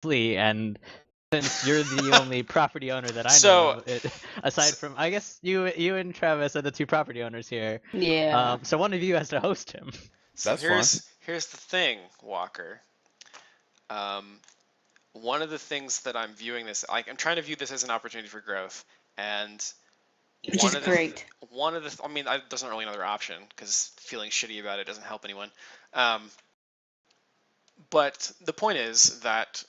flee, and since you're the only property owner that I know So- of, aside from, I guess you and Travis are the two property owners here. Yeah. So one of you has to host him. So That's here's the thing, Walker. One of the things that I'm viewing this, like, I'm trying to view this as an opportunity for growth, and Which is great. I mean, there's not really another option because feeling shitty about it doesn't help anyone. But the point is that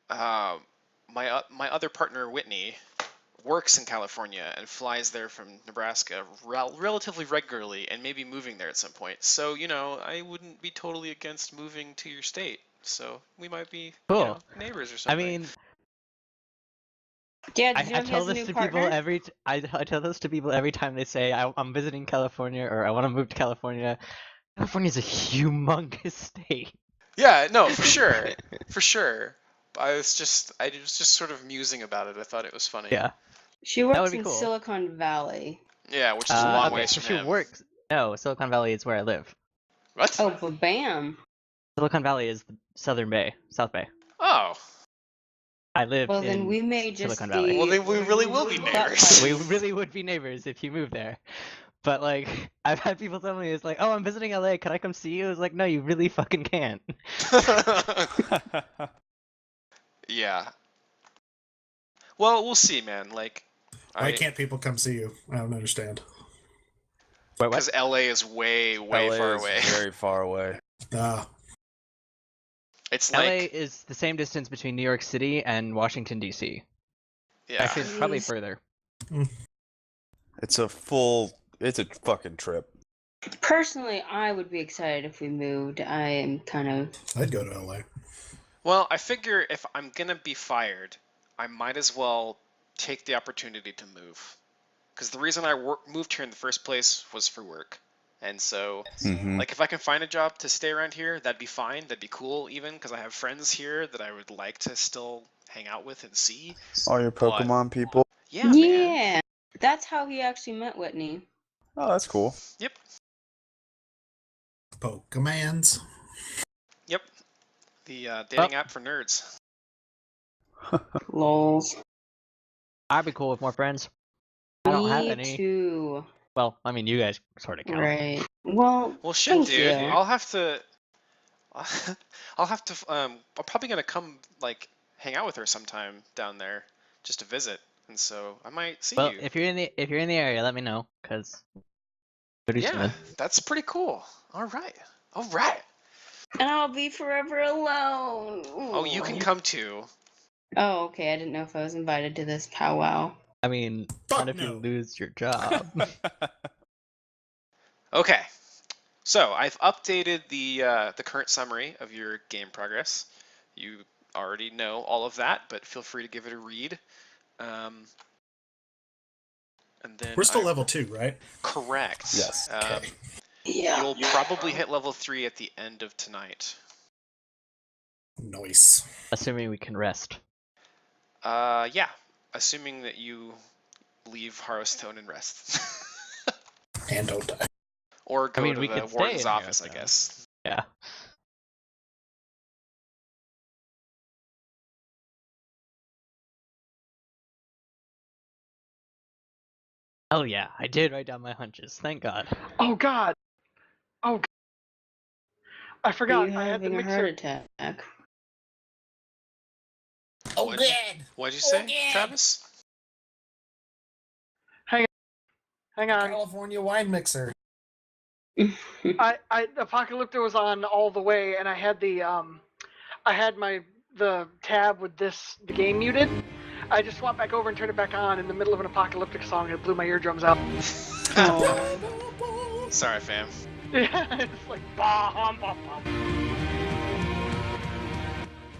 my other partner Whitney works in California and flies there from Nebraska relatively regularly, and maybe moving there at some point. So I wouldn't be totally against moving to your state. So we might be Cool. Neighbors or something. I mean, Yeah, I did you know he tell has a this new to people partner? I tell this to people every time they say I'm visiting California or I want to move to California. California's a humongous state. Yeah, no, for sure, for sure. I was just sort of musing about it. I thought it was funny. Yeah. She would works be in cool. Silicon Valley. Yeah, which is a long Okay, ways so from she him. works. No, Silicon Valley is where I live. What? Oh, but bam. Silicon Valley is the South Bay. Oh. I live Well, in then we may just Silicon Valley. Well, then we really will be neighbors. We really would be neighbors if you moved there. But like, I've had people tell me it's like, oh, I'm visiting LA. Can I come see you? It's like, no, you really fucking can't. Yeah. Well, we'll see, man. Like, Why can't people come see you? I don't understand. Wait, what? Because LA is way LA far is away. very far away. It's LA like, is the same distance between New York City and Washington D.C. yeah. Actually, it's probably further. It's a fucking trip. Personally, I would be excited if we moved. I am kind of... I'd go to LA. Well, I figure if I'm gonna be fired, I might as well take the opportunity to move. Because the reason I moved here in the first place was for work. And so, like, if I can find a job to stay around here, that'd be fine. That'd be cool, even, because I have friends here that I would like to still hang out with and see. All your Pokemon people. Yeah, man. Yeah. That's how he actually met Whitney. Oh, that's cool. Yep. Pokemans. Yep. The dating app for nerds. Lols. I'd be cool with more friends. I don't have any. Me too. Well, I mean, you guys sort of count. Right. Well, Shit, thank dude. you. I'll have to. I'm probably gonna come like hang out with her sometime down there, just to visit, and so I might see Well, you. if you're in the area, let me know, cause. Yeah, that's pretty cool. All right. And I'll be forever alone. Oh, you can come too. Oh, okay. I didn't know if I was invited to this powwow. I mean, what if you lose your job? Okay. So I've updated the current summary of your game progress. You already know all of that, but feel free to give it a read. And then We're still level 2, right? Correct. Yes. Okay. You'll probably hit level 3 at the end of tonight. Nice. Assuming we can rest. Yeah. Assuming that you leave Harrowstone and rest. And don't die. Or go we to the could stay warden's in office, I Harrowstone. guess. Yeah. Oh yeah, I did write down my hunches. Thank God. Oh God! Oh, God. I Are forgot. you I had the having a heart mixer. attack? Oh, What'd good. What'd you say, Okay. Travis? Hang on. California wine mixer. The Apocalypto was on all the way, and I had the tab with the game muted. I just swapped back over and turned it back on in the middle of an apocalyptic song, and it blew my eardrums out. Oh. Sorry, fam. Yeah, it's like bah, bah, bah.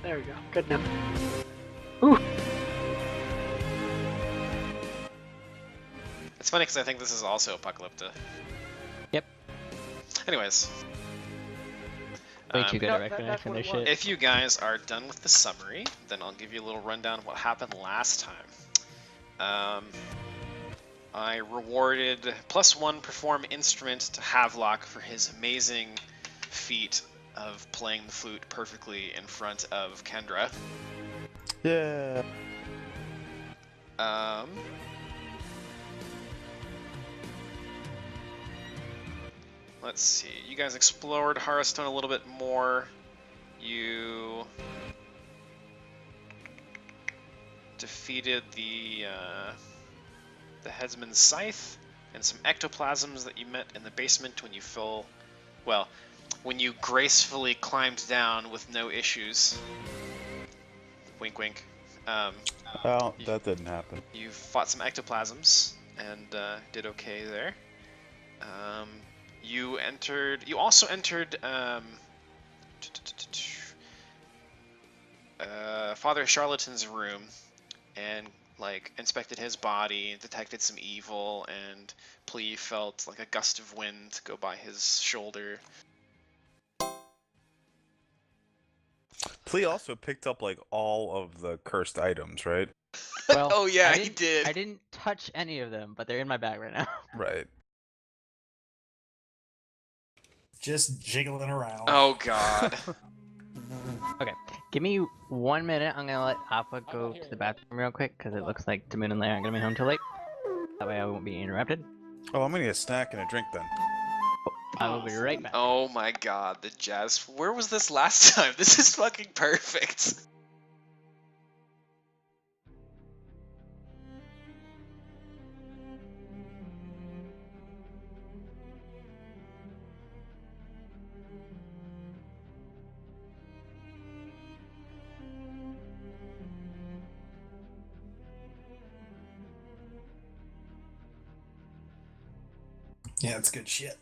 There we go. Good enough. Ooh. It's funny because I think this is also Apocalypta. Yep. Anyways. Way too good No, at that's recognizing what their it shit. was. If you guys are done with the summary, then I'll give you a little rundown of what happened last time. I rewarded +1 perform instrument to Havelock for his amazing feat of playing the flute perfectly in front of Kendra. Yeah. Let's see. You guys explored Harrowstone a little bit more. You defeated the headsman's scythe and some ectoplasms that you met in the basement when you gracefully climbed down with no issues. Wink, wink. Well, that didn't happen. You fought some ectoplasms and did okay there. You also entered Father Charlatan's room and inspected his body, detected some evil, and Plea felt like a gust of wind go by his shoulder. Plea also picked up all of the cursed items, right? Well, Oh yeah, I he did. I didn't touch any of them, but they're in my bag right now. Right. Just jiggling around. Oh god. Okay, give me 1 minute. I'm gonna let Appa go to the bathroom real quick because it looks like Damoon and Leia aren't gonna be home till late. That way I won't be interrupted. Oh, I'm gonna get a snack and a drink then. I will be right back. Oh my god, the jazz. Where was this last time? This is fucking perfect. Yeah, it's good shit.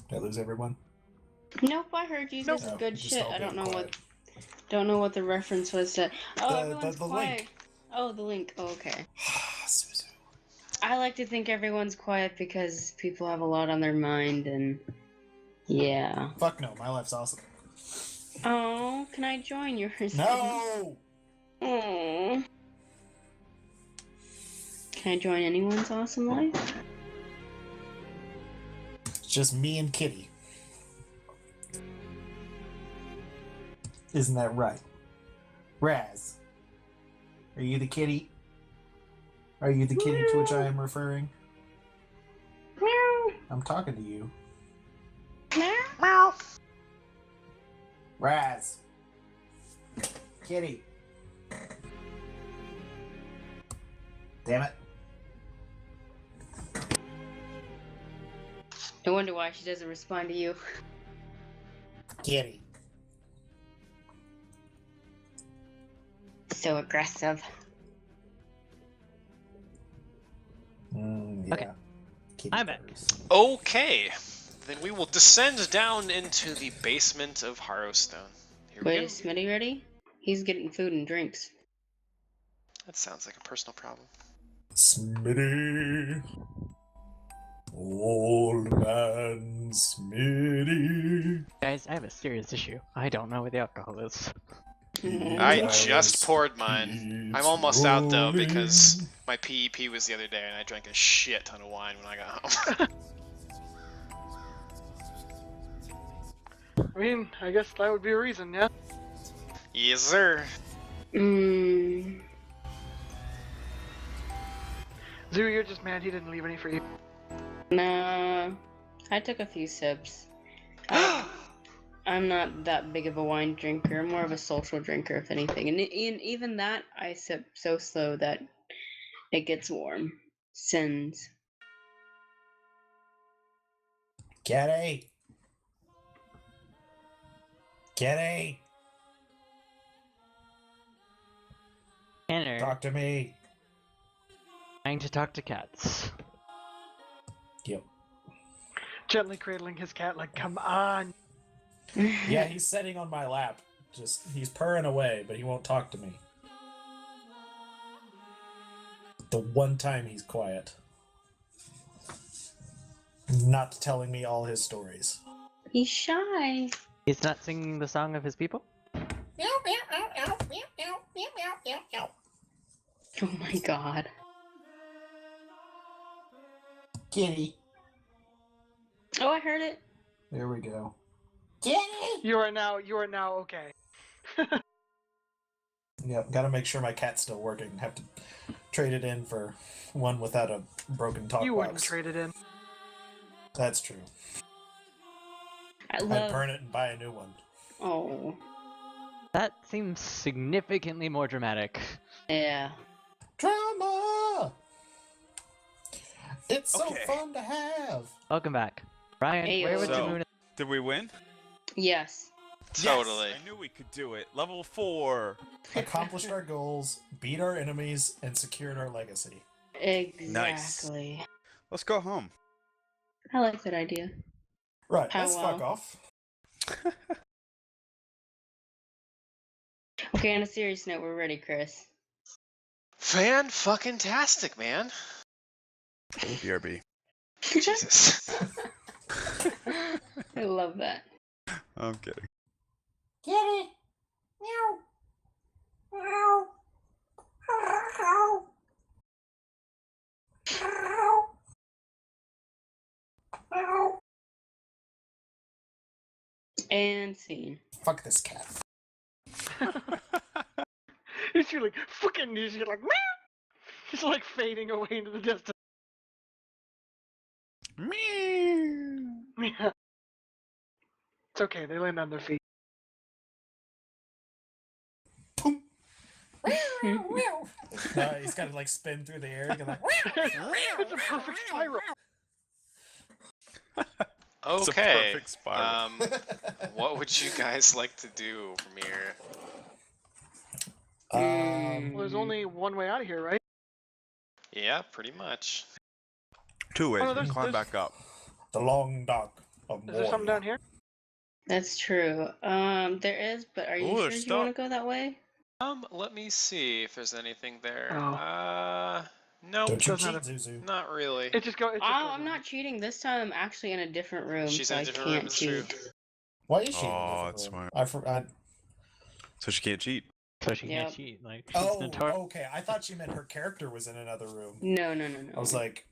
Did I lose everyone? Nope, I heard you. This is No, good just shit. all I don't being know quiet. don't know what the reference was to. Oh, The- everyone's the quiet. link. Oh, the link. Oh, okay. Suzu. I like to think everyone's quiet because people have a lot on their mind, and yeah. Fuck no, my life's awesome. Oh, can I join yours? No! Oh. Can I join anyone's awesome life? It's just me and Kitty. Isn't that right? Raz, are you the kitty? Are you the kitty to which I am referring? Meow. I'm talking to you. Meow. Raz. Kitty. Damn it. No wonder why she doesn't respond to you. Kitty. So aggressive. Yeah. Okay. Kitty I'm back. purrs. Okay, then we will descend down into the basement of Harrowstone. Here we Wait, go. is Smitty ready? He's getting food and drinks. That sounds like a personal problem. Smitty. Old man Smitty. Guys, I have a serious issue. I don't know where the alcohol is. I Yes, just poured mine. keeps I'm almost out though because rolling. my PEP was the other day and I drank a shit ton of wine when I got home. I mean, I guess that would be a reason, yeah? Yes, sir. Mmm. Zoo, you're just mad he didn't leave any for you. Nah. I took a few sips. I'm not that big of a wine drinker. I'm more of a social drinker, if anything. And even that, I sip so slow that it gets warm. Sins. Kitty. Kitty. Tanner, Talk to me. trying to talk to cats. Yep. Gently cradling his cat, like, come on. Yeah, he's sitting on my lap. Just, he's purring away, but he won't talk to me. The one time he's quiet. Not telling me all his stories. He's shy. He's not singing the song of his people? Oh my god. Kitty. Oh, I heard it. There we go. Kitty. You are now okay. Yep, gotta make sure my cat's still working. Have to trade it in for one without a broken talk You wouldn't box. trade it in. That's true. I I'd love. burn it and buy a new one. Oh. That seems significantly more dramatic. Yeah. Drama! It's so Okay. fun to have! Welcome back. Ryan, Hey, where would so- Damoon... Did we win? Yes. Totally. Yes, I knew we could do it. Level 4. Accomplished our goals, beat our enemies, and secured our legacy. Exactly. Let's go home. I like that idea. Right, How let's fuck well? off. Okay, on a serious note, we're ready, Chris. Fan-fucking-tastic, man. BRB. Jesus. I love that. I'm kidding. Kitty! Meow! Meow! Meow! Meow! And scene. Fuck this cat. He's like fucking. He's like, meow. He's like fading away into the distance. Meow. Yeah. It's okay. They land on their feet. Boom. No, he's gotta like spin through the air. Go like, It's a perfect spiral. It's a Okay. perfect spiral. What would you guys like to do from here? Well, there's only one way out of here, right? Yeah, pretty much. 2 ways. Oh, no, we can there's- climb there's- back up. the long dock of Is there something down here? That's true. There is, but are you Ooh, sure there's you want to stuff. go that way? Let me see if there's anything there. Oh. Nope, Don't you Doesn't cheat, Zuzu. not really. It just go. It just Oh, goes I'm in. not cheating. This time I'm actually in a different room, She's so in a I different room, can't it's true. cheat. Why is she? in a Oh, different that's room? smart. I forgot. So she can't cheat. So she can't Yep. cheat. Like, Oh, notorious. okay. I thought she meant her character was in another room. No. I was like,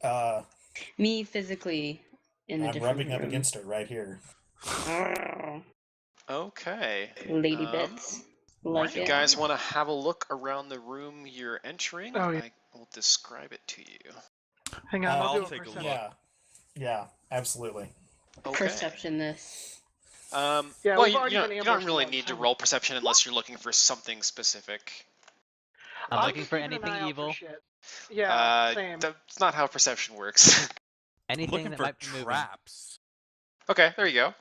Me physically in a I'm different rubbing room. up against her right here. Oh, Okay. lady Um, bits. Right, Like you it. guys want to have a look around the room you're entering? Oh, yeah. I will describe it to you. Hang on, I'll I'll do a take a perception. look. Yeah, absolutely. Okay. Perception this. Yeah, well, we've you, already you, been don't, you don't ambushed really once, need to haven't we? roll perception unless you're looking for something specific. I'm looking just for keeping an anything eye out for evil. shit. Yeah, same. That's not how perception works. I'm Anything looking that for might be moving. traps. Okay, there you go.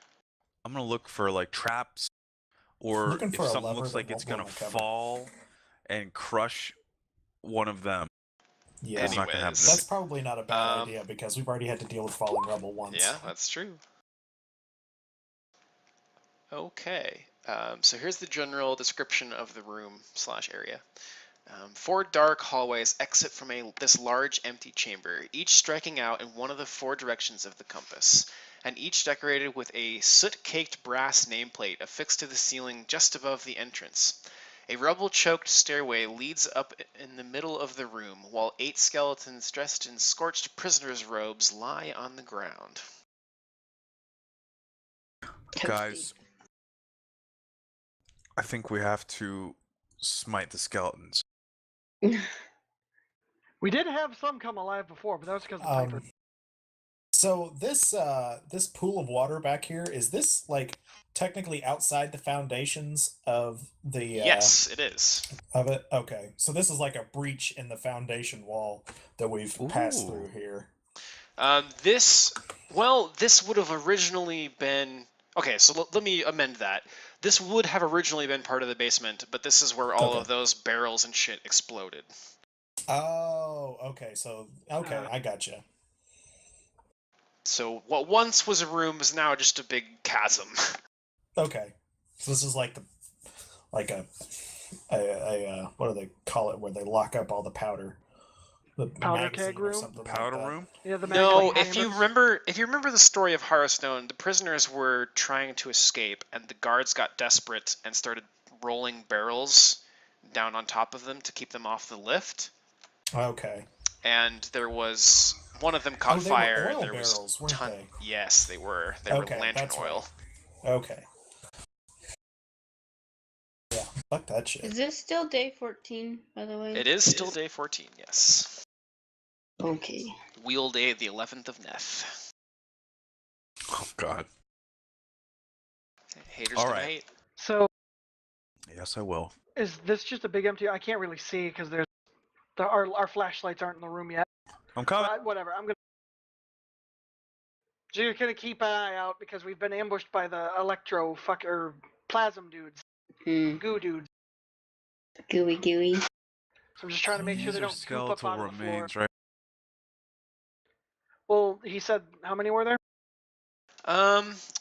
I'm gonna look for like traps, or Looking if for a something lever looks that like it's won't blow gonna my cover. fall and crush one of them. Yeah, It's not gonna happen. Anyways. that's probably not a bad Um, idea because we've already had to deal with falling rubble once. Yeah, that's true. Okay, so here's the general description of the room/area. 4 dark hallways exit from this large empty chamber, each striking out in one of the 4 directions of the compass, and each decorated with a soot-caked brass nameplate affixed to the ceiling just above the entrance. A rubble-choked stairway leads up in the middle of the room, while 8 skeletons dressed in scorched prisoners' robes lie on the ground. Guys, I think we have to smite the skeletons. We did have some come alive before, but that was because of Piper. So this pool of water back here, is this like technically outside the foundations of the Yes, it is. of it? Okay. So this is like a breach in the foundation wall that we've passed Ooh. through here. This would have originally been... Okay, so let me amend that. This would have originally been part of the basement, but this is where all Okay. of those barrels and shit exploded. Oh, okay. So okay, I gotcha. So what once was a room is now just a big chasm. Okay. So this is like a what do they call it where they lock up all the powder? The Powder magazine keg or room? something like Powder that. room? Yeah, the No, mag- if you remember the story of Harrowstone, the prisoners were trying to escape, and the guards got desperate and started rolling barrels down on top of them to keep them off the lift. Okay. And there was one of them caught they were fire. oil There was barrels, weren't they? Yes, they were. They were Okay, lantern that's oil. right. Okay. Yeah, fuck that shit. Is this still day 14, by the way? It is still day 14. Yes. Okay. Wheel day, the 11th of Neth. Oh God. Haters All gonna right. hate. So Yes, I will. is this just a big empty? I can't really see because our flashlights aren't in the room yet. I'm coming. But whatever. I'm gonna. So you're gonna keep an eye out because we've been ambushed by the plasm dudes, goo dudes. Gooey. So I'm just trying to make sure These they are don't goop up skeletal out of the floor. remains, right? Well, he said how many were there?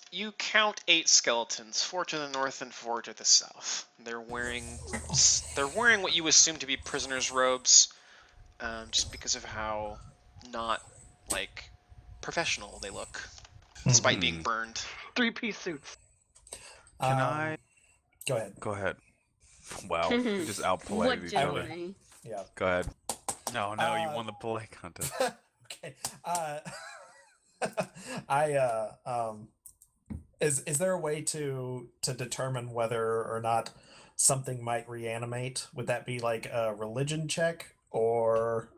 You count 8 skeletons, 4 to the north and 4 to the south. They're wearing what you assume to be prisoners' robes, just because of how not like professional they look, despite being burned. 3-piece suits. Can I? Go ahead. Go ahead. Wow, we just outplayed each other. Genuinely? Yeah. Go ahead. No, you won the polite contest. Okay. Is there a way to determine whether or not something might reanimate? Would that be like a religion check or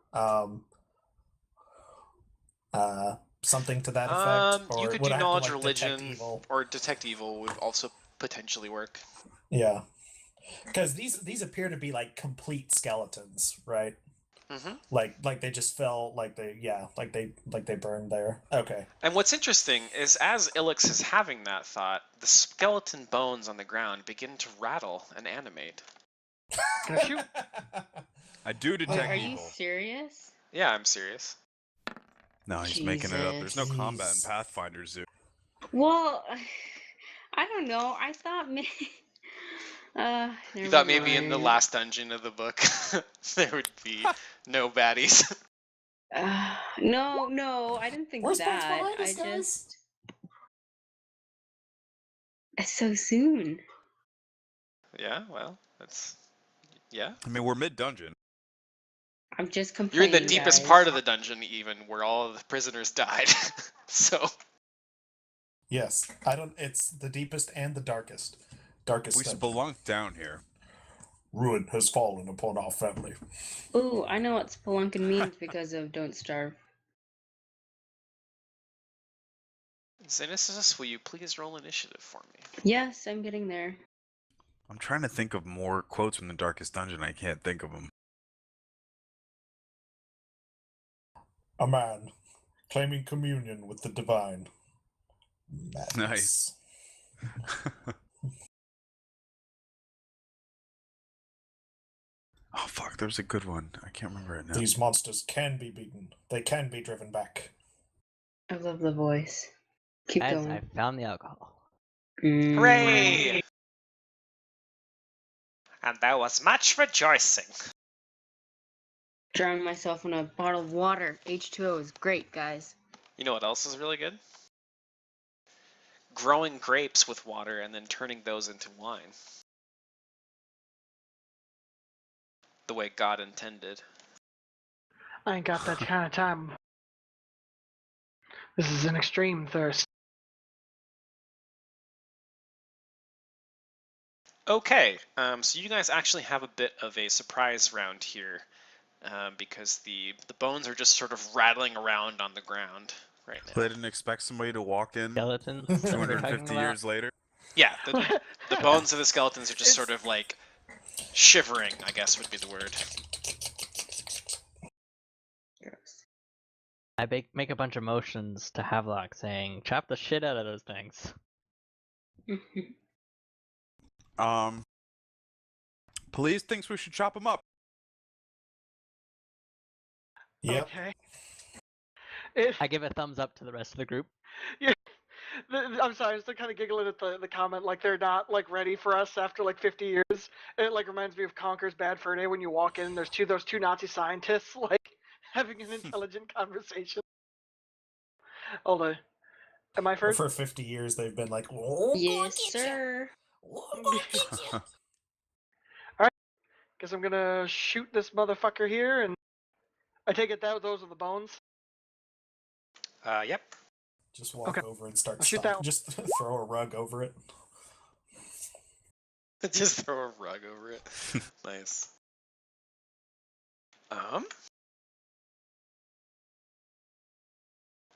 something to that effect? You Or could would do I have to, knowledge like, religion detect evil? or detect evil would also potentially work. Yeah. Because these appear to be like complete skeletons, right? Mm-hmm. Like they just fell, like they burned there. Okay. And what's interesting is as Ilix is having that thought, the skeleton bones on the ground begin to rattle and animate. Can I shoot? I do Wait, detect are you evil. serious? Yeah, I'm serious. No, he's making it up. There's no combat in Jesus. Pathfinder Zoo. Well, I don't know. I thought maybe. You thought maybe in the last dungeon of the book there would be no baddies. No, I didn't think Where's that. behind I us, guys? just. It's so soon. Yeah, well, that's yeah. I mean, we're mid-dungeon. I'm just You're in complaining. the deepest guys. part of the dungeon, even where all of the prisoners died. So Yes, I don't. It's the deepest and the darkest. We dungeon. spelunk down here. Ruin has fallen upon our family. Ooh, I know what spelunking means because of Don't Starve. Xenesis, will you please roll initiative for me? Yes, I'm getting there. I'm trying to think of more quotes from the Darkest Dungeon. I can't think of them. A man claiming communion with the divine. Madness. Nice. Oh fuck, there's a good one. I can't remember it now. These monsters can be beaten. They can be driven back. I love the voice. Keep Guys, going. I found the alcohol. Hooray! And there was much rejoicing. Drown myself in a bottle of water. H2O is great, guys. You know what else is really good? Growing grapes with water and then turning those into wine. The way God intended. I ain't got that kind of time. This is an extreme thirst. Okay, so you guys actually have a bit of a surprise round here, because the bones are just sort of rattling around on the ground right now. They didn't expect somebody to walk in Skeletons? that we're talking 250 about? years later. Yeah, the bones of the skeletons are just sort of like shivering, I guess would be the word. Gross. I make a bunch of motions to Havelock saying, chop the shit out of those things. Police thinks we should chop them up. Yep. Okay. I give a thumbs up to the rest of the group. I'm sorry, I'm still kind of giggling at the comment, like they're not like ready for us after like 50 years. It like reminds me of Conker's Bad Fur Day when you walk in, there's those two Nazi scientists like having an intelligent conversation. Hold on. Am I first? For 50 years, they've been like, "Oh, Yes, sir. Guess I'm gonna shoot this motherfucker here and I take it that those are the bones. Yep. Just walk Okay. over and start I'll shoot stomp. that Just throw a rug over it. Just throw a rug over it. Nice.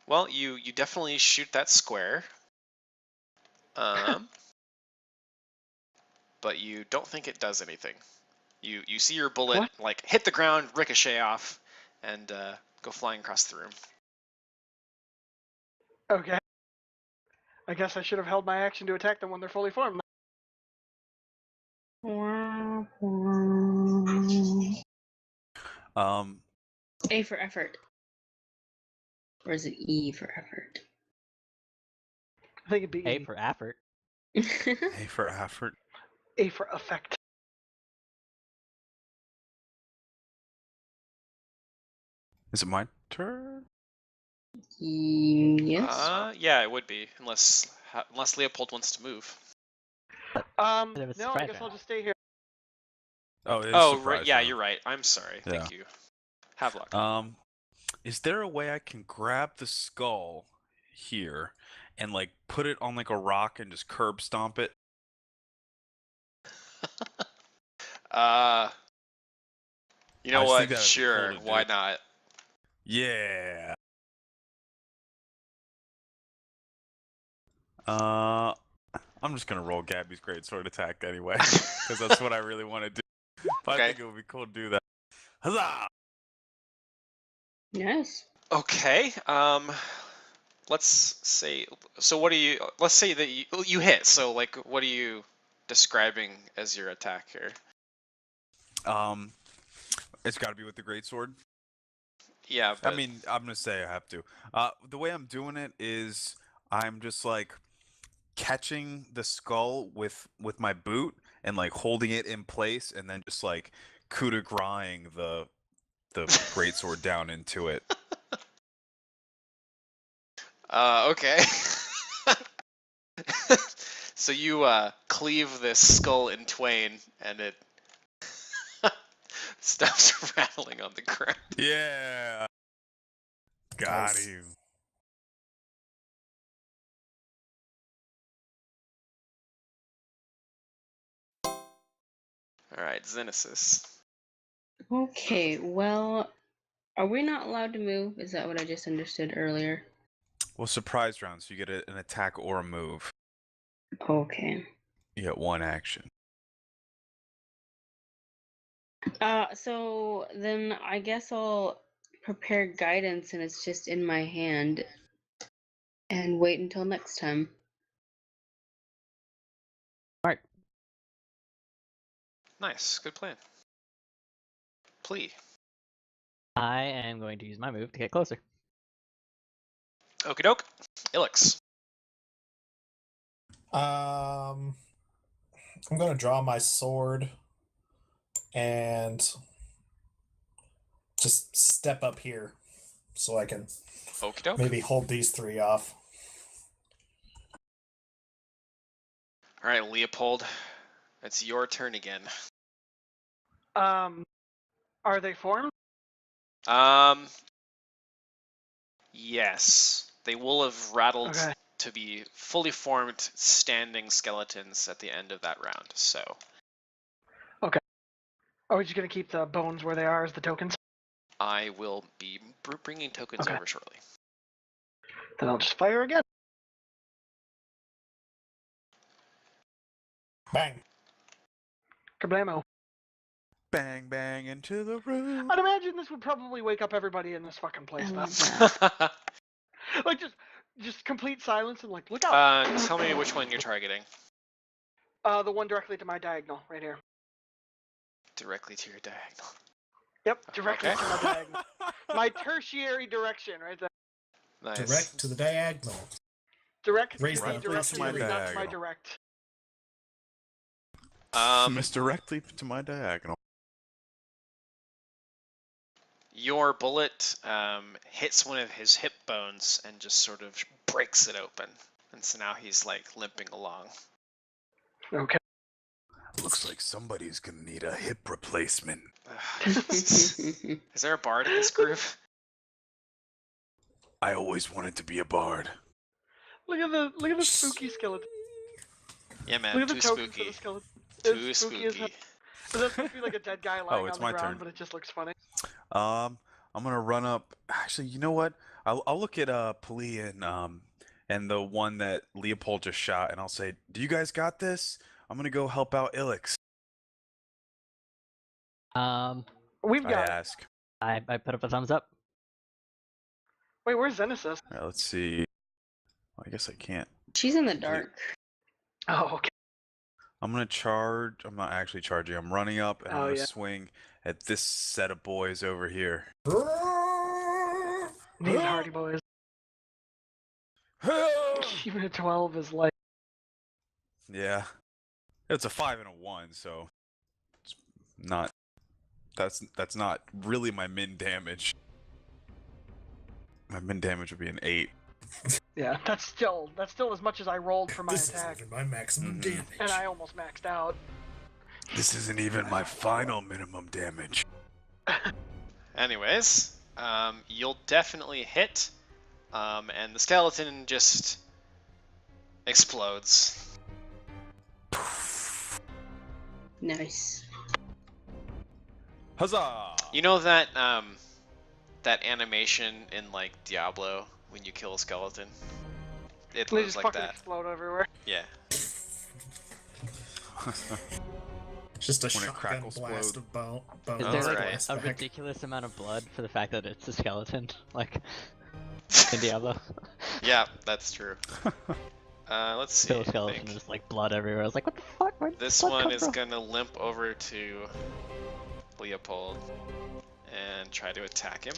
Well, you definitely shoot that square. But you don't think it does anything. You see your bullet What? like hit the ground, ricochet off, and go flying across the room. Okay. I guess I should have held my action to attack them when they're fully formed. A for effort. Or is it E for effort? I think it'd be A for effort. Hey, for effort. A for effect. Is it my turn? Yes. Yeah, it would be unless Leopold wants to move. Bit of a No, I surprise guess I'll round. just stay here. Oh, it is Oh, surprise right. Yeah, round. you're right. I'm sorry. Yeah. Thank you. Have luck. Is there a way I can grab the skull here and like put it on like a rock and just curb stomp it? You know I just what? think that'd be Sure. cool to Why do. not? Yeah. I'm just gonna roll Gabby's greatsword attack anyway, because that's what I really want to do. But Okay. I think it would be cool to do that. Huzzah! Yes. Okay. Let's say. So what do you? Let's say that you hit. So like, what are you describing as your attack here? It's got to be with the greatsword. Yeah, but I mean, I'm gonna say I have to. The way I'm doing it is I'm just like catching the skull with my boot and like holding it in place, and then just like coup de grace-ing the greatsword down into it. Okay. So you cleave this skull in twain, and it stops rattling on the ground. Yeah. Got Nice. you. All right, Xenesis. Okay, well, are we not allowed to move? Is that what I just understood earlier? Well, surprise round, so you get an attack or a move. Okay. You get one action. So then I guess I'll prepare guidance and it's just in my hand and wait until next time. Alright. Nice, good plan. Plea. I am going to use my move to get closer. Okie doke. Ilix. I'm gonna draw my sword and just step up here so I can Okie doke. maybe hold these three off. All right, Leopold. It's your turn again. Are they formed? Yes. They will have rattled Okay. to be fully formed standing skeletons at the end of that round, so. Are we just gonna keep the bones where they are as the tokens? I will be bringing tokens Okay. over shortly. Then I'll just fire again. Bang. Kablamo. Bang, bang into the room. I'd imagine this would probably wake up everybody in this fucking I place. love Though. that. Like just complete silence and like look out. Tell me which one you're targeting. The one directly to my diagonal, right here. Directly to your diagonal. Yep, directly Okay. to my diagonal. My tertiary direction, right there. Nice. Direct to the diagonal. Direct Raise to the the place direction, my not to my diagonal. direct. Misdirectly to my diagonal. Your bullet hits one of his hip bones and just sort of breaks it open. And so now he's like limping along. Okay. Looks like somebody's gonna need a hip replacement. Is there a bard in this group? I always wanted to be a bard. Look at the spooky skeleton. Yeah, man, Look at the too tokens for spooky. the skeleton. Too It's spooky as hell. spooky. Is that supposed to be like a dead guy lying it's on the my ground, turn. but it just looks funny? I'm gonna run up. Actually, you know what? I'll look at Pali and the one that Leopold just shot, and I'll say, "Do you guys got this? I'm gonna go help out Ilix." We've I got. ask. I put up a thumbs up. Wait, where's Xenesis? All right, let's see. Well, I guess I can't. She's in the dark. Oh, okay. I'm gonna charge. I'm not actually charging. I'm running up, and I'm Oh, gonna yeah. swing at this set of boys over here. These hardy boys. Even a 12 is like. Yeah, it's a 5 and a 1, so it's not. That's not really my min damage. My min damage would be an 8. Yeah, that's still as much as I rolled for my This attack, isn't even my maximum damage. and I almost maxed out. This isn't even my final minimum damage. Anyways, you'll definitely hit, and the skeleton just explodes. Nice. Huzzah! You know that that animation in like Diablo when you kill a skeleton? It They looks just like fucking that. explode everywhere. Yeah. Just a When it shotgun crackles blast blood. of bone. Is Oh, there like right. a ridiculous amount of blood for the fact that it's a skeleton? Like in Diablo? Yeah, that's true. Let's see. Still a I skeleton, think just like blood everywhere. I was like, what the fuck? Where did this blood one come is from? gonna limp over to Leopold and try to attack him.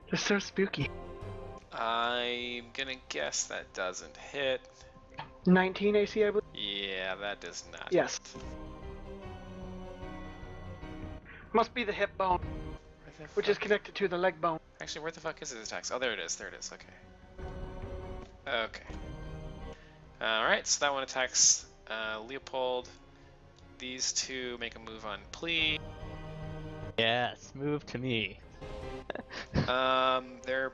They're so spooky. I'm gonna guess that doesn't hit. 19 AC, I believe. Yeah, that does not Yes. hit. Must be the hip bone, Where the which is fuck- connected to the leg bone. Actually, where the fuck is his attacks? Oh, there it is. There it is. Okay. Okay. Alright, so that one attacks Leopold. These two make a move on Plea. Yes, move to me. They're...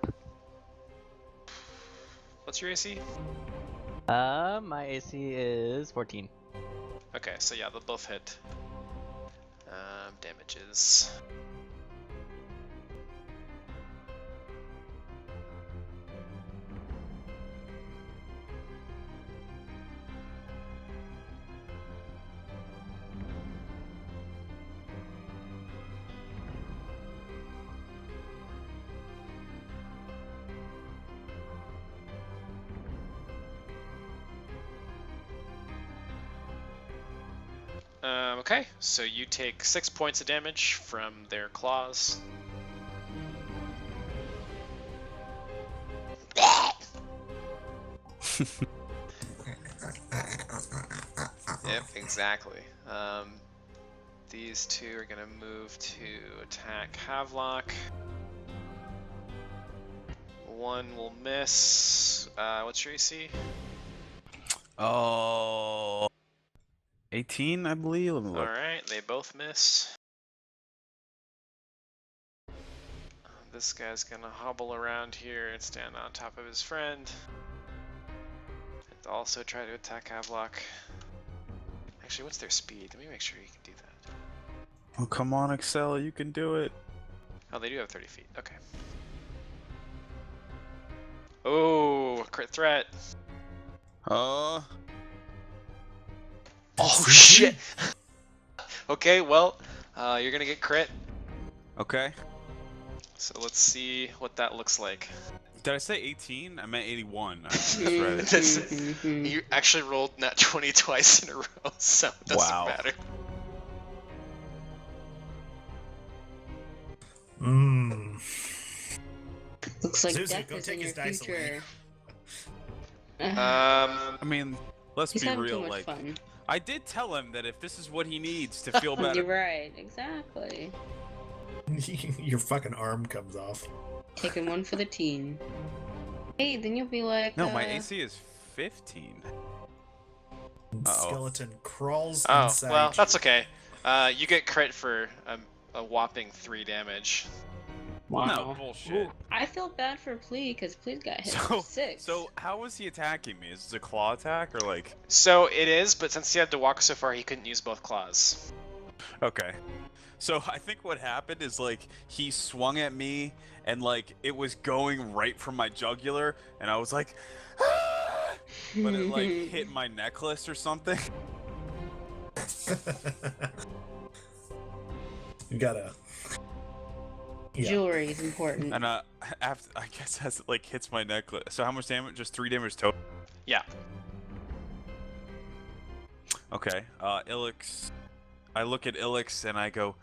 What's your AC? My AC is 14. Okay, so yeah, they'll both hit. Damages. Okay, so you take 6 points of damage from their claws. Yep, exactly. These two are gonna move to attack Havelock. One will miss. What's your AC? Oh, 18, I believe. Let me look. Alright, they both miss. This guy's gonna hobble around here and stand on top of his friend. And also try to attack Havelock. Actually, what's their speed? Let me make sure you can do that. Oh, come on, Excel, you can do it. Oh, they do have 30 feet. Okay. Oh, crit threat. Oh, Shit! Okay, well, you're gonna get crit. okay. So let's see what that looks like. Did I say 18? I meant 81. I misread it. That's- You actually rolled nat 20 twice in a row, so it doesn't Wow. matter. Mmm. Looks like Zuzu, death go is take in your his dice away. future. I mean, let's He's be having real. too much Like, fun. I did tell him that if this is what he needs to feel better. You're right, exactly. Your fucking arm comes off. Taking one for the team. Hey, then you'll be like. No, my AC is 15. Skeleton crawls Oh, inside. well, you. that's okay. You get crit for a whopping 3 damage. Wow. No bullshit. I feel bad for Plea because Plea's got hit So, for 6. so how is he attacking me? Is this a claw attack or like? So it is, but since he had to walk so far, he couldn't use both claws. Okay. So I think what happened is like he swung at me and like it was going right for my jugular and I was like, "Ah!" But it like hit my necklace or something. You gotta. Yeah. Jewelry is important. And after I guess as it like hits my necklace. So how much damage? Just 3 damage total. Yeah. Okay. Ilix. I look at Ilix and I go,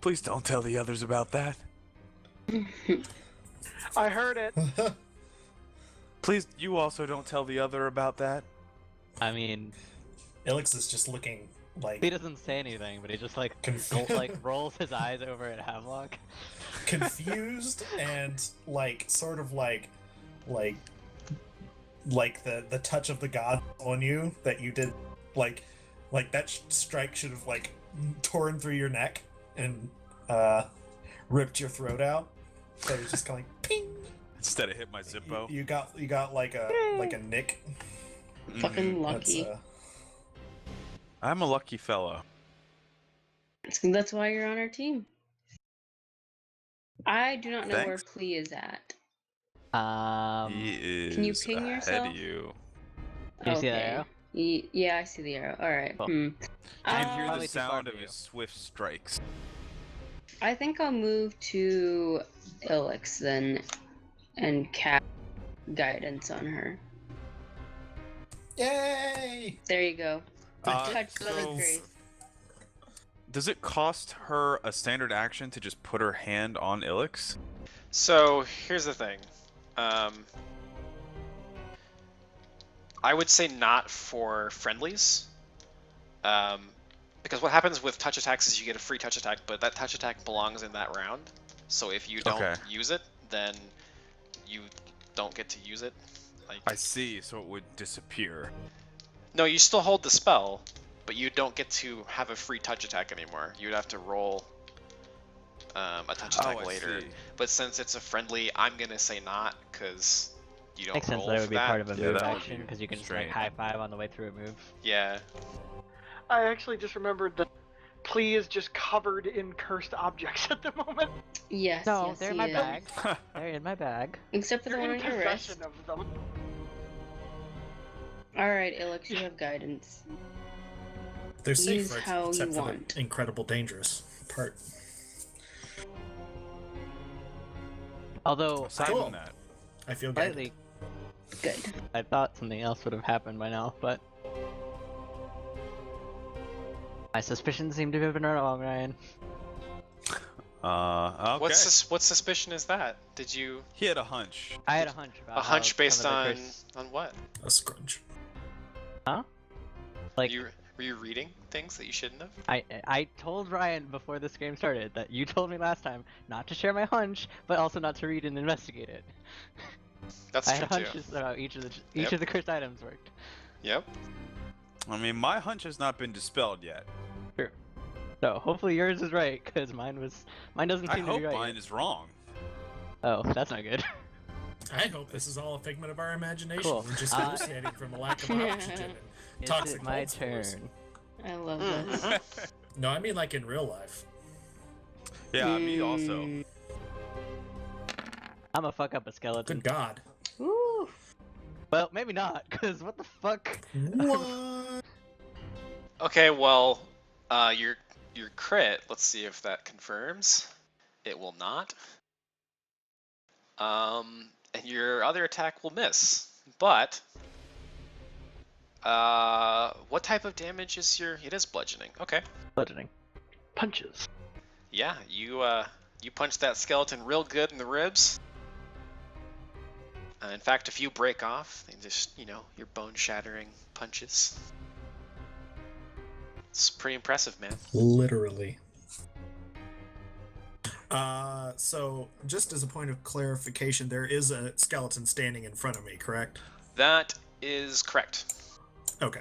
please don't tell the others about that. I heard it. Please, you also don't tell the other about that. I mean, Ilix is just looking like he doesn't say anything, but he just like rolls his eyes over at Havelock. confused and like sort of like the touch of the god on you that you did like that strike should have like torn through your neck and ripped your throat out. So it's just going ping. Instead of hit my Zippo. You got like a nick. Fucking lucky. I'm a lucky fellow. That's why you're on our team. I do not know where Thanks. Plea is at. He is can you ping ahead yourself? of you. Do you see that arrow? Yeah, I see the arrow. Alright. Cool. I can hear Probably the too far sound for of you. his swift strikes. I think I'll move to Ilix then and cast guidance on her. Yay! There you go. Touch So- Southern Grace. Does it cost her a standard action to just put her hand on Ilix? So here's the thing. I would say not for friendlies. Because what happens with touch attacks is you get a free touch attack, but that touch attack belongs in that round. So if you don't Okay. use it, then you don't get to use it. Like, I see, so it would disappear. no, you still hold the spell, but you don't get to have a free touch attack anymore. You'd have to roll a touch attack I later. see. But since it's a friendly, I'm gonna say not, because you don't Makes sense roll that it for would be that. part of a Yeah, move that would action be because you can just like strange. high five on the way through a move. Yeah. I actually just remembered that Plea is just covered in cursed objects at the moment. Yes, No, yes, they're in he my is. bag. They're in my bag. Except for the You're one in on your wrist. possession of them. Alright, Ilix, you have guidance. They're safe, Use right? how you Except for want. the incredible dangerous part. Although Aside Cool. from that, I feel slightly, good. Good. I thought something else would have happened by now, but my suspicions seem to have been wrong, Ryan. okay. What suspicion is that? Did you He had a hunch. I had a hunch about a hunch how based some of the on curse- what? A scrunch. like Were you reading things that you shouldn't have? I told Ryan before this game started that you told me last time not to share my hunch, but also not to read and investigate it. That's I true had too. hunches about each Yep. of the cursed items worked. Yep. I mean, my hunch has not been dispelled yet. So hopefully yours is right, because mine doesn't I seem to hope be right. mine yet. is wrong. Oh, that's not good. I hope this is all a figment of our imagination. Cool. We're just hallucinating from a lack of oxygen. Is Toxic it my mold spores. turn? I love Mm-hmm. this. No, I mean like in real life. Yeah, me also. Mm. I'm gonna fuck up a skeleton. Good God. Woo. Well, maybe not, because what the fuck? What? Okay, well, your crit. Let's see if that confirms. It will not. And your other attack will miss. But what type of damage is your? It is bludgeoning. Okay. Bludgeoning. Punches. Yeah, you punch that skeleton real good in the ribs. In fact, a few break off. They just, your bone-shattering punches. It's pretty impressive, man. Literally. So just as a point of clarification, there is a skeleton standing in front of me, correct? That is correct. Okay.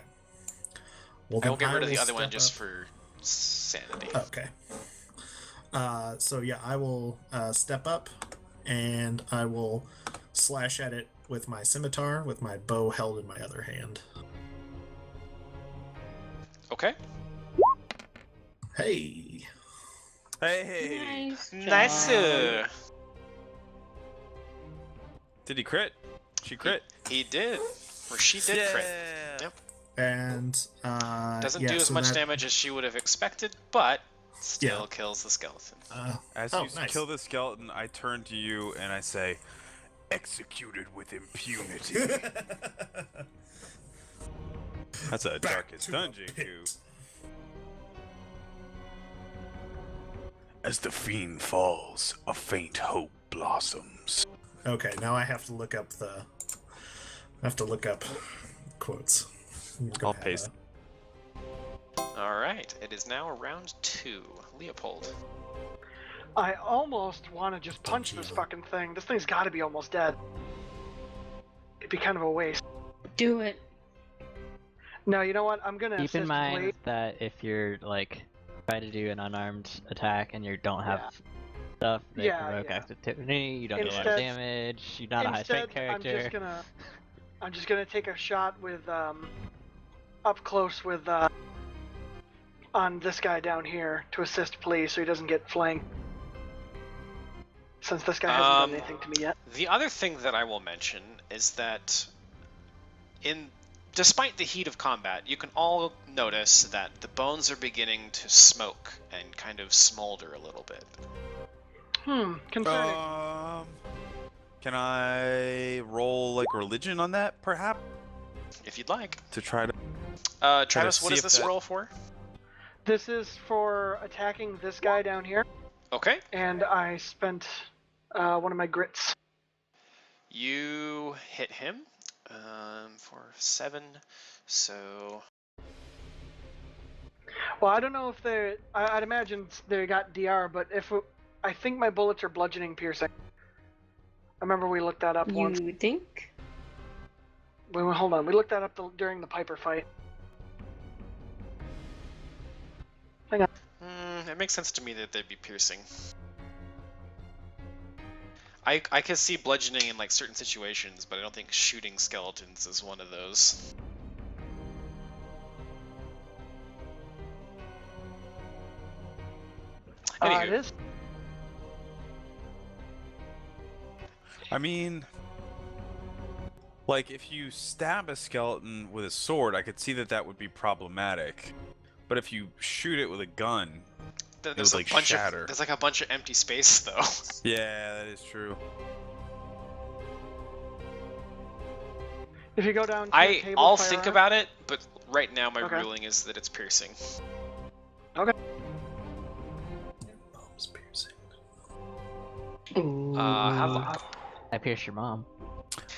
Well, I will then get rid of the will other one step just up. for sanity. Okay. So yeah, I will step up, and I will slash at it with my scimitar, with my bow held in my other hand. Okay. Hey. Hey! Nice. Nice. Did he crit? She crit? He did. Or she did crit. Yep. And Doesn't yeah, do as so much that, damage as she would have expected, but still Yeah. kills the skeleton. As oh, you nice. kill the skeleton, I turn to you and I say, "Executed with impunity." That's a Back darkest to the dungeon, pit. Goo. As the fiend falls, a faint hope blossoms. Okay, now I have to look up quotes. I'm gonna I'll have paste. Alright, it is now round 2. Leopold. I almost want to just punch this fucking thing. This thing's got to be almost dead. It'd be kind of a waste. Do it. No, you know what? I'm gonna Keep in assist mind Blade. that if you're like try to do an unarmed attack and you don't have Yeah. stuff that Yeah, provoke yeah. activity, you don't get a lot of Instead- damage, you're not a high Instead, strength character. I'm just gonna take a shot with up close with on this guy down here to assist Plea so he doesn't get flanked. Since this guy hasn't done anything to me yet. The other thing that I will mention is that despite the heat of combat, you can all notice that the bones are beginning to smoke and kind of smolder a little bit. Concerning. Can I roll like religion on that, perhaps, If you'd like. to try to? Travis, what see is if this that- roll for? This is for attacking this guy down here, Okay. and I spent one of my grits. You hit him for 7, so... Well, I don't know if I'd imagine they got DR, but I think my bullets are bludgeoning piercing. I remember we looked that up once. You think? Hold on, we looked that up during the Piper fight. Hang on. It makes sense to me that they'd be piercing. I can see bludgeoning in like certain situations, but I don't think shooting skeletons is one of those. It Anywho, is. I mean, like if you stab a skeleton with a sword, I could see that would be problematic. But if you shoot it with a gun, there's would, like, a bunch shatter. of there's like a bunch of empty space though. yeah, that is true. If you go down to the table, I'll fire think arm- about it, but right now my Okay. ruling is that it's piercing. Okay. Bones piercing. Ooh. Havoc. I pierced your mom.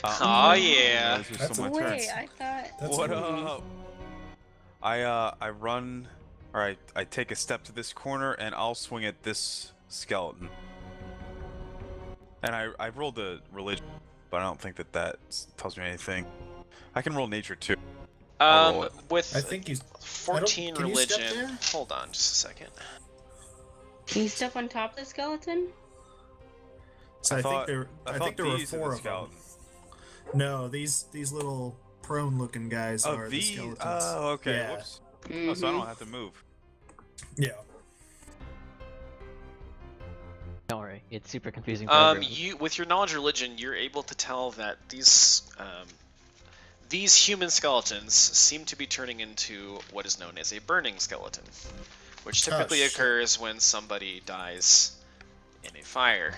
Oh yeah. Those are That's some a of my Wait, turns. I thought. That's What a- up? I run, or I take a step to this corner and I'll swing at this skeleton. And I rolled a religion, but I don't think that tells me anything. I can roll nature too. I'll roll it. With I think you. 14 can you step religion. there? Hold on just a second. Can you step on top of the skeleton? So I think there were these are 4 the of them. skeletons. No, these little prone-looking guys Oh, are the these? skeletons. Oh, okay. Yeah. Whoops. Oh, so I don't have to move. Yeah. Don't worry, it's super confusing for everyone. You with your knowledge of religion, you're able to tell that these human skeletons seem to be turning into what is known as a burning skeleton, which typically shit. occurs when somebody dies in a fire.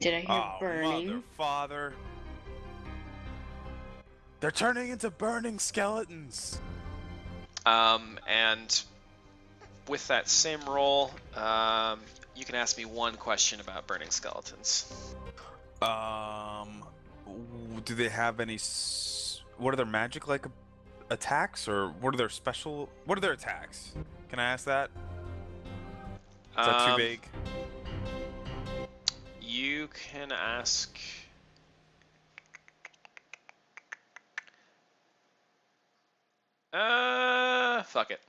Did I hear Oh, burning? mother, father. They're turning into burning skeletons. And with that same roll, you can ask me one question about burning skeletons. Do they have any? What are their magic like attacks, or what are their special? What are their attacks? Can I ask that? Is that too big? You can ask. Fuck it.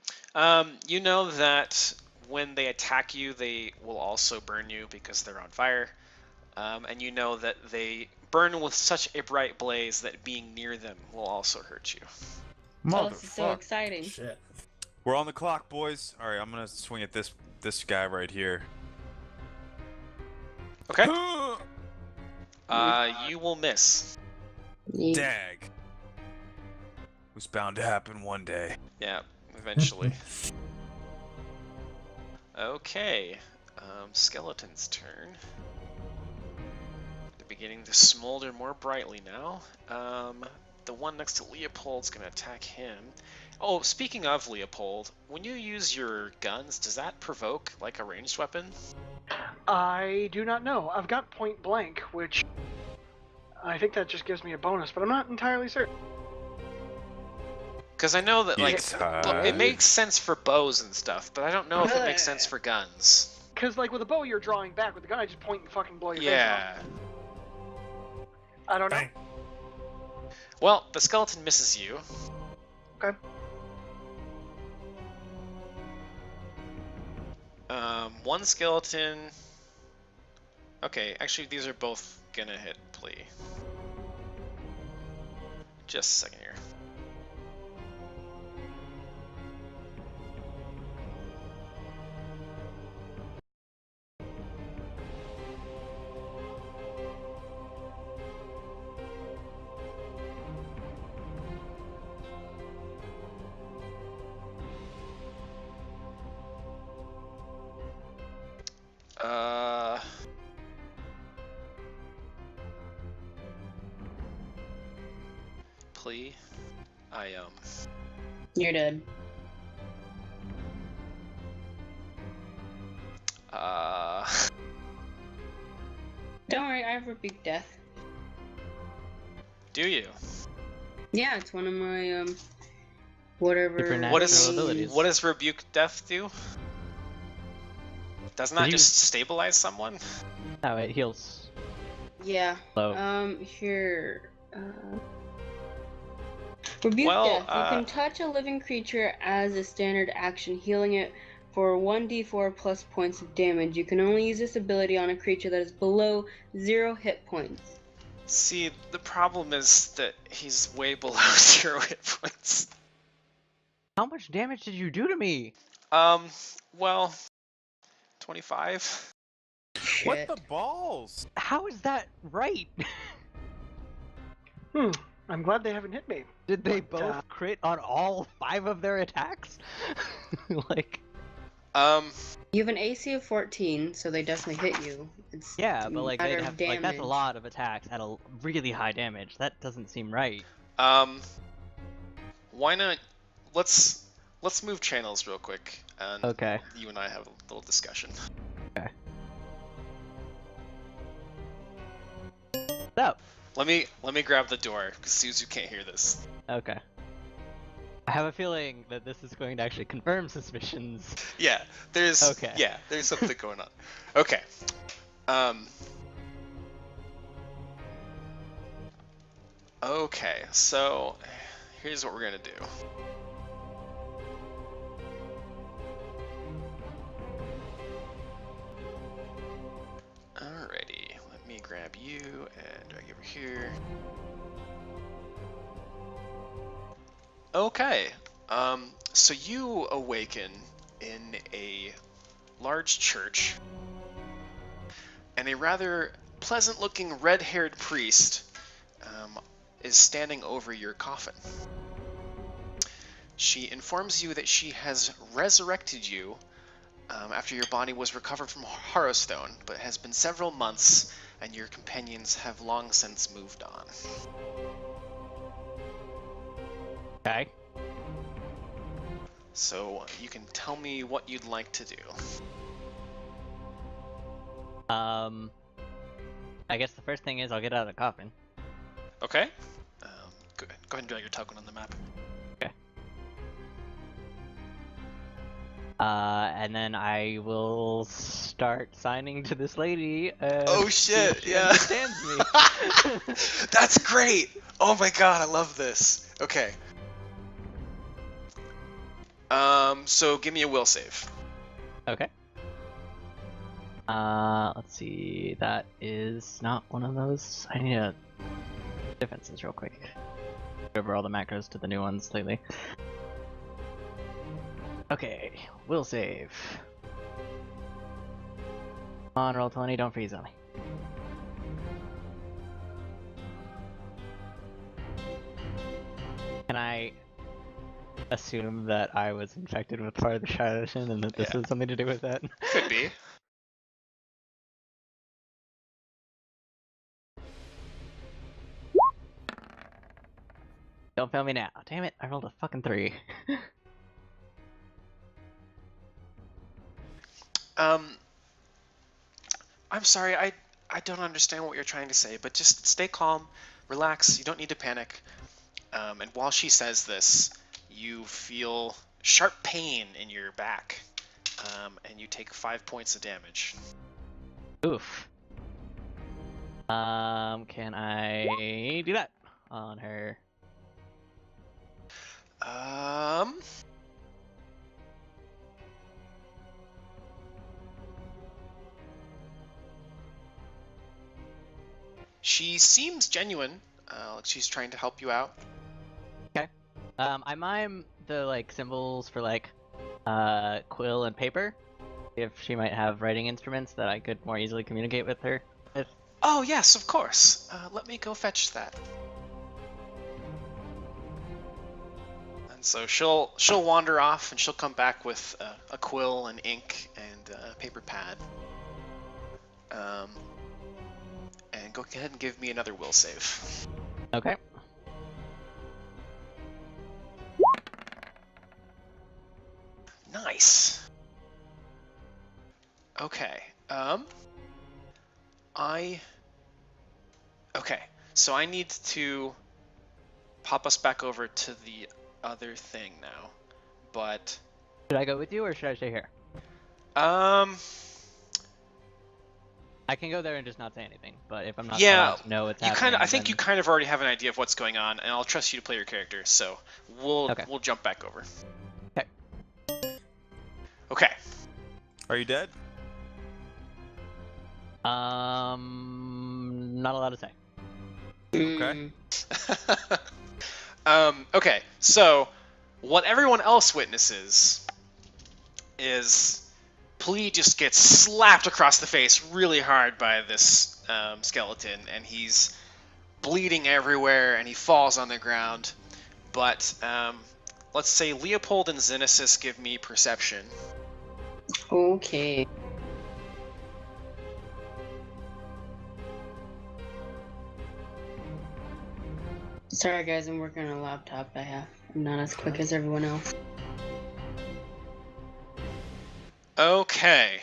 You know that when they attack you, they will also burn you because they're on fire. And you know that they burn with such a bright blaze that being near them will also hurt you. Oh, this is so Motherfuck. exciting. Shit. We're on the clock, boys. All right, I'm gonna swing at this guy right here. Okay. You will miss. Dag. Was bound to happen one day. Yeah, eventually. Okay. Skeleton's turn. They're beginning to smolder more brightly now. The one next to Leopold's gonna attack him. Oh, speaking of Leopold, when you use your guns, does that provoke like a ranged weapon? I do not know. I've got point blank, which I think that just gives me a bonus, but I'm not entirely certain. Because I know that like it Yes. makes sense for bows and stuff, but I don't know if it makes sense for guns. Because like with a bow, you're drawing back. With a gun, I just point and fucking blow your face Yeah. off. I don't know. Bang. Well, the skeleton misses you. Okay. One skeleton. Okay, actually, these are both gonna hit plea. Just a second here. Plea. You're dead. Don't worry, I have Rebuke Death. Do you? Yeah, it's one of my, whatever. Supernatural What is abilities. what does rebuke death do? Doesn't that You- just stabilize someone? No, it heals. Yeah. Low. Here. Rebuke Well, Death. You can touch a living creature as a standard action, healing it for 1d4 plus points of damage. You can only use this ability on a creature that is below 0 hit points. See, the problem is that he's way below 0 hit points. How much damage did you do to me? Well, 25. Shit. What the balls? How is that right? I'm glad they haven't hit me. Did they But, both crit on all 5 of their attacks? Like, You have an AC of 14, so they definitely hit you. It's yeah, a but like matter they of have like that's a damage. lot of attacks at a really high damage. That doesn't seem right. Why not? Let's move channels real quick, and Okay. you and I have a little discussion. So, Let me grab the door, because Suzu can't hear this. okay. I have a feeling that this is going to actually confirm suspicions. Yeah, there's Okay. yeah, there's something going on. Okay. Okay, so here's what we're gonna do. Alrighty, let me grab you and drag you over here. Okay, so you awaken in a large church, and a rather pleasant-looking red-haired priest is standing over your coffin. She informs you that she has resurrected you after your body was recovered from Harrowstone, but it has been several months, and your companions have long since moved on. Okay. So you can tell me what you'd like to do. I guess the first thing is I'll get out of the coffin. Okay? Go ahead and drag your token on the map. And then I will start signing to this lady. Oh see shit, if she yeah. understands me. That's great! Oh my god, I love this. Okay. So give me a will save. Okay. Let's see. That is not one of those. I need a defenses real quick. Go over all the macros to the new ones lately. Okay, will save. Come on, roll 20. Don't freeze on me. Can I assume that I was infected with part of the Charlatan and that this has something to do with that? Could be. Don't fail me now. Damn it, I rolled a fucking 3. I'm sorry, I don't understand what you're trying to say, but just stay calm, relax, you don't need to panic. And while she says this, you feel sharp pain in your back, and you take 5 points of damage. Oof. Can I do that on her? She seems genuine, like she's trying to help you out. Okay. I mime the like symbols for like quill and paper. If she might have writing instruments that I could more easily communicate with her with. Oh yes, of course. Let me go fetch that. And so she'll wander off, and she'll come back with a quill and ink and a paper pad. And go ahead and give me another will save. Okay. Nice. Okay. Okay. So I need to pop us back over to the other thing now. But Should I go with you or should I stay here? I can go there and just not say anything, but if I'm not allowed to know what's happening, I think then... you kind of already have an idea of what's going on, and I'll trust you to play your character. So we'll jump back over. Okay. Okay. Are you dead? Not allowed to say. Okay. Okay, so what everyone else witnesses is Plea just gets slapped across the face really hard by this skeleton, and he's bleeding everywhere, and he falls on the ground. But let's say Leopold and Xenesis give me perception. Okay. Sorry guys, I'm working on a laptop. I'm not as quick as everyone else. Okay.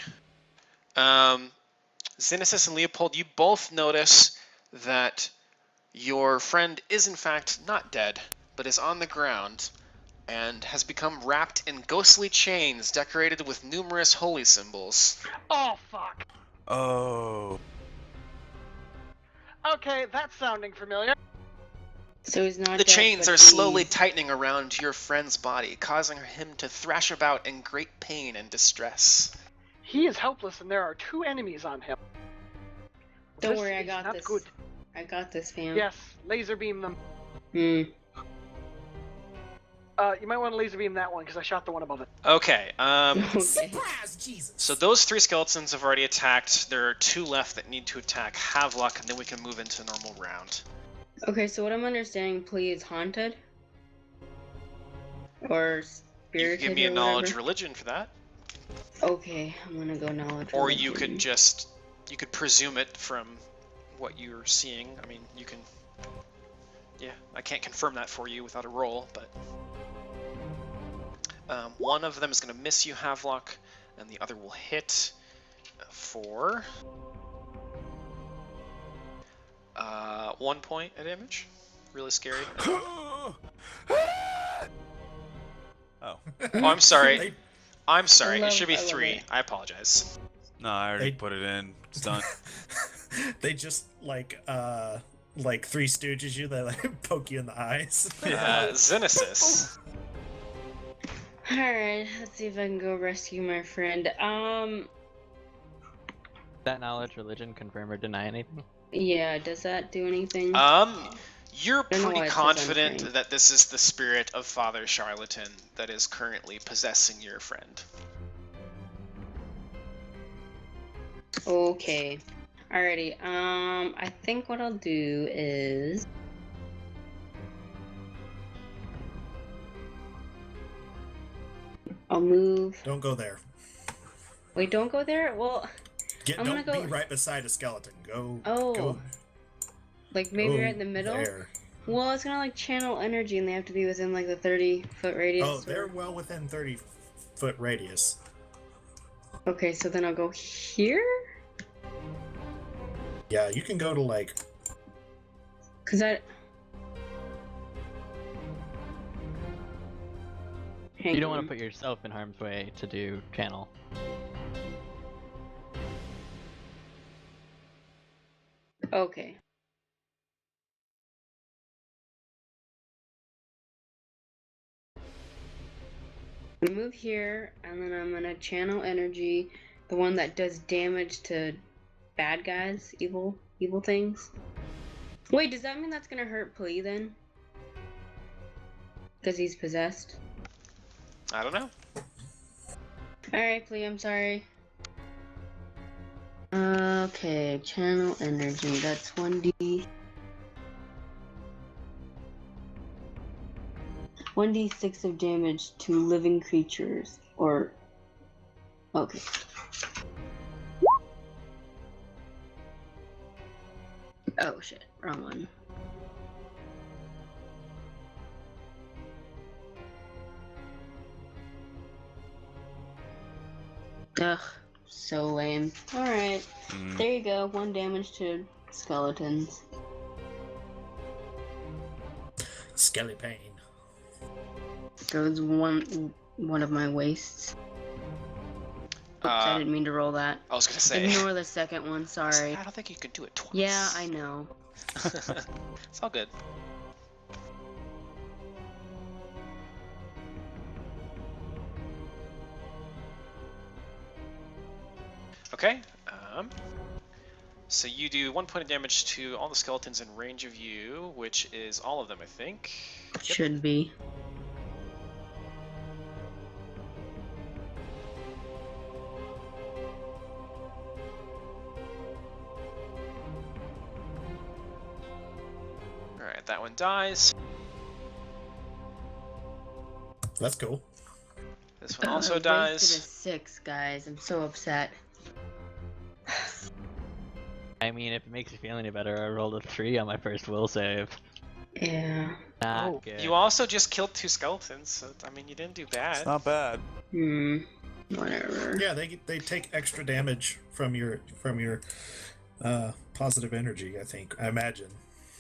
Xenesis and Leopold, you both notice that your friend is in fact not dead, but is on the ground and has become wrapped in ghostly chains decorated with numerous holy symbols. Oh, fuck. Oh. Okay, that's sounding familiar. So he's not The dead, chains but are slowly he's- tightening around your friend's body, causing him to thrash about in great pain and distress. He is helpless, and there are 2 enemies on him. Don't This worry, I is got not this. good. I got this, fam. Yes, laser beam them. Hmm. You might want to laser beam that one, because I shot the one above it. Okay, Okay. Surprise, Jesus! so those 3 skeletons have already attacked. There are 2 left that need to attack Havelock, and then we can move into a normal round. Okay, so what I'm understanding, Plea is haunted? Or You spirited can give me a or knowledge whatever? religion for that. Okay, I'm gonna go knowledge Or religion. you could just, you could presume it from what you're seeing. I mean, you can, yeah, I can't confirm that for you without a roll, but one of them is going to miss you, Havelock, and the other will hit for 1 point of damage. Really scary. Oh. Oh, I'm sorry. They, I'm sorry. I It should be love 3. it. I apologize. No, I already They- put it in. It's done. they just like 3 Stooges you. They like poke you in the eyes. Xenesis. Alright, let's see if I can go rescue my friend. That knowledge, religion, confirm or deny anything? Yeah, does that do anything? You're don't know pretty why it says confident untrained. that this is the spirit of Father Charlatan that is currently possessing your friend. Okay. Alrighty, I think what I'll do is... I'll move... Don't go there. Wait, don't go there? Well, I'm Don't gonna be go- right beside a skeleton. Go. Oh. Go. like maybe go right in the middle? There. Well, it's gonna like channel energy and they have to be within like the 30-foot radius. Oh, they're well within 30-foot radius. Okay, so then I'll go here? Yeah, you can go to like. Cause I... Hang You don't want on. to put yourself in harm's way to do channel. Okay. I'm gonna move here, and then I'm gonna channel energy, the one that does damage to bad guys, evil things. Wait, does that mean that's gonna hurt Plea then? Because he's possessed. I don't know. Alright, Plea, I'm sorry. Okay, channel energy, that's 1d. 1d6 of damage to living creatures, or... Okay. Oh shit, wrong one. Ugh, so lame. Alright, there you go, 1 damage to skeletons. Skelly pain. Goes one of my wastes. Oops, I didn't mean to roll that. I was gonna say. Ignore the second one, sorry. I don't think you can do it twice. Yeah, I know. It's all good. Okay. So you do 1 point of damage to all the skeletons in range of you, which is all of them, I think. Yep. Should be. Alright, that one dies. That's cool. This one also I wasted dies. a 6, guys. I'm so upset. I mean, if it makes you feel any better, I rolled a 3 on my first will save. Yeah. Not Oh, good. you also just killed 2 skeletons, so I mean, you didn't do bad. It's not bad. Whatever. Yeah, they take extra damage from your positive energy. I imagine.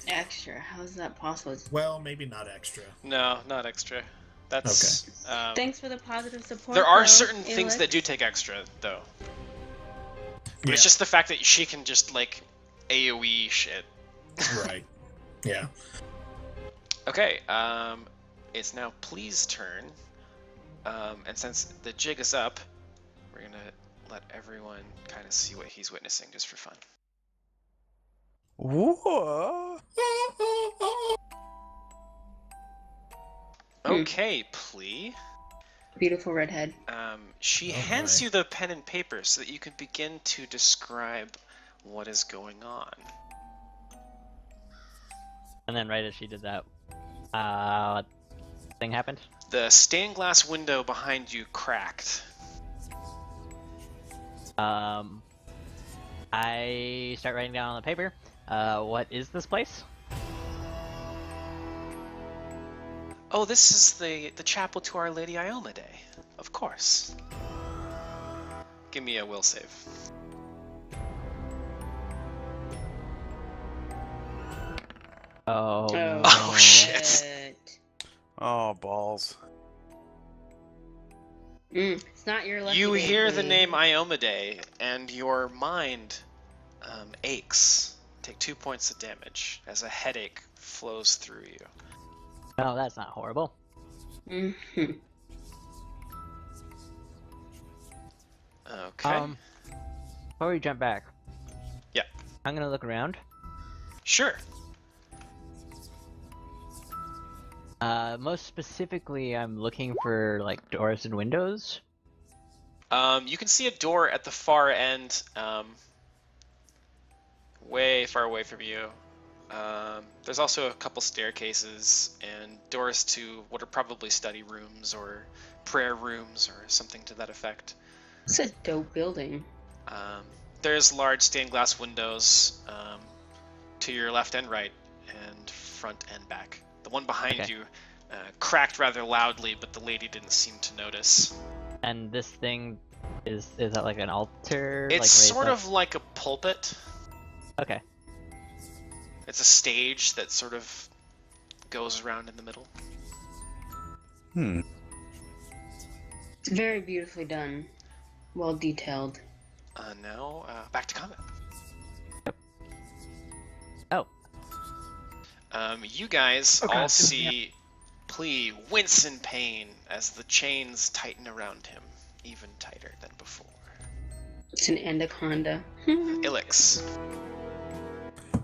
Extra. How is that possible? Well, maybe not extra. No, not extra. That's Thanks for the positive support. there are though, certain things Alex. that do take extra, though. But Yeah. it's just the fact that she can just like AoE shit. Right. Yeah. Okay, it's now Plea's turn. And since the jig is up, we're gonna let everyone kind of see what he's witnessing just for fun. Whoa. Okay, Plea. Beautiful redhead. She Oh, hands my. you the pen and paper so that you can begin to describe what is going on. And then right as she did that, thing happened. The stained glass window behind you cracked. I start writing down on the paper. What is this place? Oh, this is the chapel to Our Lady Iomade. Of course. Give me a will save. Oh, Oh, shit. Oh, balls. It's not your lucky You day, hear the Plea. name Iomade, and your mind aches. Take 2 points of damage as a headache flows through you. no, that's not horrible. Mhm. Okay. Before we jump back. Yeah. I'm gonna look around. Sure. Most specifically, I'm looking for like doors and windows. You can see a door at the far end, way far away from you. There's also a couple staircases and doors to what are probably study rooms or prayer rooms or something to that effect. It's a dope building. There's large stained glass windows to your left and right, and front and back. The one behind you cracked rather loudly, but the lady didn't seem to notice. And this thing is that like an altar? It's like, sort of like a pulpit. Okay. It's a stage that sort of goes around in the middle. It's very beautifully done. Well detailed. Now, back to combat. Oh. You guys Okay, all so, see Plea wince in pain as the chains tighten around him, even tighter than before. It's an anaconda. Ilix.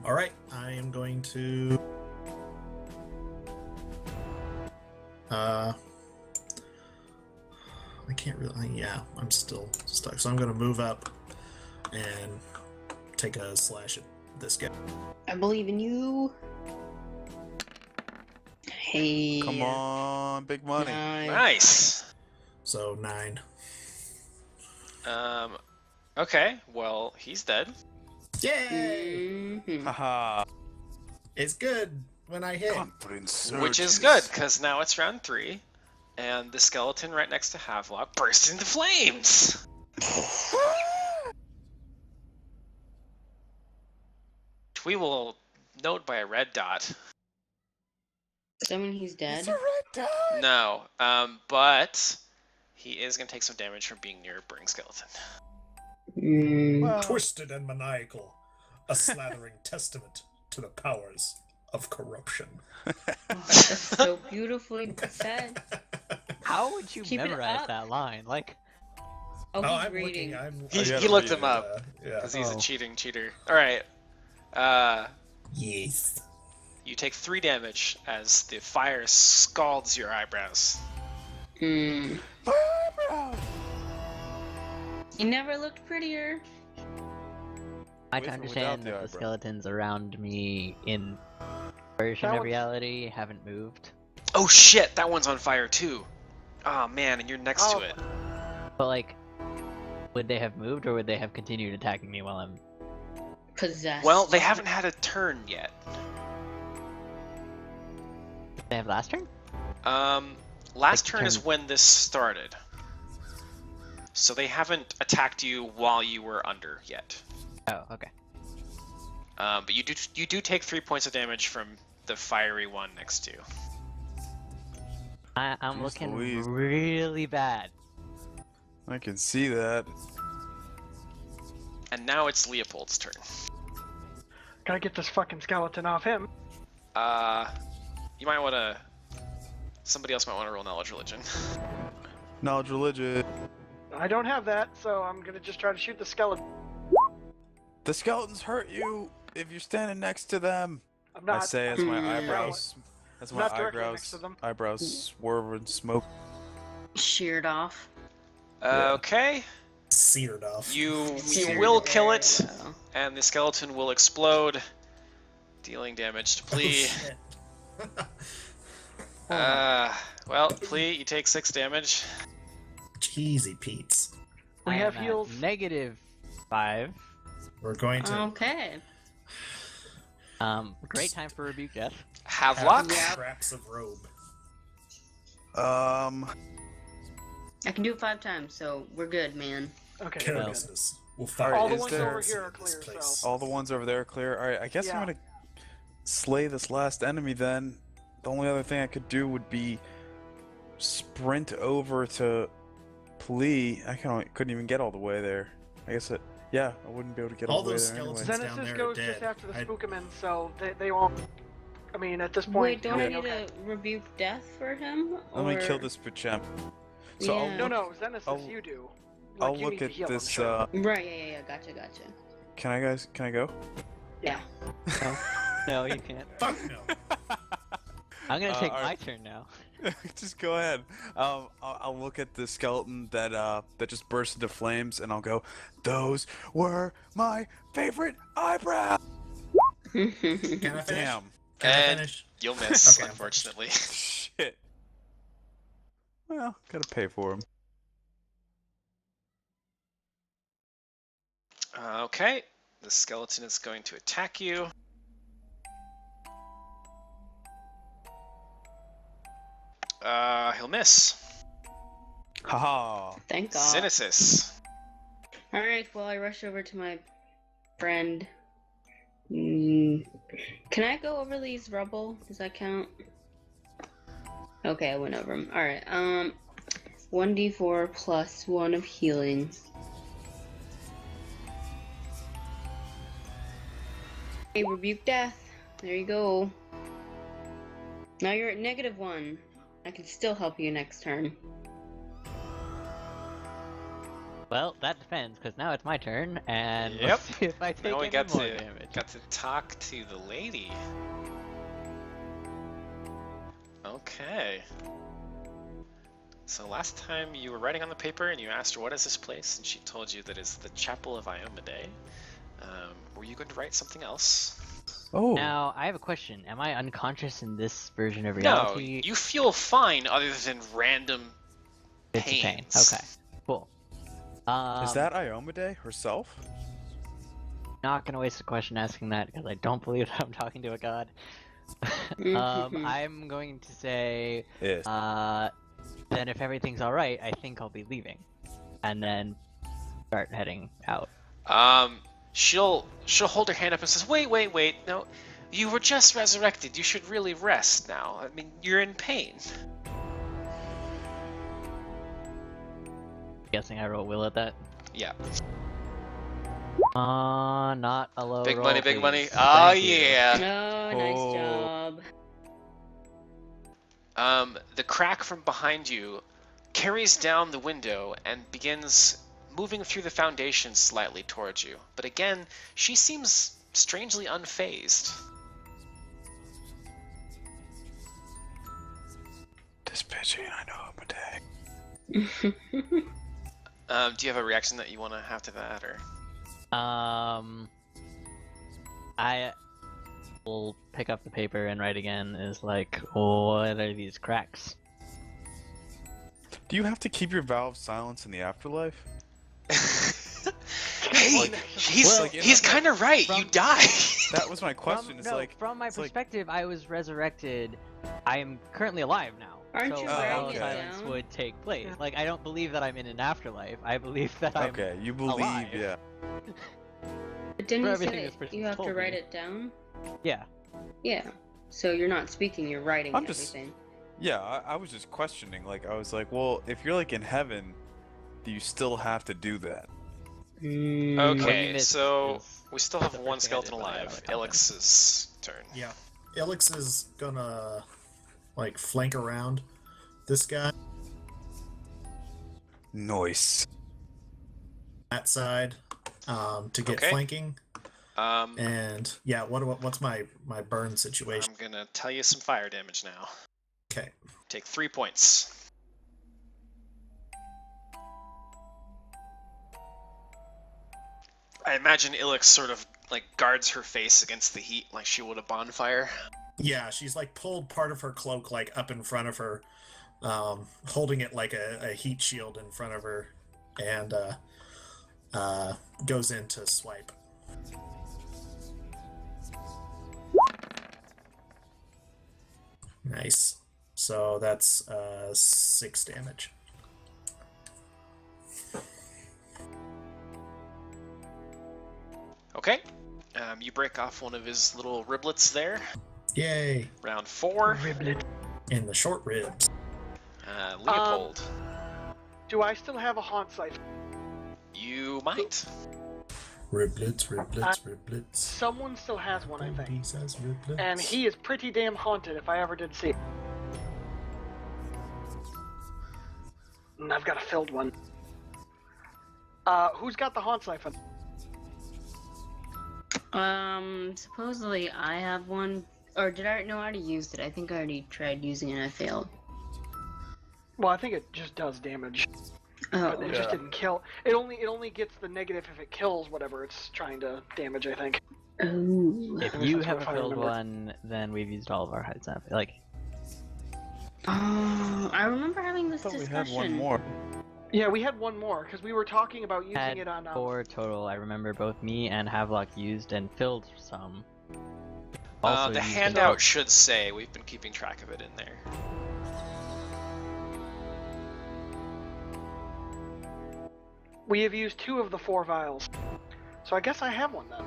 All right, I am going to. I can't really. Yeah, I'm still stuck. So I'm going to move up and take a slash at this guy. I believe in you. Hey. Come on, big money. Nice. So 9. Okay, well, he's dead. Yay! Mhm. Haha. It's good when I hit. Confidence Which is surges. good, because now it's round 3, and the skeleton right next to Havelock bursts into flames! We will note by a red dot. Does that mean he's dead? It's a red dot. No, but he is going to take some damage from being near a burning skeleton. Well, Twisted and maniacal, a slathering testament to the powers of corruption. Oh, that's so beautifully said. How would you Keep it memorize up. that line? Like, Oh, Oh, he's I'm reading. looking. He looked read him it, up. yeah. Because he's Oh. a cheating cheater. Alright. Yes. You take 3 damage as the fire scalds your eyebrows. Hmm. He never looked prettier. I With can or without understand the that the eyebrow? skeletons around me in version That of one's- reality haven't moved. Oh shit, that one's on fire too. Oh man, and you're next Oh. to it. But like, would they have moved or would they have continued attacking me while I'm... Possessed. Well, they haven't had a turn yet. They have last turn? Last Like turn is turn- when this started. So they haven't attacked you while you were under yet. Oh, okay. But you do take 3 points of damage from the fiery one next to you. I'm Jeez looking Louise. really bad. I can see that. And now it's Leopold's turn. Gotta get this fucking skeleton off him. You might want to. Somebody else might want to roll knowledge religion. Knowledge religion. I don't have that, so I'm gonna just try to shoot the skeleton. The skeletons hurt you if you're standing next to them. I'm I not. say as my Hmm. eyebrows, as my Not directly next to eyebrows, them. eyebrows swerve and smoke. sheared off. Yeah. Okay. Seared off. You Seared. will kill it, Oh. and the skeleton will explode, dealing damage to Oh, Plea. shit. Well, Plea, you take 6 damage. Cheesy Pete's. We I have am at heals. -5. We're going to Okay. Great time for rebuke death. Havelock. Yeah. scraps of robe. I can do it 5 times, so we're good, man. Okay. Care we're good. business. We'll find All the is ones there- over here are this clear, place. so. All the ones over there are clear. All right, I guess Yeah. I'm gonna slay this last enemy. Then the only other thing I could do would be sprint over to Plea. Couldn't even get all the way there. I guess yeah, I wouldn't be able to get all, All the way those there anyway. skeletons- down Xenesis there goes dead. just after the I- Spookaman, so they won't. I mean, at this point. Wait, don't I it'll need be okay. to rebuke death for him? Let me kill or- this Pachem. So Yeah. No, Xenesis, I'll- you do. I'll you look need to at heal, I'm this. sure. Right, yeah. Gotcha. Can I go? Yeah. No, you can't. Fuck no. I'm gonna take alright. my turn now. Just go ahead. I'll look at the skeleton that just burst into flames, and I'll go. Those were my favorite eyebrows. Can I finish? Damn. Can I And finish? you'll miss, Okay. unfortunately. Shit. Well, gotta pay for him. Okay, the skeleton is going to attack you. He'll miss. Haha. Thank God. Cynicis. Alright, well, I rush over to my friend. Can I go over these rubble? Does that count? Okay, I went over them. Alright, 1d4 plus 1 of healing. Okay, rebuke death. There you go. Now you're at -1. I can still help you next turn. Well, that depends, because now it's my turn, and Yep. let's see if I take Now we any got more to damage. talk to the lady. Okay. So last time you were writing on the paper and you asked her what is this place, and she told you that it's the Chapel of Iomedae. Were you going to write something else? Oh. Now, I have a question. Am I unconscious in this version of No, reality? you feel fine other than random Bits of pain. pains. Okay, cool. Is that Iomedae herself? Not gonna waste a question asking that, because I don't believe that I'm talking to a god. I'm going to say, Yes. then if everything's alright, I think I'll be leaving. And then start heading out. She'll hold her hand up and says, wait, no, you were just resurrected. You should really rest now. I mean, you're in pain. Guessing I roll will at that. Yeah. Not a low Big roll, money, big please. money. Oh, Thank you. yeah. Oh, nice Oh. job. The crack from behind you carries down the window and begins moving through the foundation slightly towards you. But again, she seems strangely unfazed. This bitch ain't Iomedae. Do you have a reaction that you want to have to that, or? I will pick up the paper and write again. Is like, what are these cracks? Do you have to keep your valve silence in the afterlife? Hey, Like- he's kind of right. You die. That was my question. From my it's like- perspective, I was resurrected. I am currently alive now. Aren't so you my writing valve it silence down? would take place. Like, I don't believe that I'm in an afterlife. I believe that I'm Okay, you believe, alive. yeah. But didn't For you everything say this person's you have to told write me. it down? Yeah. Yeah. So you're not speaking, you're writing I'm just- everything. Yeah, I was just questioning. Like, I was like, well, if you're like in heaven, do you still have to do that? What you Okay, missed so is we still the have first one thing I skeleton did, but I alive. got a comment. Elix's turn. Yeah. Ilix is gonna like flank around this guy. Nice. That side to get Okay. flanking. I'm And yeah, what's my burn situation? gonna tell you some fire damage now. Okay. Take 3 points. I imagine Ilix sort of like guards her face against the heat like she would a bonfire. Yeah, she's like pulled part of her cloak like up in front of her, holding it like a heat shield in front of her, and goes in to swipe. Nice. So that's 6 damage. Okay. You break off one of his little riblets there. Yay! Round 4. In the short ribs. Leopold. Do I still have a haunt site? You might. Riblets, riblets, riblets. Someone still has one, I think. He says riblets. And he is pretty damn haunted if I ever did see it. And I've got a filled one. Who's got the haunt siphon? Supposedly I have one, or did I? No, I already used it. I think I already tried using it and I failed. Well, I think it just does damage. Oh, But it just didn't kill. It only gets the negative if it kills whatever it's trying to damage, I think. Ooh. If Maybe you that's have what a I filled remember. one, then we've used all of our heights up. Like, I remember having this I thought we discussion. had one more. Yeah, we had one more, because we were talking about using had it on... 4 total. I remember both me and Havelock used and filled some. The used it handout up. should say we've been keeping track of it in there. We have used 2 of the 4 vials. So I guess I have one then.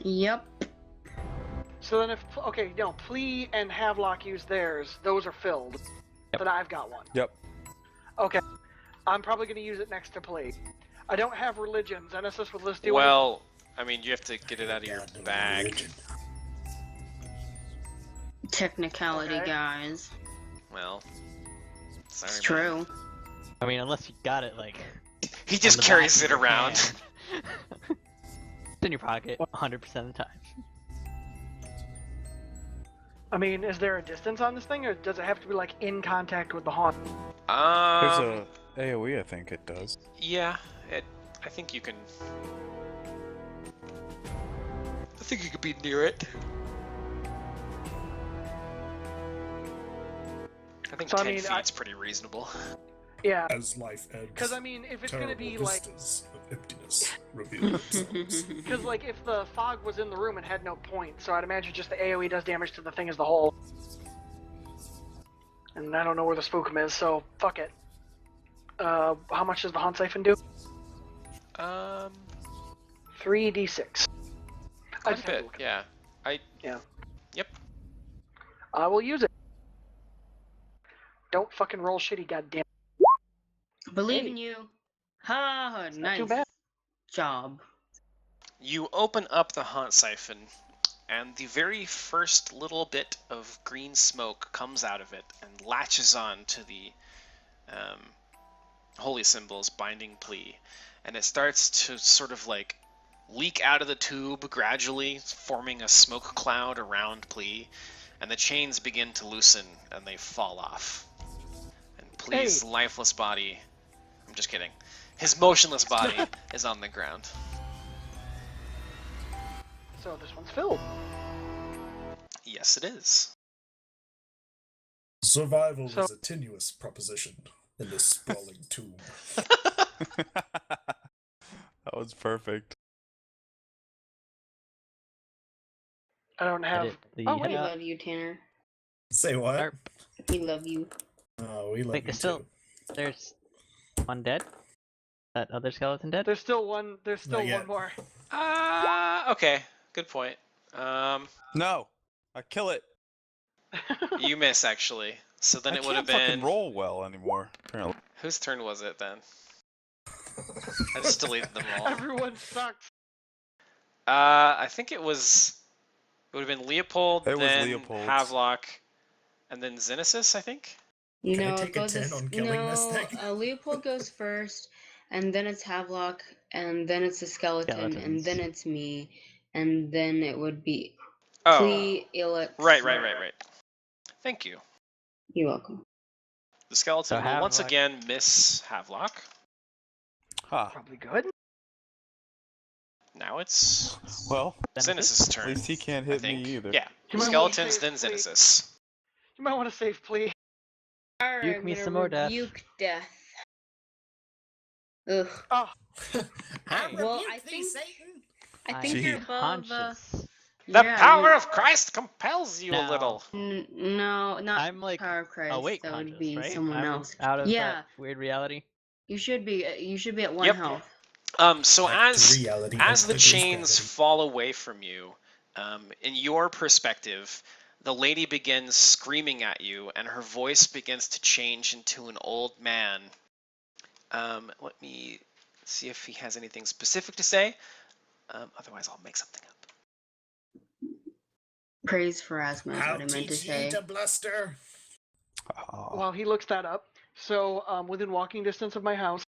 Yep. So then if... Okay, no, Plea and Havelock use theirs. Those are filled. Yep. Then I've got one. Yep. Okay. I'm probably going to use it next to Plea. I don't have religion. Xenesis, would let's do Well, I mean, you have to get it out of your bag. Technicality, Okay. guys. Well, sorry. It's man. true. I mean, unless you got it, like... He on just the carries back it of your around. hand. It's in your pocket 100% of the time. I mean, is there a distance on this thing, or does it have to be, like, in contact with the haunt? There's a AoE, I think it does. Yeah, I think you can. I think you could be near it. I think So, I 10 mean, feet's pretty reasonable. Yeah. As life ebbs, Because, I mean, if it's going to terrible be, like... vistas of emptiness reveal themselves. Because, like, if the fog was in the room, it had no point, so I'd imagine just the AoE does damage to the thing as the whole. And I don't know where the spookum is, so fuck it. How much does the haunt siphon do? 3d6. Quite just a have to bit, look. yeah. Yep. I will use it. Don't fucking roll shitty, goddamn. Believe Hey. in you. Ha! not Nice too bad. job. You open up the haunt siphon, and the very first little bit of green smoke comes out of it and latches on to the holy symbols binding Plea, and it starts to sort of like leak out of the tube gradually, forming a smoke cloud around Plea, and the chains begin to loosen and they fall off. And Plea's lifeless body, I'm just kidding, his motionless body is on the ground. So this one's filled. Yes, it is. Survival So- is a tenuous proposition in this sprawling tomb. That was perfect. I don't have... Edit the Oh, We wait. handout. love you, Tanner. Say what? Sharp. We love you. Oh, we love Wait, you there's still... too. There's one dead? That other skeleton dead? There's still one Not yet. more. Okay, good point. No, I kill it. You miss actually. So then I it would have can't been. fucking roll well anymore. Apparently. Whose turn was it then? I just deleted them all. Everyone sucks. I think it was. It would have been Leopold, It was then Leopold's. Havelock, and then Xenesis, I think. Can I No, take it a goes 10 as, on killing this thing? Leopold goes first, and then it's Havelock, and then it's the skeleton, and Skeletons. then it's me, and then it would be Oh, Plea, Ilix. right. Thank you. You're welcome. The skeleton So will once Havelock- again miss Havelock. Ha. Probably good. Now it's Well, Xenesis' at turn. least he can't I hit me think. either. Yeah, You might wanna skeletons, save then Plea. Xenesis. You might want to save Plea. Alright, Rebuke I'm me gonna some more death. rebuke death. Ugh. Oh, Hey. Well, I think I think Gee. you're above. Conscious. The yeah, power you- of Christ compels you a Now- little. No, not I'm like Power of Christ. awake that would conscious, be right? someone I'm else. out of Yeah, that weird reality. you should be. You should be at 1 Yep. health. So Back to as reality, as back the to chains gravity. fall away from you, in your perspective, the lady begins screaming at you, and her voice begins to change into an old man. Let me see if he has anything specific to say. Otherwise, I'll make something up. Praise for asthma is I'll what I meant to teach you say. to bluster. Ah. while he looks that up, so within walking distance of my house,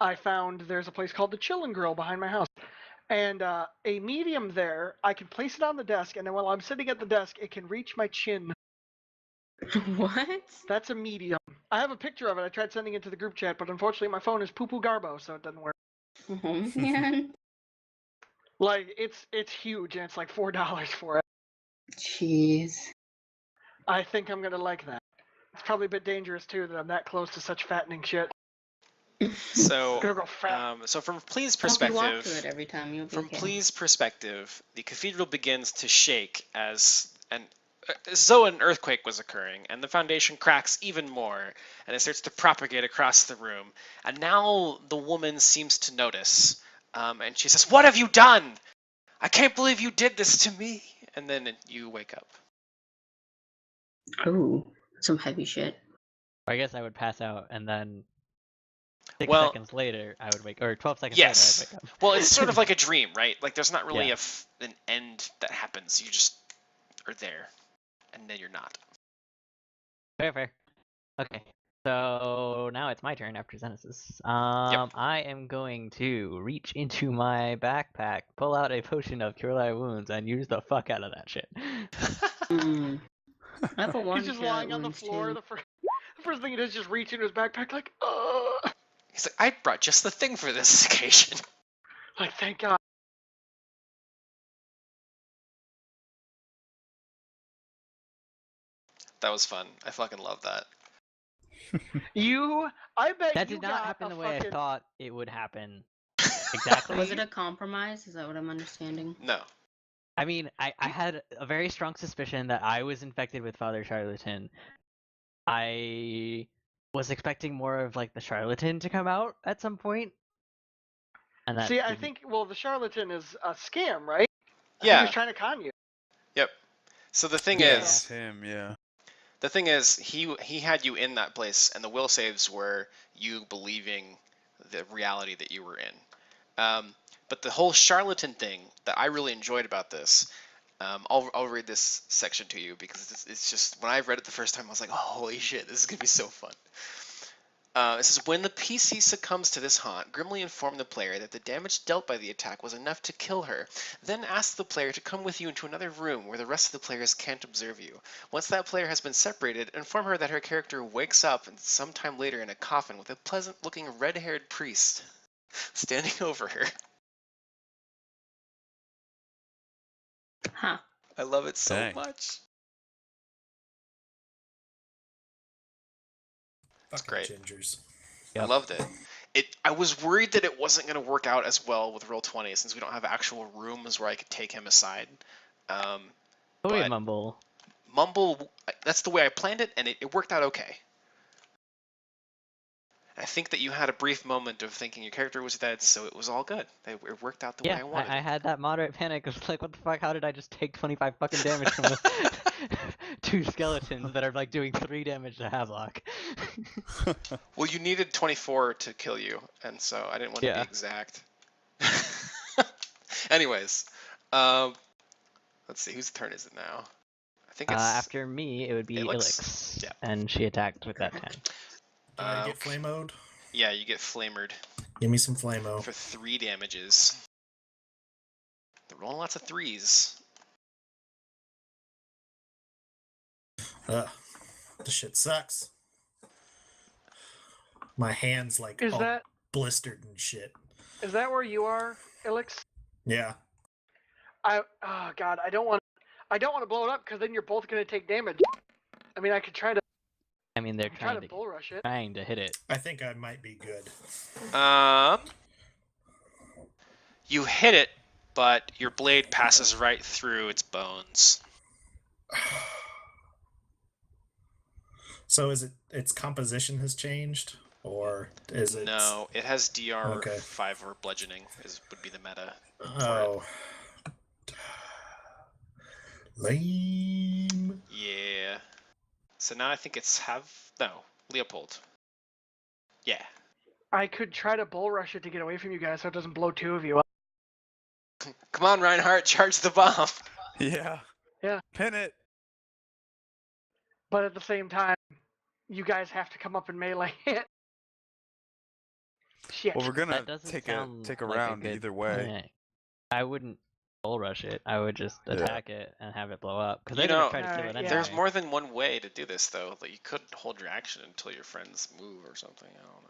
I found there's a place called the Chill and Grill behind my house. And a medium there, I can place it on the desk, and then while I'm sitting at the desk, it can reach my chin. What? That's a medium. I have a picture of it. I tried sending it to the group chat, but unfortunately my phone is poo-poo garbo, so it doesn't work. Oh, man. Like, it's huge, and it's like $4 for it. Jeez. I think I'm gonna like that. It's probably a bit dangerous, too, that I'm that close to such fattening shit. So, Gonna go fat. so from Plea's Hope you walk to it perspective, every time. You'll be from okay. Plea's perspective, the cathedral begins to shake as though an earthquake was occurring, and the foundation cracks even more, and it starts to propagate across the room. And now the woman seems to notice, and she says, "What have you done? I can't believe you did this to me." And then you wake up. Ooh, some heavy shit. I guess I would pass out, and then 6 Well- seconds later, I would wake, or 12 seconds Yes. later, I would wake up. Well, it's sort of like a dream, right? Like there's not really Yeah. an end that happens. You just are there, and then you're not. Fair. Okay. So now it's my turn after Xenesis. I am going to reach into my backpack, pull out a potion of Cure Light Wounds, and use the fuck out of that shit. Mm. I have a one. He's just lying on the floor. Too. The first thing he does is just reach into his backpack, like, ugh. He's like, I brought just the thing for this occasion. Like, thank God. That was fun. I fucking love that. I bet That you did not got happen a the way fucking... I thought it would happen. Exactly. Was it a compromise? Is that what I'm understanding? No. I mean, I had a very strong suspicion that I was infected with Father Charlatan. I was expecting more of like the Charlatan to come out at some point. And that See, I didn't. think, well, the Charlatan is a scam, right? I think Yeah. he was trying to con you. Yep. So the thing Yeah. is, him, yeah. the thing is, he had you in that place, and the will saves were you believing the reality that you were in. But the whole charlatan thing that I really enjoyed about this, I'll read this section to you because it's just, when I read it the first time, I was like, oh, holy shit, this is gonna be so fun. It says, when the PC succumbs to this haunt, grimly inform the player that the damage dealt by the attack was enough to kill her. Then ask the player to come with you into another room where the rest of the players can't observe you. Once that player has been separated, inform her that her character wakes up sometime later in a coffin with a pleasant-looking red-haired priest standing over her. Huh. I love it so Dang. much. Fucking great. Gingers. I loved it. I was worried that it wasn't going to work out as well with Roll20 since we don't have actual rooms where I could take him aside. Oh, wait, but- Mumble. Mumble, that's the way I planned it, and it worked out okay. I think that you had a brief moment of thinking your character was dead, so it was all good. It worked out the way Yeah, I wanted. I had that moderate panic. I was like, what the fuck? How did I just take 25 fucking damage from two skeletons that are like doing 3 damage to Havelock? Well, you needed 24 to kill you, and so I didn't want to Yeah. be exact. Anyways, let's see, whose turn is it now? I think it's After me, it would be Ilix. Ilix. Yeah. And she attacked with that 10. Do I get okay. flame-o'd? Yeah, you get flamered Give me some flame-o. for 3 damages. They're rolling lots of 3s. Ugh. The shit sucks. My hand's like Is all that blistered and shit. where you are, Ilix? Yeah. Oh God, I don't want to blow it up because then you're both gonna take damage. I mean, I could try to I mean, they're try trying to to bull rush it. hit it. I think I might be good. You hit it, but your blade passes right through its bones. So is it its composition has changed? Or is it No, it has DR Okay. 5 or bludgeoning would be the meta. Oh. Lame. Yeah. So now I think it's Leopold. Yeah. I could try to bull rush it to get away from you guys so it doesn't blow 2 of you up. Come on, Reinhardt, charge the bomb. Yeah. Yeah. Pin it. But at the same time, you guys have to come up and melee it. Shit. Well, we're gonna That doesn't take sound a like round good either way. plan. I wouldn't bull rush it. I would just Yeah. attack it and have it blow up because You they're gonna know, try to kill it Alright, anyway. yeah. There's more than one way to do this, though. Like, you could hold your action until your friends move or something. I don't know.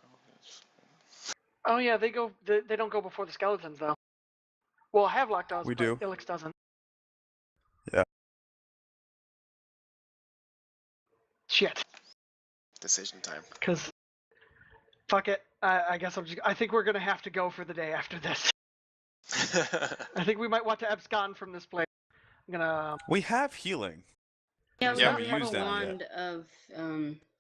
Oh yeah, they go. They don't go before the skeletons though. Well, Havelock does, We but do. Ilix doesn't. Yeah. Shit. Decision time. Because fuck it. I guess I think we're gonna have to go for the day after this. I think we might want to abscond from this place. I'm gonna. We have healing. Yeah, We we Yeah. have haven't used a any yet. wand of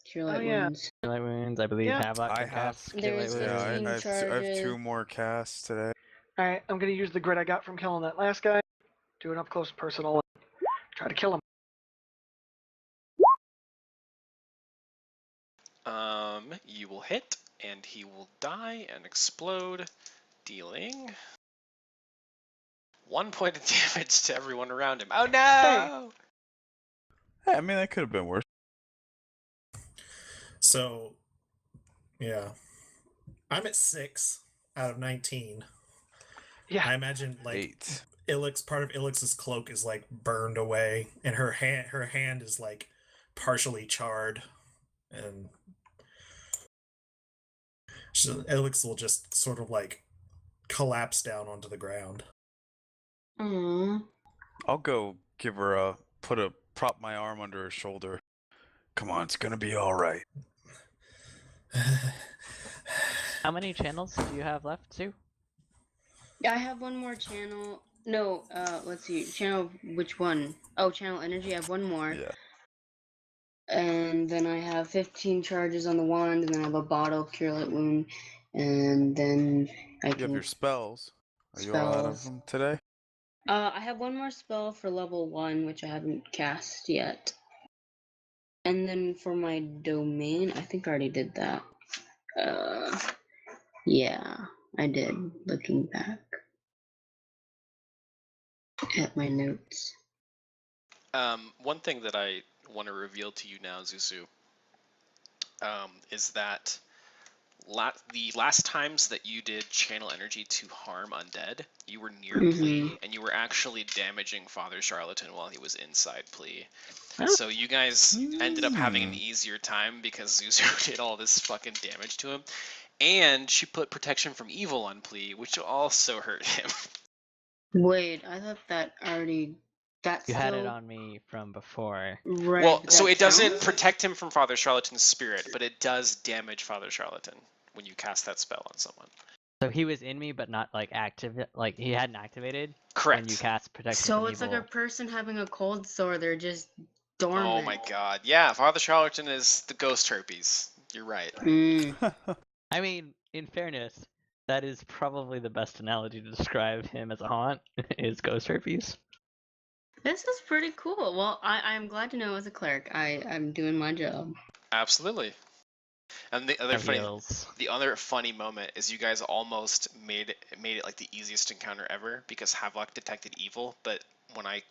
cure light yeah. wounds. Kill Light wounds. I believe Yeah. Havelock I can have- cast Kill There's Light Yeah, wounds. 15 I have charges. 2 more casts today. All right, I'm gonna use the grit I got from killing that last guy. Do it up close and personal. And try to kill him. You will hit, and he will die and explode, dealing 1 point of damage to everyone around him. Oh no! Hey, I mean, that could have been worse. So, yeah, I'm at 6 out of 19. Yeah. I imagine like 8. Ilix, part of Ilix's cloak is like burned away, and her hand is like partially charred, and Ilix will just sort of like collapse down onto the ground. Aww. I'll go give her prop my arm under her shoulder. Come on, it's gonna be all right. How many channels do you have left, Sue? I have one more channel. No, let's see. Channel, which one? Oh, channel energy. I have one more. Yeah. And then I have 15 charges on the wand, and then I have a bottle of cure light wound, and then I You can. have your spells. Are you all out of Spells. them today? I have one more spell for level 1, which I haven't cast yet. And then for my domain, I think I already did that. Yeah, I did, looking back at my notes. One thing that I want to reveal to you now, Zuzu, is that the last times that you did channel energy to harm undead, you were near Plea, and you were actually damaging Father Charlatan while he was inside Plea. So you guys ended up having an easier time because Zuzu did all this fucking damage to him. And she put protection from evil on Plea, which also hurt him. Wait, I thought that already. That's You had it on me from before. Right. Well, but so that it doesn't counts? protect him from Father Charlatan's spirit, but it does damage Father Charlatan when you cast that spell on someone. So he was in me, but not like active. Like he hadn't activated. Correct. When you cast protection So from it's evil. like a person having a cold sore. They're just dormant. Oh my god. Yeah, Father Charlatan is the ghost herpes. You're right. I mean, in fairness, that is probably the best analogy to describe him as a haunt. Is ghost herpes. This is pretty cool. Well, I'm glad to know as a cleric, I'm doing my job. Absolutely. And the other Reveals. funny moment is you guys almost made it like the easiest encounter ever because Havelock detected evil, but when I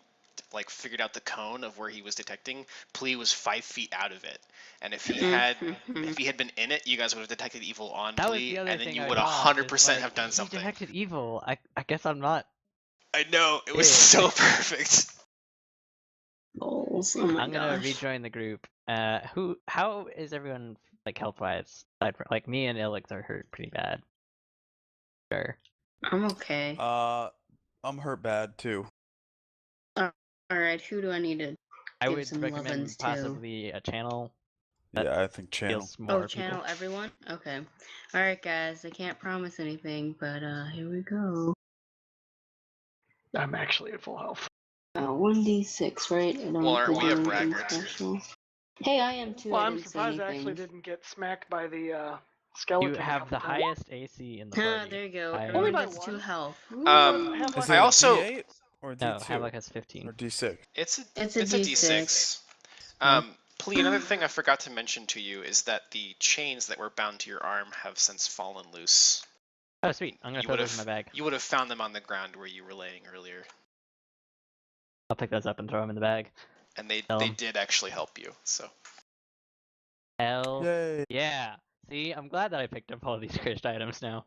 like figured out the cone of where he was detecting, Plea was 5 feet out of it, and if he had been in it, you guys would have detected evil on That was Plea, the other and then thing you I would thought, 100% is, like, have done he something. detected evil. I guess I'm not. I know, it was Yeah. so perfect. Balls. Oh my I'm gonna gosh. rejoin the group. How is everyone like health wise? Aside from like me and Ilix are hurt pretty bad. Sure. I'm okay. I'm hurt bad too. Alright, who do I need to I give would some recommend lovin's to? possibly a channel. That Yeah, I think channel. Heals more channel people. everyone? Okay. Alright guys, I can't promise anything, but here we go. I'm actually at full health. 1d6, right? I don't Well, aren't have we to a do anything braggart? special. Hey, I am too. Well, I I'm didn't say surprised I anything. actually didn't get smacked by the skeleton. You a have couple the times. highest AC in the Ah, party. there you go. I- Everyone Only by gets 2 one. health. Have Is like it I a also- D8 or a D2? No, Havelock has 15. Or D6? It's a It's a D6. Plea, another thing I forgot to mention to you is that the chains that were bound to your arm have since fallen loose. Oh, sweet. I'm gonna You throw would those in my bag. You would have found them on the ground where you were laying earlier, I'll pick those up and throw them in the bag. and they Tell 'em. did actually help you. So Hell Yay! yeah. See, I'm glad that I picked up all these cursed items now.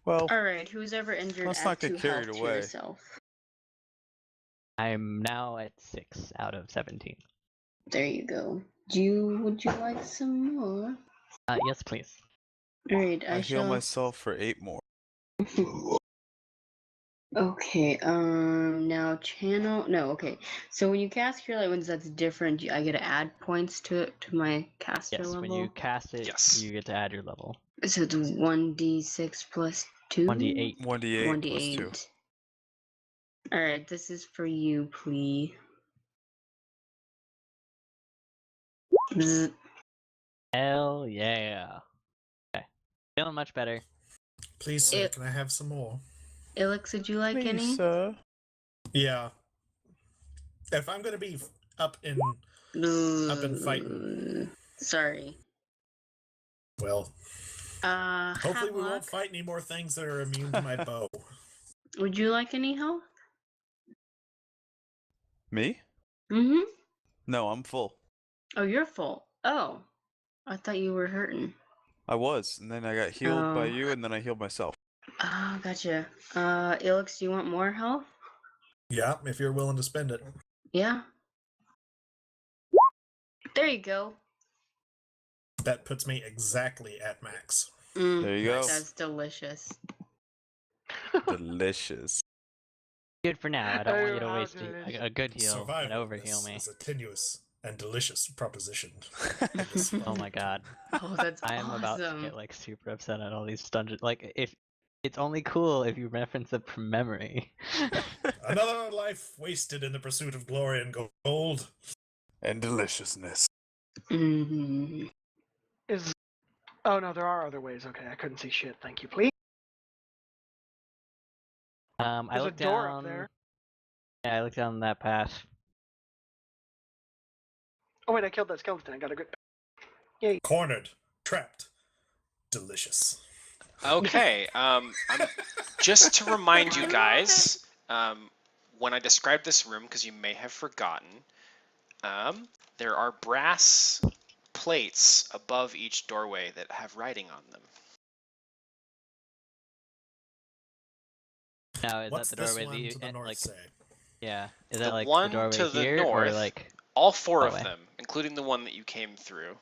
Well, Alright, who's ever injured, Let's add not get 2 carried health to away. yourself. I'm now at 6 out of 17. There you go. Would you like some more? Yes, please. Alright, I I heal shall... myself for 8 more. Okay, now channel... No, okay. So when you cast Cure Light Winds, that's different. I get to add points to my caster Yes, level? when you cast it, Yes. you get to add your level. So it's 1d6 plus 2? 1d8. 1d8 plus 2. 1d8. Alright, this is for you, please. Bzz. Hell yeah. Okay. Feeling much better. Please, sir, can I have some more? Ilix, would you like any? Please, sir. Yeah. If I'm gonna be up in fighting, Sorry. well, hopefully we won't Hemlock, fight any more things that are immune to my bow. would you like any help? Me? Mm-hmm. No, I'm full. Oh, you're full. Oh. I thought you were hurting. I was, and then I got healed by Oh. you, and then I healed myself. Oh, gotcha. Ilix, do you want more health? Yeah, if you're willing to spend it. Yeah. There you go. That puts me exactly at max. There you go. That's delicious. Delicious. Good for now. I don't want you to Oh, waste good. a good heal and Survival overheal me. is a tenuous and delicious proposition. in this Oh my god. Oh, that's I am awesome. about to get like super upset at all these dungeons. Like, if it's only cool if you reference it from memory. Another life wasted in the pursuit of glory and gold. And deliciousness. Mm-hmm. Oh no, there are other ways. Okay, I couldn't see shit. Thank you, please. I There's a looked door down. up there. Yeah, I looked down that path. Oh wait, I killed that skeleton. I got a good. Cornered. Trapped. Delicious. Okay. Just to remind you guys, when I described this room, because you may have forgotten, there are brass plates above each doorway that have writing on them. Now, is What's that the this doorway one that you to the north like? say? Yeah, is The that like one the doorway to the here, north, or like all 4 of hallway? them, including the one that you came through.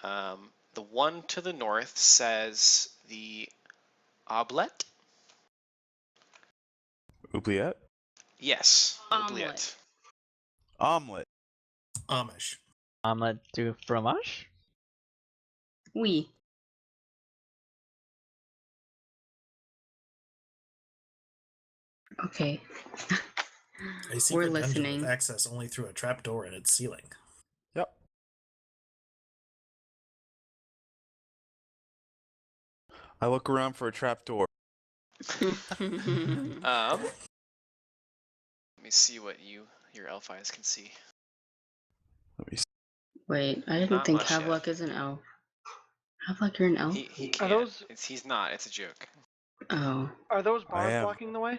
The one to the north says the Oubliette. Oubliette? Yes, Omelette. Omelette. Amish. omelette du fromage? Oui. Okay. A secret We're dungeon listening. with access only through a trapdoor in its ceiling. Yep. I look around for a trapdoor. Let me see what your elf eyes can see. Let me see. Wait, I didn't Not think much yet. Havlock is an elf. Havlock, you're an elf? He Are can't. those He's not. It's a joke. Oh. are those bars am. blocking the way?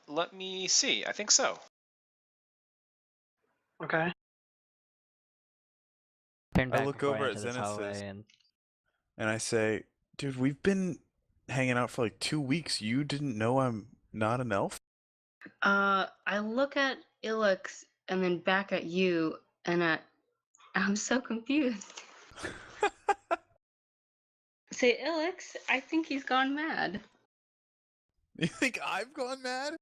Let me see. I think so. Okay. Turn back look before over I at enter this Zenith's hallway and I say, dude, we've been hanging out for like 2 weeks. You didn't know I'm not an elf? I look at Ilix and then back at you, and I'm so confused. Say, Ilix, I think he's gone mad. You think I've gone mad?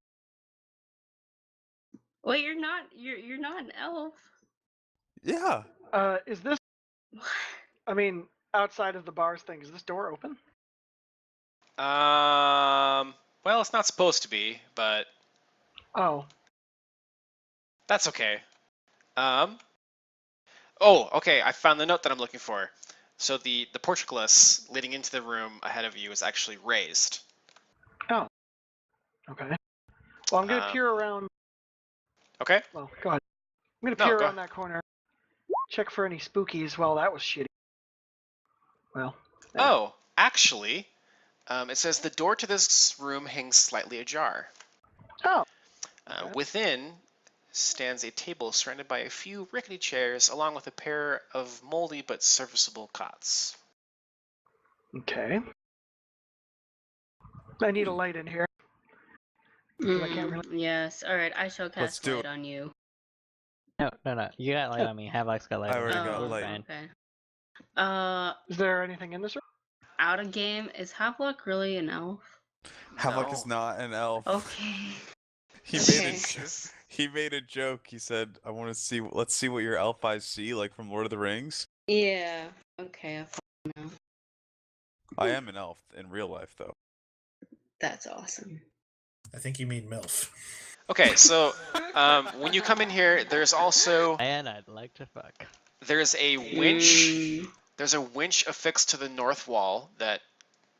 Wait, you're not an elf. Yeah. Is this? I mean, outside of the bars thing, is this door open? Well, it's not supposed to be, but Oh. that's okay. Oh, okay. I found the note that I'm looking for. So the portcullis leading into the room ahead of you is actually raised. Oh. Okay. Well, I'm gonna peer around. Okay. Well, go ahead. I'm gonna No, peer go around that corner. Check for any spookies. Well, that was shitty. Well. Oh, actually, it says the door to this room hangs slightly ajar. Oh. Okay. Within stands a table surrounded by a few rickety chairs, along with a pair of moldy but serviceable cots. Okay. I need a light in here. 'Cause I can't really. Yes. All right. I shall Let's cast do light it. on you. No. You got light on me. Havelock's got light I on already me. got Oh, We're light. fine. okay. Is there anything in this room? Out of game. Is Havelock really an elf? Havelock is not an elf. Okay. He Okay. he made a joke. He said, "I want to see. Let's see what your elf eyes see, like from Lord of the Rings." Yeah. Okay. I follow now. I am an elf in real life, though. That's awesome. I think you mean MILF. Okay, so when you come in here, there's also And I'd like to fuck. there's a winch. Mm, There's a winch affixed to the north wall that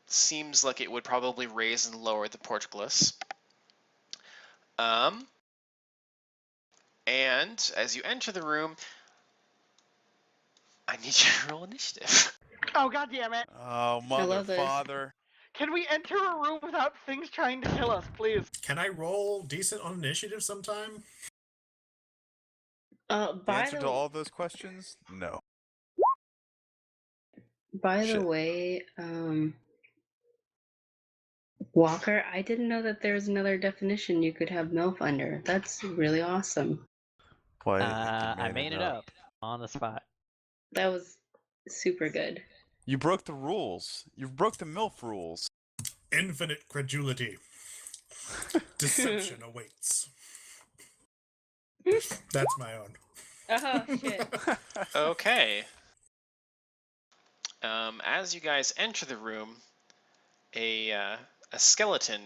seems like it would probably raise and lower the portcullis. And as you enter the room, I need you to roll initiative. Oh, god damn it. Oh, I mother, love this. father. Can we enter a room without things trying to kill us, please? Can I roll decent on initiative sometime? The by answer to all those questions? No. the Shit. way, Walker, I didn't know that there was another definition you could have MILF under. That's really awesome. Why? I made it up on the spot. That was super good. You broke the rules. You broke the MILF rules. Infinite credulity. Deception awaits. That's my own. Oh, shit. Okay. As you guys enter the room, a skeleton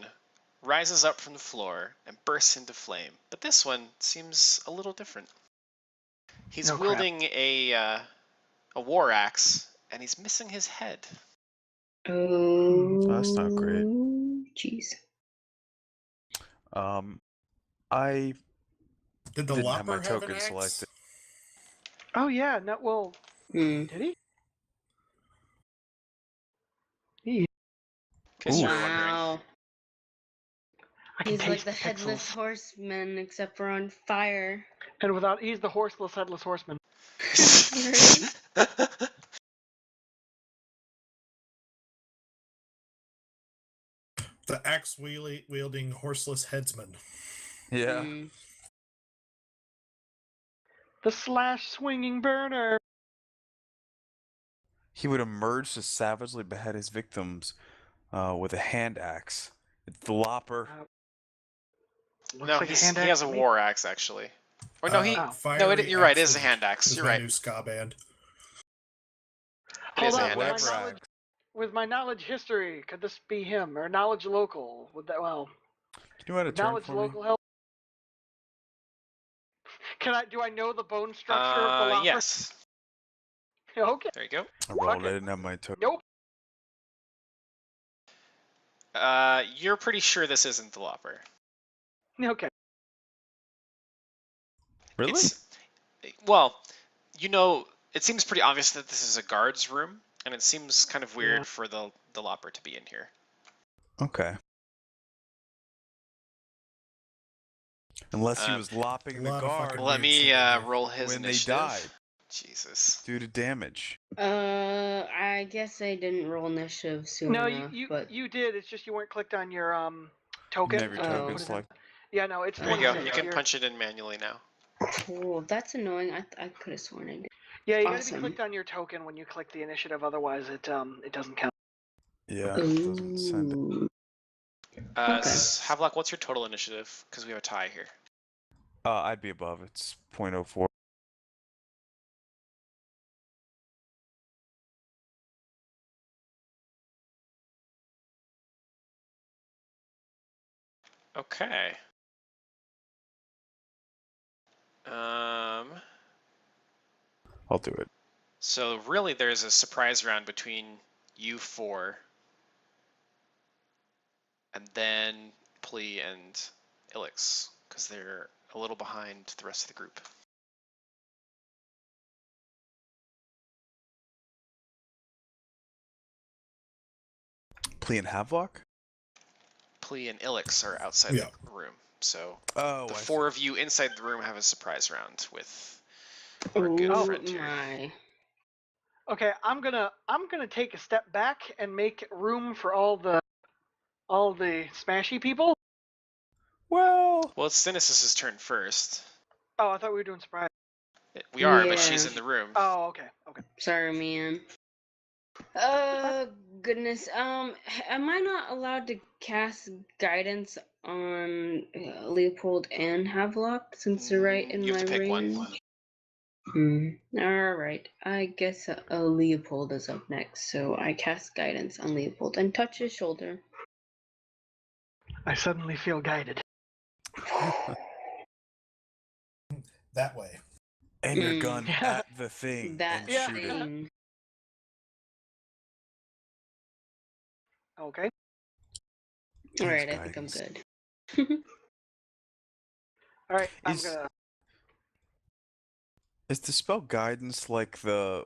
rises up from the floor and bursts into flame. But this one seems a little different. He's Oh, crap. wielding a war axe, and he's missing his head. Oh, That's not great. Jeez. I Did the didn't have my Lopper have an token axe? selected. Oh, yeah. No, well, Mm. did he? In case you were wondering. Wow. I can He's like taste the the headless pixels. horseman, except for on fire. And without, he's the horseless, headless horseman. The axe wielding horseless headsman. Yeah. Mm. The slash swinging burner. He would emerge to savagely behead his victims with a hand axe. It's the Lopper. Looks No, like a he hand has axe a to me. war axe actually. Or no, Fiery you're right. It Axe is a hand axe. is You're my right. new ska band. It is Hold a on, hand with my axe. Whatever knowledge, axe. with my knowledge history, could this be him or knowledge local? Would that Can you add a turn knowledge for me? local help? Do I know the bone structure of the Lopper? Yes. Okay. There you go. I rolled. Fuck I it. didn't have my token. Nope. You're pretty sure this isn't the Lopper. Okay. Really? Well, it seems pretty obvious that this is a guard's room, and it seems kind of weird Yeah. for the Lopper to be in here. Okay. Unless he was lopping the lot of guard fucking Let weird me shit in here. roll his when they initiative. died Jesus. due to damage. I guess I didn't roll initiative soon No, enough, but you did. It's just you weren't clicked on your token. Never Oh. token Put it in. select. Yeah, no, it's There you go. 26. You can You're- punch it in manually now. oh, that's annoying. I could have sworn I did. Yeah, you gotta be Awesome. clicked on your token when you click the initiative. Otherwise, it doesn't count. Yeah, it doesn't send it. Ooh. Okay. Havelock, what's your total initiative? Because we have a tie here. I'd be above. It's 0.04. Okay. I'll do it. So really, there's a surprise round between you four, and then Plea and Ilix, because they're a little behind the rest of the group. Plea and Havelock? Plea and Ilix are outside Yeah. the room. So Oh, the I four see. of you inside the room have a surprise round with our good Oh friend here. my. Okay, I'm gonna take a step back and make room for all the smashy people. Well, Well, it's Sinis's turn first. Oh, I thought we were doing surprise. We are, Yeah. but she's in the room. Oh, okay. Sorry, man. Goodness. Am I not allowed to cast guidance on Leopold and Havelock since they're right in You my have to pick range? one. All right. I guess Leopold is up next, so I cast guidance on Leopold and touch his shoulder. I suddenly feel guided. That way. aim your gun Yeah. at the thing That and Yeah. shoot it. thing. Okay. All Thanks, right. I think I'm guidance. good. All right. I'm Is- gonna. Is the spell guidance like the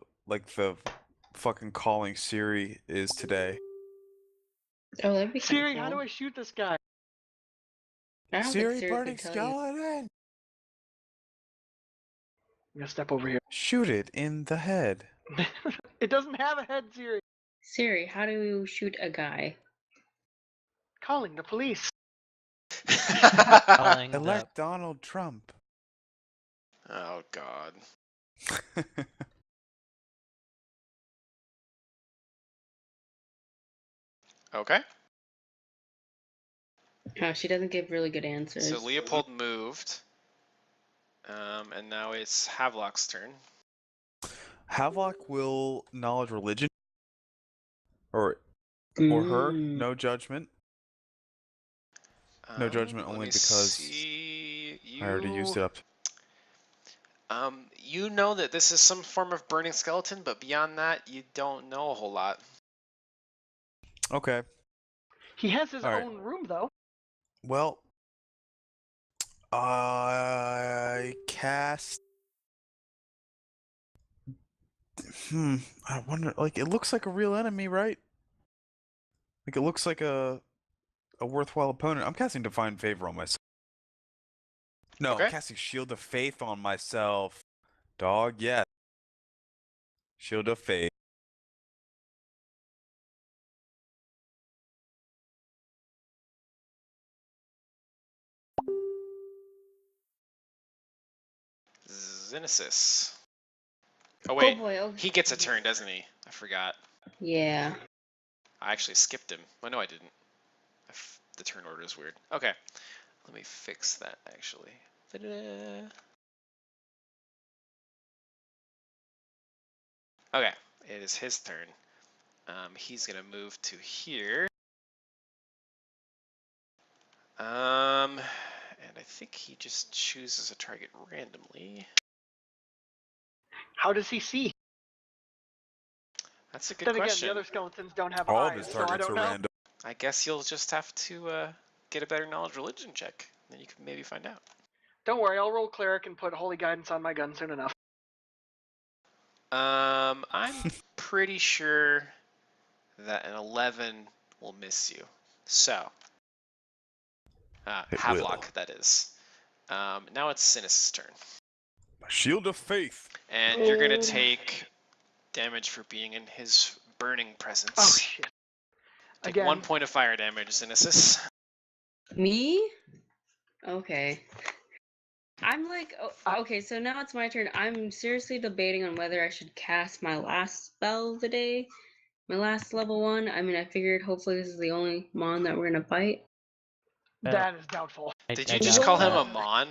fucking calling Siri is today? Oh, that'd be kinda Siri, how do cool. I shoot this guy? I don't Siri, think Siri burning could tell you. skeleton! I'm gonna step over here. Shoot it in the head. It doesn't have a head, Siri. Siri, how do you shoot a guy? Calling the police. Calling the Elect Donald Trump. Oh God. Okay. Oh, she doesn't give really good answers. So Leopold moved, and now it's Havelock's turn. Havelock will knowledge religion, or her. Mm. No judgment. No judgment Let only me because see. I already used it up. You know that this is some form of burning skeleton, but beyond that, you don't know a whole lot. Okay. He has his All right. own room, though. Well, I cast. I wonder. Like, it looks like a real enemy, right? Like, it looks like a worthwhile opponent. I'm casting Divine Favor on myself. No, Okay. I'm casting Shield of Faith on myself. Dog, yeah. Shield of Faith. Xenesis. Oh wait, Oh boy. Oh. he gets a turn, doesn't he? I forgot. Yeah. I actually skipped him. Well, no, I didn't. The turn order is weird. Okay, let me fix that actually. Ta-da. Okay, it is his turn. He's gonna move to here. And I think he just chooses a target randomly. How does he see? That's a good Then again, question. the other skeletons don't have All of eyes, his so I targets don't are know. random. I guess you'll just have to get a better knowledge religion check. Then you can maybe find out. Don't worry, I'll roll cleric and put holy guidance on my gun soon enough. I'm pretty sure that an 11 will miss you. So, It Havelock, will. that is. Now it's Sinis's turn. Shield of Faith. And you're going to take damage for being in his burning presence. Oh shit! Take Again. 1 point of fire damage, Sinis. Me? Okay. I'm like, okay, so now it's my turn. I'm seriously debating on whether I should cast my last spell today. My last level 1. I mean, I figured hopefully this is the only mon that we're gonna fight. That is doubtful. Did I you just doubt call him that. a Mon?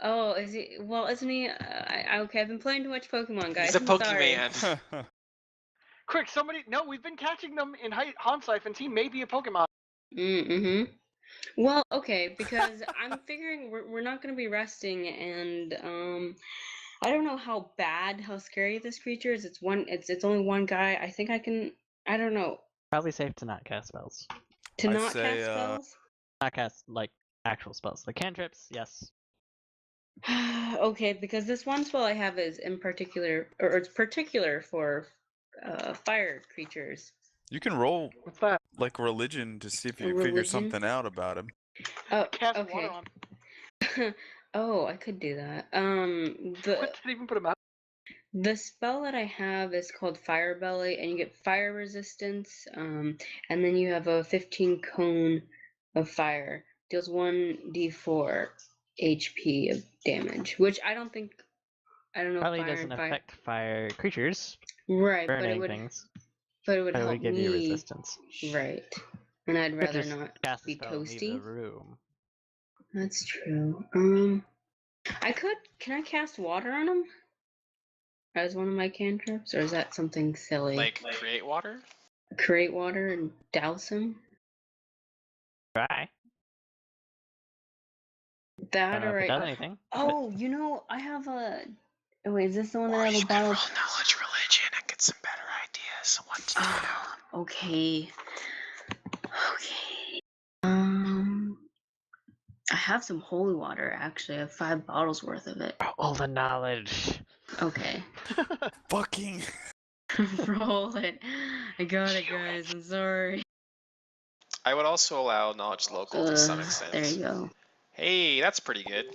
Oh, is he? Well, isn't he? Okay, I've been playing too much Pokemon, guys. He's a I'm sorry. Pokemon. Quick, somebody! No, we've been catching them in Han Siphons. He may be a Pokemon. Mm-hmm. Well, okay, because I'm figuring we're not gonna be resting, and I don't know how scary this creature is. It's only one guy. I think I can. I don't know. Probably safe to not cast spells. To I'd not say, cast spells. Not cast like actual spells. Like cantrips, yes. Okay, because this one spell I have is in particular, or it's particular for fire creatures. You can roll What's that? like religion to see if you figure Religion? something out about him. Oh, Cast okay. water on. Oh, I could do that. What The did even put him out? the spell that I have is called Fire Belly, and you get fire resistance. And then you have a 15 cone of fire. Deals 1d4 HP of damage, which I don't know. Probably fire doesn't and fire. affect fire creatures, Right, but it burning would. things. But it would But it help would give me. you resistance. Right. And I'd Could rather just not cast the be spell and leave the toasty. room. That's true. Can I cast water on him? As one of my cantrips? Or is that something silly? Like create water? Create water and douse him? Try. That Don't know or if it does I. anything. Oh, I have a. Oh, wait, is this the one that I Or have you a could bottle? roll knowledge religion and get some better ideas on what to do. Okay. Okay. I have some holy water, actually. I have 5 bottles worth of it. All the knowledge. Okay. Fucking. Roll it. I got it, guys. I'm sorry. I would also allow knowledge local to some extent. There you go. Hey, that's pretty good.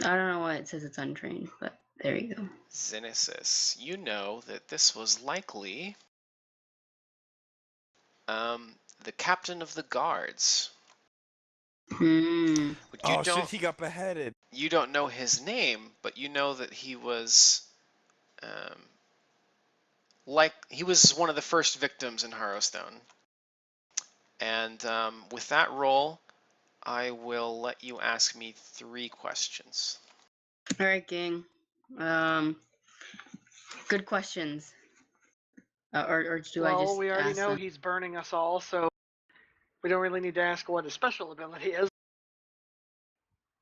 I don't know why it says it's untrained, but there you go. Xenesis, you know that this was likely the captain of the guards. Hmm. But Oh shit, he got beheaded. you don't know his name, but you know that he was he was one of the first victims in Harrowstone. And with that roll, I will let you ask me 3 questions. All right, gang. Good questions. Or do I just we already ask know them? he's burning us all, so we don't really need to ask what his special ability is.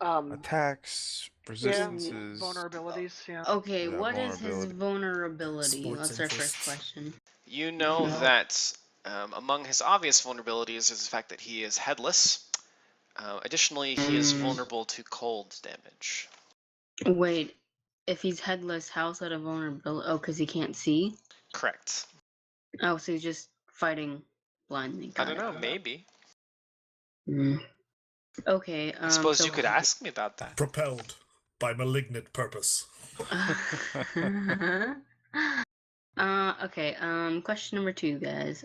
Attacks, Yeah, resistances. vulnerabilities. Yeah. Okay, Yeah, what is his vulnerability? Sports That's our first interests. question. You know No. that among his obvious vulnerabilities is the fact that he is headless. Additionally, he is vulnerable to cold damage. Wait, if he's headless, how's that a vulnerability? Oh, because he can't see? Correct. Oh, so he's just fighting blindly. I don't know, maybe. Okay, I suppose so you could ask me about that. Propelled by malignant purpose. okay, question number 2, guys.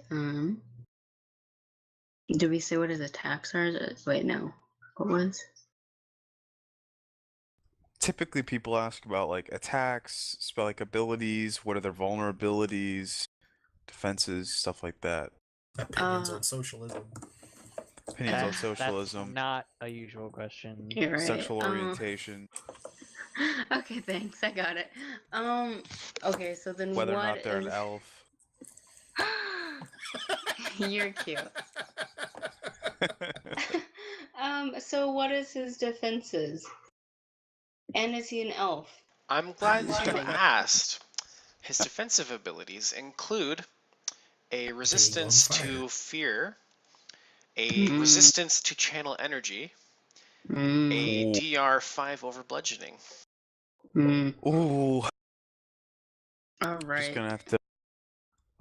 Did we say what his attacks are? Wait, no. What was? Typically, people ask about like attacks, spell like abilities, what are their vulnerabilities, defenses, stuff like that. Opinions on socialism. Opinions on That's socialism, not a usual question. You're right. sexual orientation, Okay, thanks. I got it. Okay, so then whether or what not they're is... an elf. You're cute. So what is his defenses? And is he an elf? I'm glad you asked. His defensive abilities include a resistance to fear, a resistance to channel energy, a DR 5 over bludgeoning. Ooh. Alright. Just gonna have to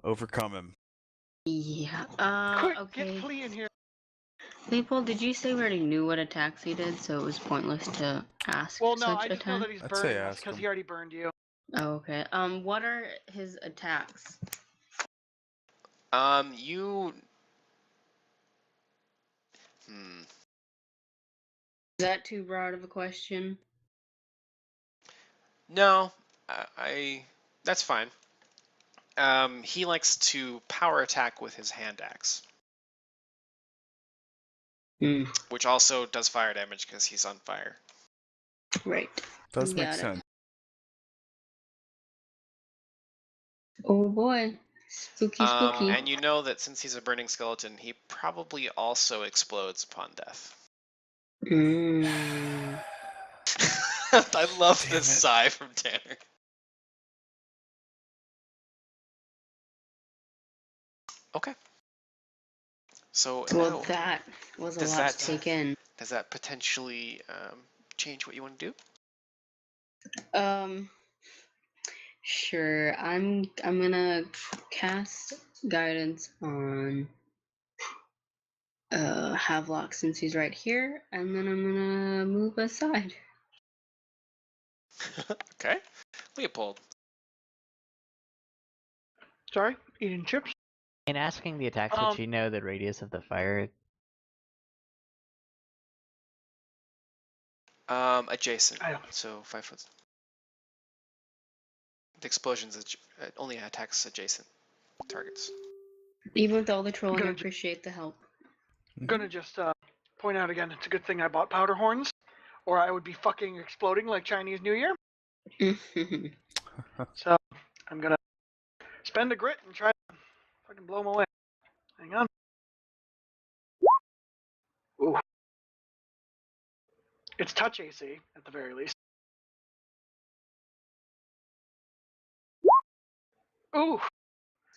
overcome him. Yeah. Quick, Okay. get Flea in here. Leopold, did you say we already knew what attacks he did, so it was pointless to ask Well, no, such I just know that he's I'd say burning us ask because him. he already burned you. Oh, okay. What are his attacks? You... Is that too broad of a question? No, that's fine. He likes to power attack with his hand axe. Which also does fire damage because he's on fire. Right. Does make Got it. sense. Oh boy. Spooky, spooky. And you know that since he's a burning skeleton, he probably also explodes upon death. I love this sigh from Tanner. Okay. So Well, now, that was a does lot that- to take in. does that potentially change what you want to do? Sure. I'm gonna cast guidance on Havelock since he's right here, and then I'm gonna move aside. Okay. Leopold. Sorry, eating chips. In asking the attacks, would she know the radius of the fire? Adjacent. I- So 5 foot. The explosions it only attacks adjacent targets. Even with all the trolling, I Gonna appreciate the help. Gonna just point out again, it's a good thing I bought powder horns, or I would be fucking exploding like Chinese New Year. So I'm gonna spend a grit and try to fucking blow them away. Hang on. Ooh. It's touch AC at the very least. Ooh,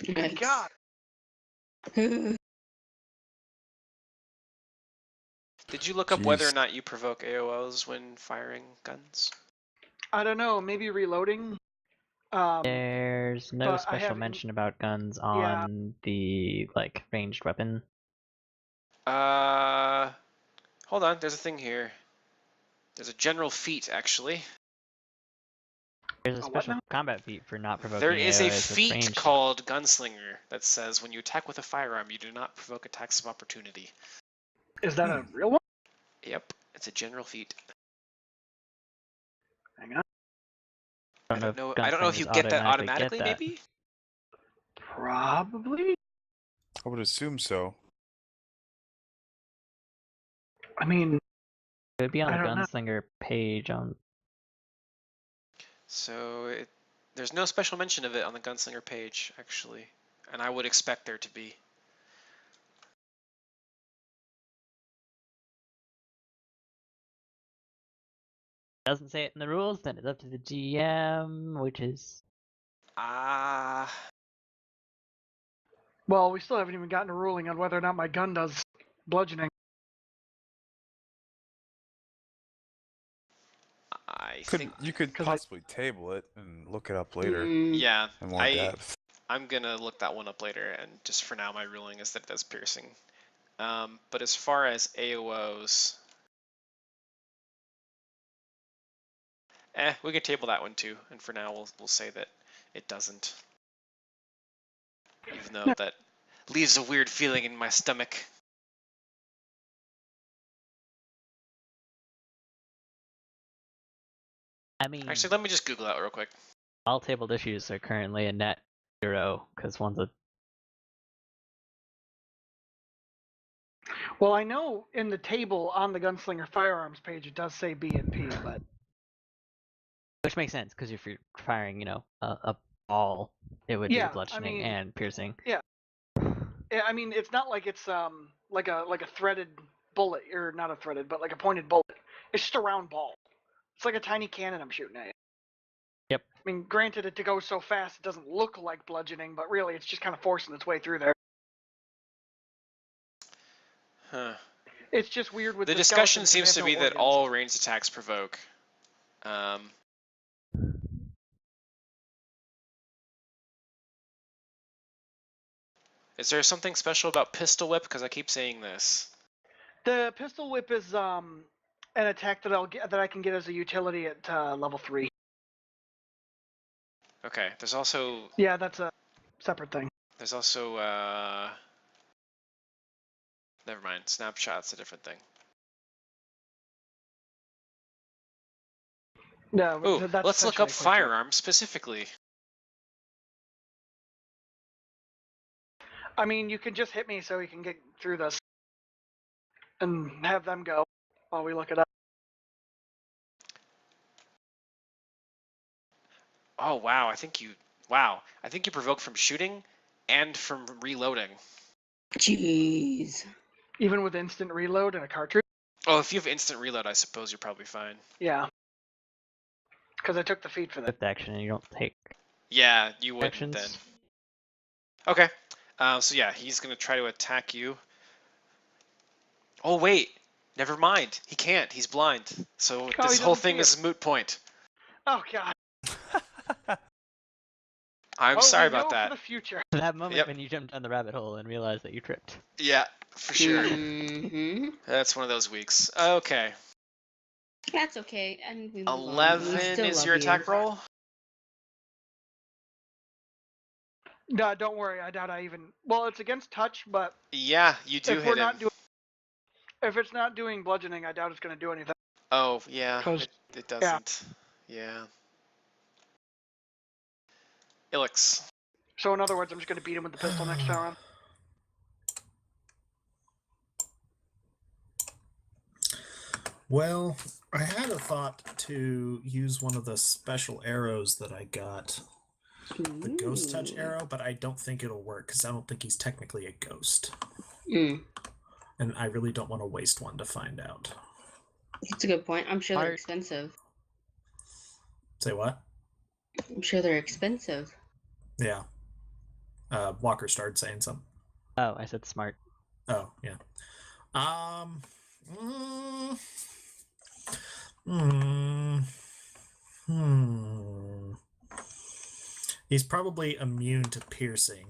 Nice. God. Did you look up whether or Jeez. not you provoke AOs when firing guns? I don't know, maybe reloading. There's no but I special haven't- mention about guns Yeah. on the ranged weapon. Hold on. There's a thing here. There's a general feat, actually. There's a what special now? combat feat for not provoking There is a AOs with feat ranged. called Gunslinger that says when you attack with a firearm, you do not provoke attacks of opportunity. Is that a real one? Yep, it's a general feat. Hang on. I don't know if you gunslingers get that automatically automatically, get that. maybe? Probably. I would assume so. I mean, It would be on I the don't know. gunslinger page on. So there's no special mention of it on the Gunslinger page, actually. And I would expect there to be. Doesn't say it in the rules, then it's up to the GM, which is well, we still haven't even gotten a ruling on whether or not my gun does bludgeoning. I think. You could 'Cause I- possibly table it and look it up later Yeah, in more depth. I'm gonna look that one up later, and just for now, my ruling is that it does piercing. But as far as AOs, we can table that one too. And for now, we'll say that it doesn't, even though that leaves a weird feeling in my stomach. I mean, Actually, let me just Google that real quick. all tabled issues are currently a net 0 because one's a. Well, I know in the table on the Gunslinger firearms page it does say B and P, but Which makes sense because if you're firing, a ball, it would be Yeah, I bludgeoning mean- and piercing. yeah, I mean it's not like it's like a threaded bullet, or not a threaded, but like a pointed bullet. It's just a round ball. It's like a tiny cannon I'm shooting at you. Yep. I mean, granted, it goes so fast it doesn't look like bludgeoning, but really it's just kind of forcing its way through there. Huh. It's just weird with The the discussion skeletons 'cause seems they to have be no that organs. all ranged attacks provoke. Is there something special about Pistol Whip? Because I keep saying this. The pistol whip is an attack that I can get as a utility at level 3. Okay, there's also Yeah, that's a separate thing. never mind. Snapshot's a different thing. No, Ooh, that's let's look up essentially a quick check. firearms specifically. I mean, you can just hit me so we can get through this and have them go while we look it up. Oh wow, I think you provoke from shooting and from reloading. Jeez. Even with instant reload and a cartridge? Oh, if you have instant reload, I suppose you're probably fine. Yeah. Because I took the feat for that. Swift action and you don't take Yeah, you wouldn't actions. then. Okay. So yeah, he's gonna try to attack you. Oh wait, never mind. He can't. He's blind. So he this whole doesn't thing see is a moot point. Oh, God. I'm Well, sorry we know about that. for the future. That moment Yep. when you jumped down the rabbit hole and realized that you tripped. Yeah, For sure. Mm-hmm. That's one of those weeks. Okay. That's okay. And we move on. We 11 still is love your you. attack roll? No, don't worry. I doubt I even. Well, it's against touch, but Yeah, you do if hit we're him. not doing, if it's not doing bludgeoning, I doubt it's going to do anything. Oh, yeah, 'Cause- it doesn't. Yeah. Ilix. So in other words, I'm just going to beat him with the pistol next time around. Well, I had a thought to use one of the special arrows that I got, the Ghost Touch arrow, but I don't think it'll work because I don't think he's technically a ghost. And I really don't want to waste one to find out. That's a good point. I'm sure they're Art. expensive. Say what? I'm sure they're expensive. Yeah. Walker started saying something. Oh, I said smart. Oh, yeah. Mm, hmm. Hmm. He's probably immune to piercing.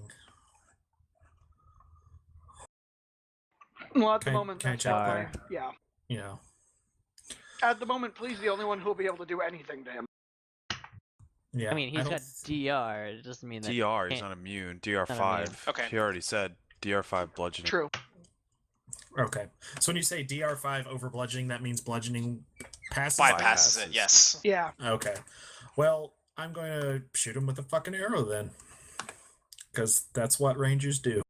Well, at the Can I- moment, can I that's check not that? yeah. You know. At the moment, please the only one who will be able to do anything to him. Yeah. I mean, he's don't got DR. It doesn't mean that. DR, he's can't- not immune. DR5. immune. Okay. He already said DR5 bludgeoning. True. Okay. So when you say DR5 over bludgeoning, that means bludgeoning passes? Bypasses it, Bypasses. yes. Yeah. Okay. Well, I'm going to shoot him with a fucking arrow then. Because that's what rangers do.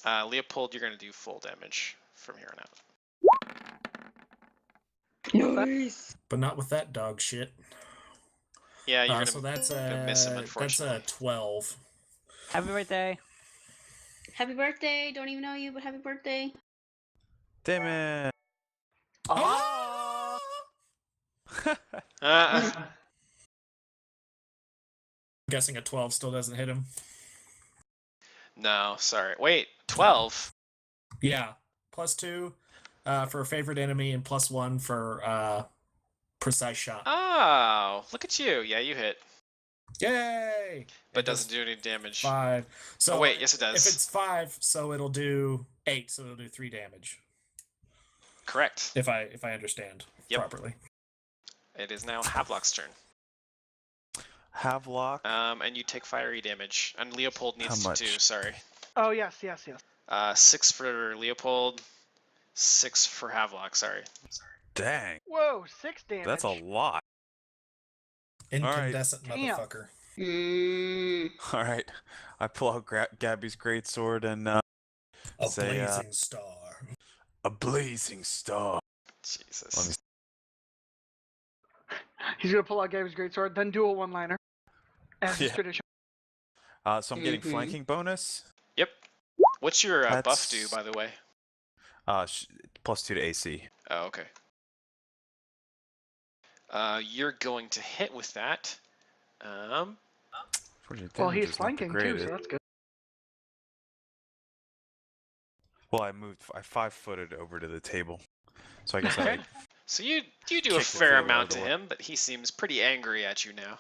Leopold, you're going to do full damage from here on out. Nice. But not with that dog shit. Yeah, you're So going that's to miss him, that's unfortunately. a 12. Happy birthday. Happy birthday. Don't even know you, but happy birthday. Damn it. Oh! I'm guessing a 12 still doesn't hit him. No, sorry. Wait, 12? Yeah. +2 for a favorite enemy and +1 for precise shot. Oh, look at you. Yeah, you hit. Yay! But It does doesn't do any damage. 5. So Oh, wait, yes it does. If it's 5, so it'll do 8, so it'll do 3 damage. Correct. If I understand properly. It is now Havelock's turn. Havelock. And you take fiery damage. And Leopold needs How to too, much? sorry. Oh, yes. 6 for Leopold, 6 for Havelock, sorry. Dang. Whoa, 6 damage. That's a lot. Incandescent Damn. motherfucker. All right. I pull out Gabby's greatsword and A say, blazing star. a blazing star. Jesus. Let me He's going to pull out Gabe's greatsword, then do a one-liner. As is Yeah. tradition. So I'm getting flanking bonus. Yep. What's your buff That's- do, by the way? +2 to AC. Oh, okay. You're going to hit with that. Well, he's flanking too, so that's good. Well, I 5-footed over to the table, so I guess I Okay. like, So you do Kick a the fair floor amount out of to the way. him, but he seems pretty angry at you now.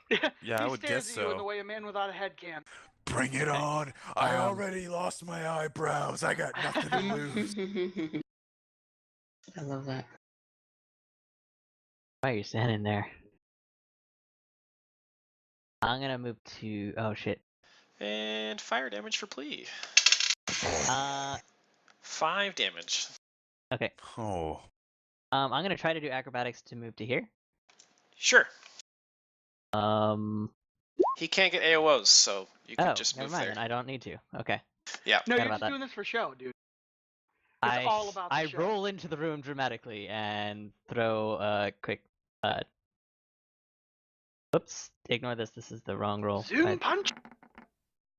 Yeah, I he would stares guess at you in the so. way a man without a head can. Bring it on! I already lost my eyebrows. I got nothing to lose. I love that. Why are you standing there? I'm gonna move to. Oh shit. And fire damage for plea. 5 damage. Okay. Oh, I'm gonna try to do acrobatics to move to here. Sure. He He can't get AOs, so you can Oh, just never move mind. there. Then I don't need to. Okay. Yeah. No, Forgot you're about just that. doing this for show, dude. It's all about the I show. roll into the room dramatically and throw a quick. Oops. Ignore this. This is the wrong roll. Zoom punch.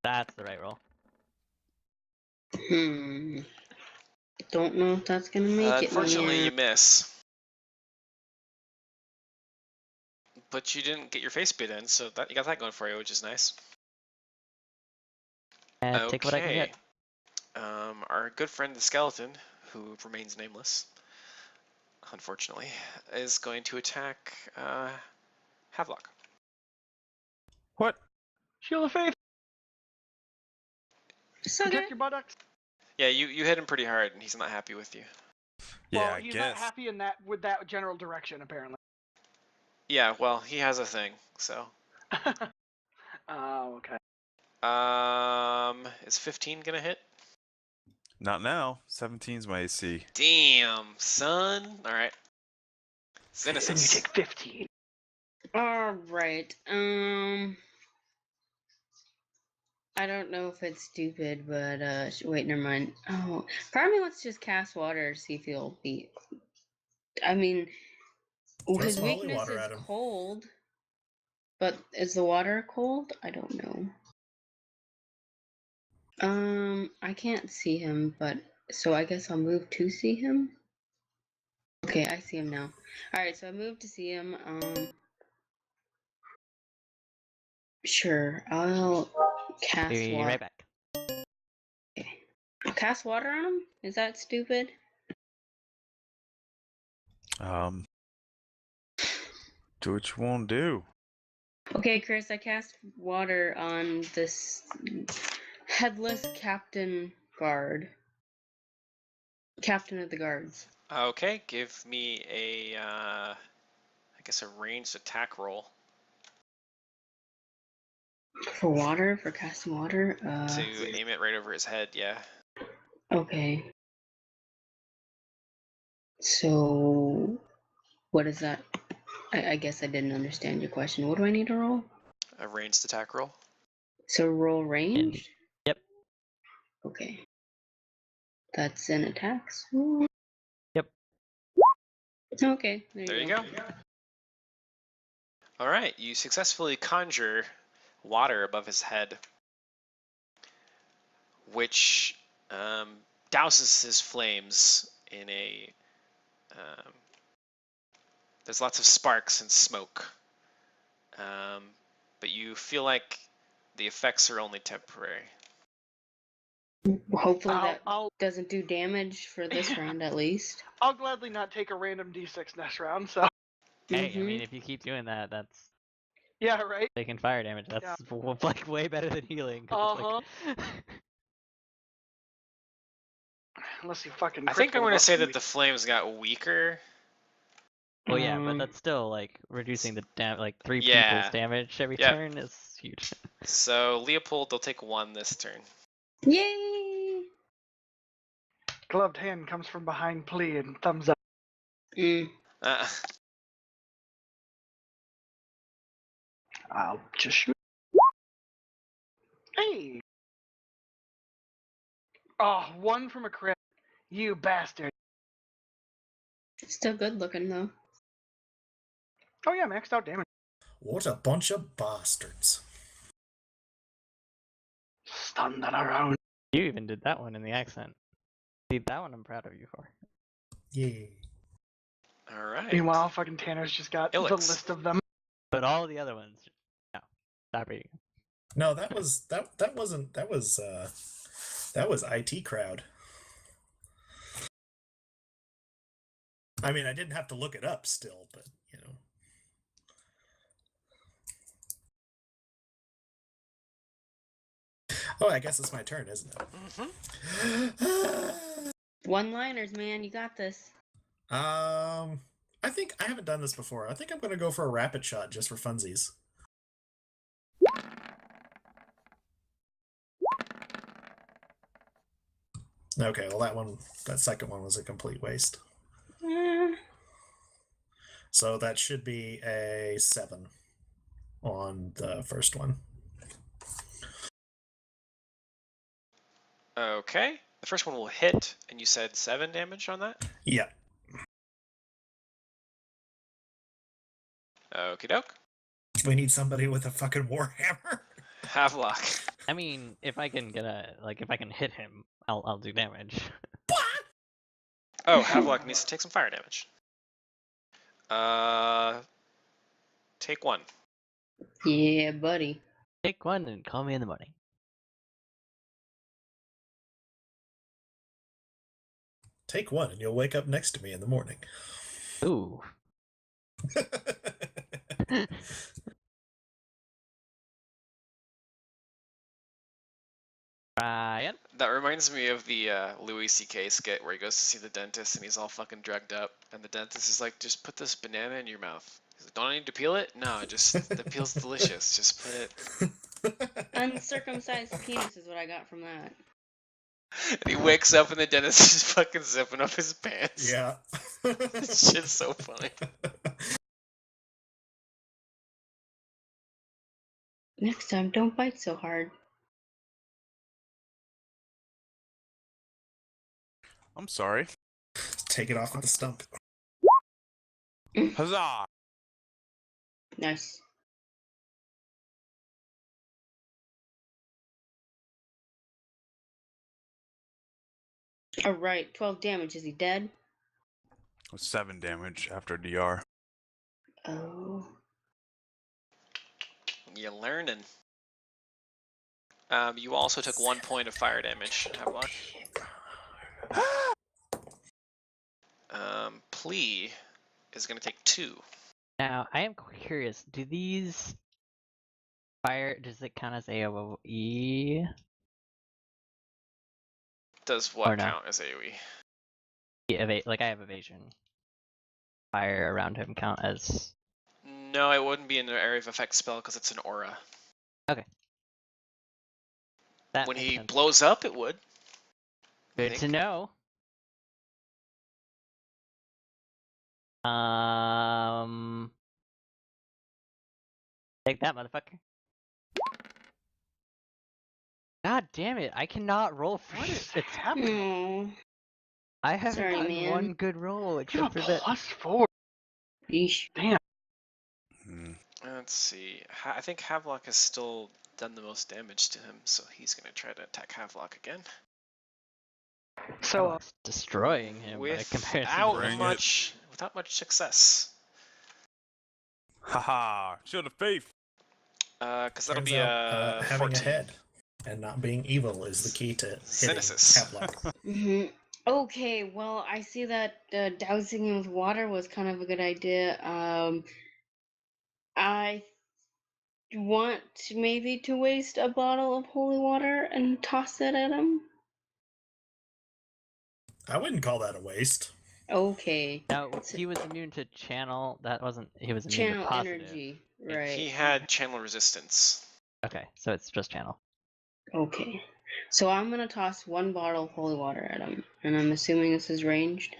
That's the right roll. Don't know if that's gonna make it. Unfortunately, man. you miss. But you didn't get your face bit in, so that you got that going for you, which is nice. And take what I can get. Our good friend the skeleton, who remains nameless, unfortunately, is going to attack Havelock. what? Shield of faith. Suck Protect it. your buttocks. Yeah, you hit him pretty hard, and he's not happy with you. Yeah, Well, I he's guess. not happy with that general direction, apparently. Yeah, well, he has a thing, so. Oh, okay. Is 15 gonna hit? Not now. 17's my AC. Damn, son. All right. Then you Xenesis. take 15. All right. I don't know if it's stupid, but wait, never mind. Oh, part of me wants to just cast water to see if he'll be. I mean, Throw his some holy weakness water is at him. cold, but is the water cold? I don't know. I can't see him, but so I guess I'll move to see him. Okay, I see him now. All right, so I moved to see him. Sure, I'll cast Be water. right back. Okay. I'll cast water on him? Is that stupid? Do what you want to do. Okay, Chris, I cast water on this headless captain of the guards. Okay, give me a, I guess a ranged attack roll For water? For casting water? to aim it right over his head. Yeah. Okay. So, what is that? I guess I didn't understand your question. What do I need to roll? A ranged attack roll. So roll range? Yep. Okay. That's in attacks. Yep. Okay, There you go. All right, you successfully conjure water above his head, which douses his flames in a. There's lots of sparks and smoke, but you feel like the effects are only temporary. Hopefully that I'll doesn't do damage for this round at least. I'll gladly not take a random d6 next round. So Hey, I mean, if you keep doing that, that's yeah, right. taking fire damage. That's like way better than healing. 'cause it's like... Unless you fucking. I think I'm critical going to enough say to that me. the flames got weaker. Well, yeah, but that's still like reducing the like 3 Yeah. people's damage every Yep. turn is huge. So Leopold, they'll take 1 this turn. Yay! Gloved hand comes from behind plea and thumbs up. Uh, I'll just shoot. Hey! Oh, 1 from a crit. You bastard. Still good looking though. Oh yeah, maxed out damage. What a bunch of bastards. Stunned and around. You even did that one in the accent. See, that one I'm proud of you for. Yay. all right. Meanwhile, fucking Tanner's just got the Illix. list of them. But all the other ones, no. Stop reading. No, that was that wasn't that was IT crowd. I mean, I didn't have to look it up still, but you know. Oh, I guess it's my turn, isn't it? One-liners, man, you got this. I think I haven't done this before. I think I'm gonna go for a rapid shot just for funsies. Okay, well that second one was a complete waste. So that should be a 7 on the first one. Okay. The first one will hit, and you said 7 damage on that? Yeah. Okie doke. We need somebody with a fucking warhammer. Havelock. I mean, if I can get if I can hit him, I'll do damage. Oh, Havelock needs to take some fire damage. Take 1. Yeah, buddy. Take 1 and call me in the morning. Take 1 and you'll wake up next to me in the morning. Ooh. Ryan? That reminds me of the Louis C.K. skit where he goes to see the dentist and he's all fucking drugged up, and the dentist is like, "Just put this banana in your mouth." He's like, "Don't I need to peel it?" "No, just the peel's delicious. Just put it." Uncircumcised penis is what I got from that. And he wakes up and the dentist is fucking zipping up his pants. Yeah. This shit's so funny. Next time, don't bite so hard. I'm sorry. Take it off with the stump. Huzzah! Nice. Alright, 12 damage. Is he dead? 7 damage after DR. Oh. You're learning. You also took 1 point of fire damage, Havelock. Plea is going to take 2. Now, I am curious, do these fire, does it count as AoE? Does Or what no? count as AoE? Like, I have evasion. Fire around him count as... No, it wouldn't be an area of effect spell because it's an aura. Okay. That When makes he sense. blows up, it would. Good to know. Take that, motherfucker. God damn it! I cannot roll for What is shit. happening? Oh. I haven't Sorry, gotten man. one good roll You except have for a that. +4. Yeesh. Damn. Hmm. Let's see. I think Havelock has still done the most damage to him, so he's going to try to attack Havelock again. So, Havelock's destroying him by comparison to Bring it. Without much success. Haha! Show the faith! Because that'll Turns be out, having 14. a head and not being evil is the key to hitting Cynicis. Havelock. Mm-hmm. Okay, well, I see that dousing him with water was kind of a good idea. I want maybe to waste a bottle of holy water and toss it at him. I wouldn't call that a waste. Okay. Now, he was immune to channel. That wasn't. He was immune Channel to positive. energy, right? He had channel resistance. Okay, so it's just channel. Okay. So I'm gonna toss 1 bottle of holy water at him, and I'm assuming this is ranged.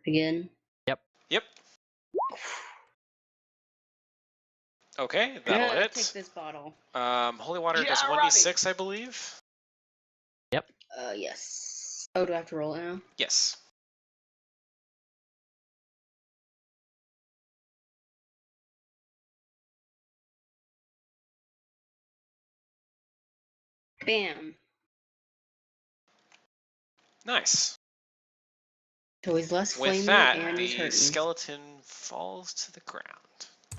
Again. Yep. Okay, that'll Take hit. this bottle. Holy water Yeah, does Robbie. 1d6, I believe. Yes. Oh, do I have to roll it now? Yes. Bam. Nice. So he's less With flamey that, and he's the hurting. skeleton falls to the ground,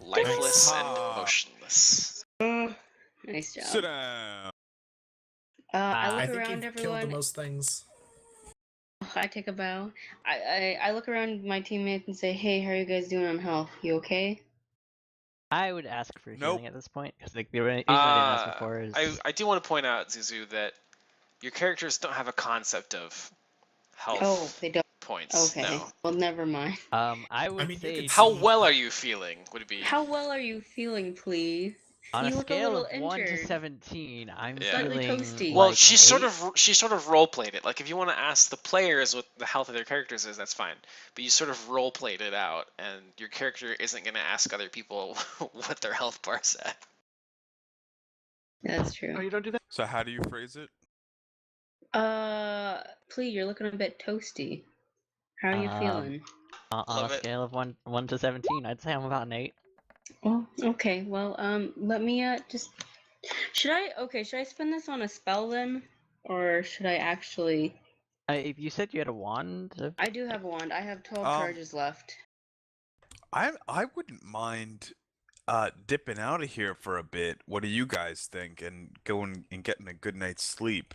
lifeless and Ah. motionless. Nice job. Sit down! I I look think around you've killed everyone. the most things. I take a bow. I look around my teammates and say, "Hey, how are you guys doing on health? You okay?" I would ask for Nope. healing at this point because the reason I didn't ask before is I do want to point out, Zuzu, that your characters don't have a concept of health Oh, they don't. points. Okay. No. Well, never mind. I would mean, you say could How see- well are you feeling? Would it be? How well are you feeling, please? on You a look a scale little of 1 to injured. 17, I'm Yeah. Slightly feeling toasty. Well, like she an sort 8. of role played it. Like if you want to ask the players what the health of their characters is, that's fine. But you sort of role played it out, and your character isn't going to ask other people what their health bar's at. That's Oh, true. you don't do that? So how do you phrase it? Please, you're looking a bit toasty. How are you feeling? On Love a it. scale of 1 to 17, I'd say I'm about an 8. Oh, okay. Well, let me just. Should I spend this on a spell then, or should I actually? If you said you had a wand, I do have a wand. I have 12 charges left. I wouldn't mind dipping out of here for a bit. What do you guys think? And going and getting a good night's sleep.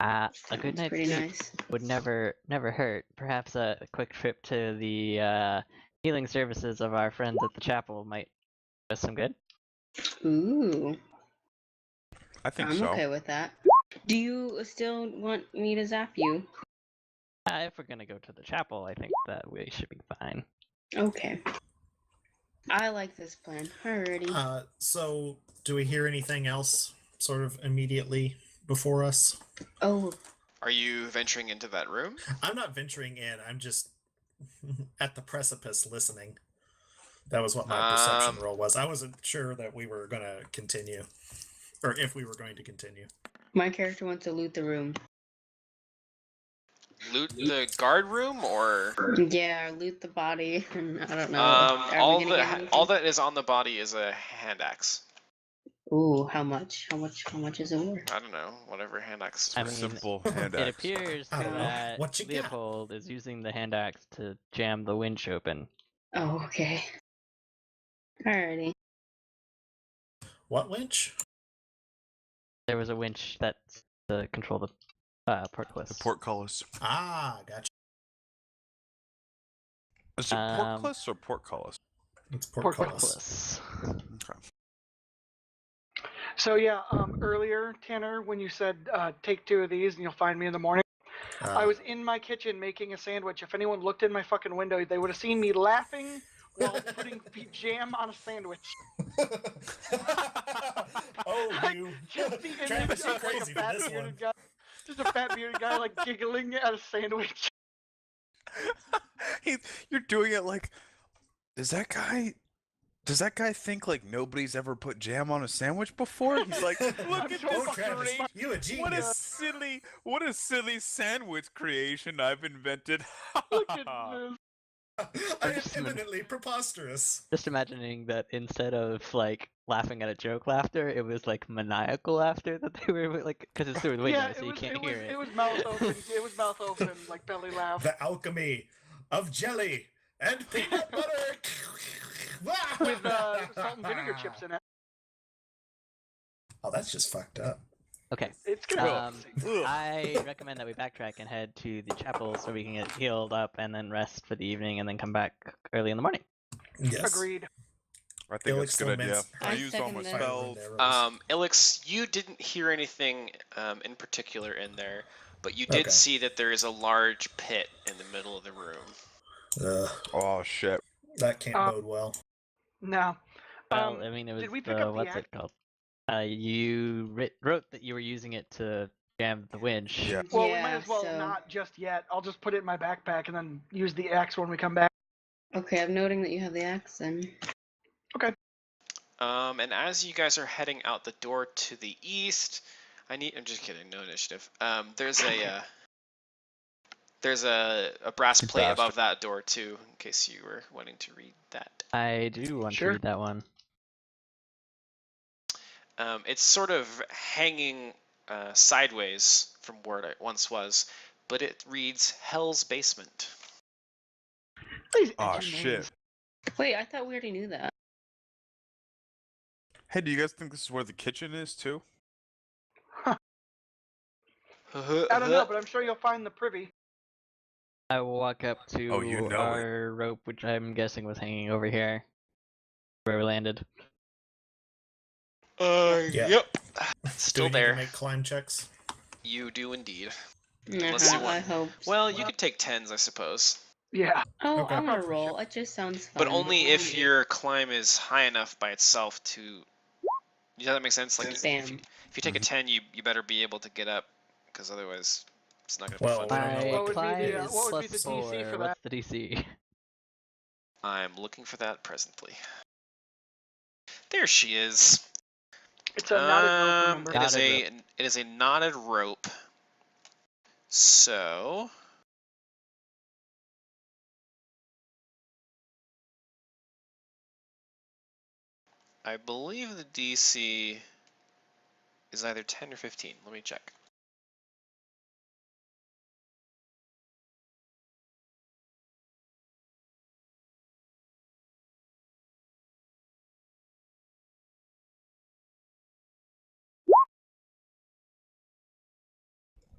a good Sounds night's pretty sleep nice. would never hurt. Perhaps a quick trip to the healing services of our friends at the chapel might do us some good. Ooh. I think I'm so. okay with that. Do you still want me to zap you? If we're gonna go to the chapel, I think that we should be fine. Okay. I like this plan. Alrighty. So do we hear anything else sort of immediately before us? Oh, Are you venturing into that room? I'm not venturing in. I'm just at the precipice listening. That was what my perception roll was. I wasn't sure that we were going to continue, or if we were going to continue. my character wants to loot the room. Loot the guard room, or Yeah, loot the body. And I don't know. Are we all gonna get anything? that is on the body is a hand axe. Ooh, how much? How much is it worth? I don't know, whatever hand axe is I worth. mean, Simple hand It axe. appears I don't know. that What you got? Leopold is using the hand axe to jam the winch open. Oh, okay. Alrighty. What winch? There was a winch that's to control the portcullis. The portcullis. Ah, gotcha. Is it Um, portcullis or portcullis? It's portcullis. Portcullis. Okay. So yeah, earlier, Tanner, when you said take 2 of these and you'll find me in the morning, I was in my kitchen making a sandwich. If anyone looked in my fucking window, they would have seen me laughing while putting jam on a sandwich. Oh, you Just the trying image to be of like a crazy for fat this one. bearded guy, just a fat bearded guy like giggling at a sandwich. You're doing it like, does that guy think like nobody's ever put jam on a sandwich before? He's like, look I'm at so this Oh, Travis, great, you a what a genius. silly sandwich creation I've invented. Look at this. I am eminently preposterous. Just imagining that instead of like laughing at a joke laughter, it was like maniacal laughter that they were like, because it's through the window, Yeah, so you can't hear it. it was mouth open. It was mouth open, like belly laugh. The alchemy of jelly and peanut butter. With salt and vinegar chips in it. Oh, that's just fucked up. Okay. It's gonna. I recommend that we backtrack and head to the chapel so we can get healed up and then rest for the evening and then come back early in the morning. Yes. Agreed. I think that's a good idea. Illix I used all my second that. spells. Ilix, you didn't hear anything in particular in there, but you did Okay. see that there is a large pit in the middle of the room. Oh shit. That can't bode well. No. Well, I mean, it was did we pick the, up the what's it called? You wrote that you were using it to jam the winch. Yeah. Well, we Yeah, might as well so- not just yet. I'll just put it in my backpack and then use the axe when we come back. Okay, I'm noting that you have the axe then. And as you guys are heading out the door to the east, I'm just kidding, no initiative. There's a brass You plate bastard. above that door too, in case you were wanting to read that. I do want Sure. to read that one. It's sort of hanging sideways from where it once was, but it reads Hell's Basement. Please Oh enter shit. names. Wait, I thought we already knew that. Hey, do you guys think this is where the kitchen is too? I don't know, but I'm sure you'll find the privy. I will walk up to Oh, you know it. our rope, which I'm guessing was hanging over here, where we landed. Yeah. Yep. Do we Still need to there. make climb checks? You do indeed. Uh-huh, Let's see what- I hope. Well, you could take 10s, I suppose. Yeah. Oh, Okay. I'm gonna roll. It just sounds fun. But only if your climb is high enough by itself to... Does that make sense? Like, Bam. if you take a 10, you better be able to get up, because otherwise it's not going to Well, be fun. I don't know My what would be climb the, is what would be plus the DC 4. for What's the DC? I'm looking for that presently. There she is. It's a knotted rope, remember? It is a knotted rope. So... I believe the DC is either 10 or 15. Let me check.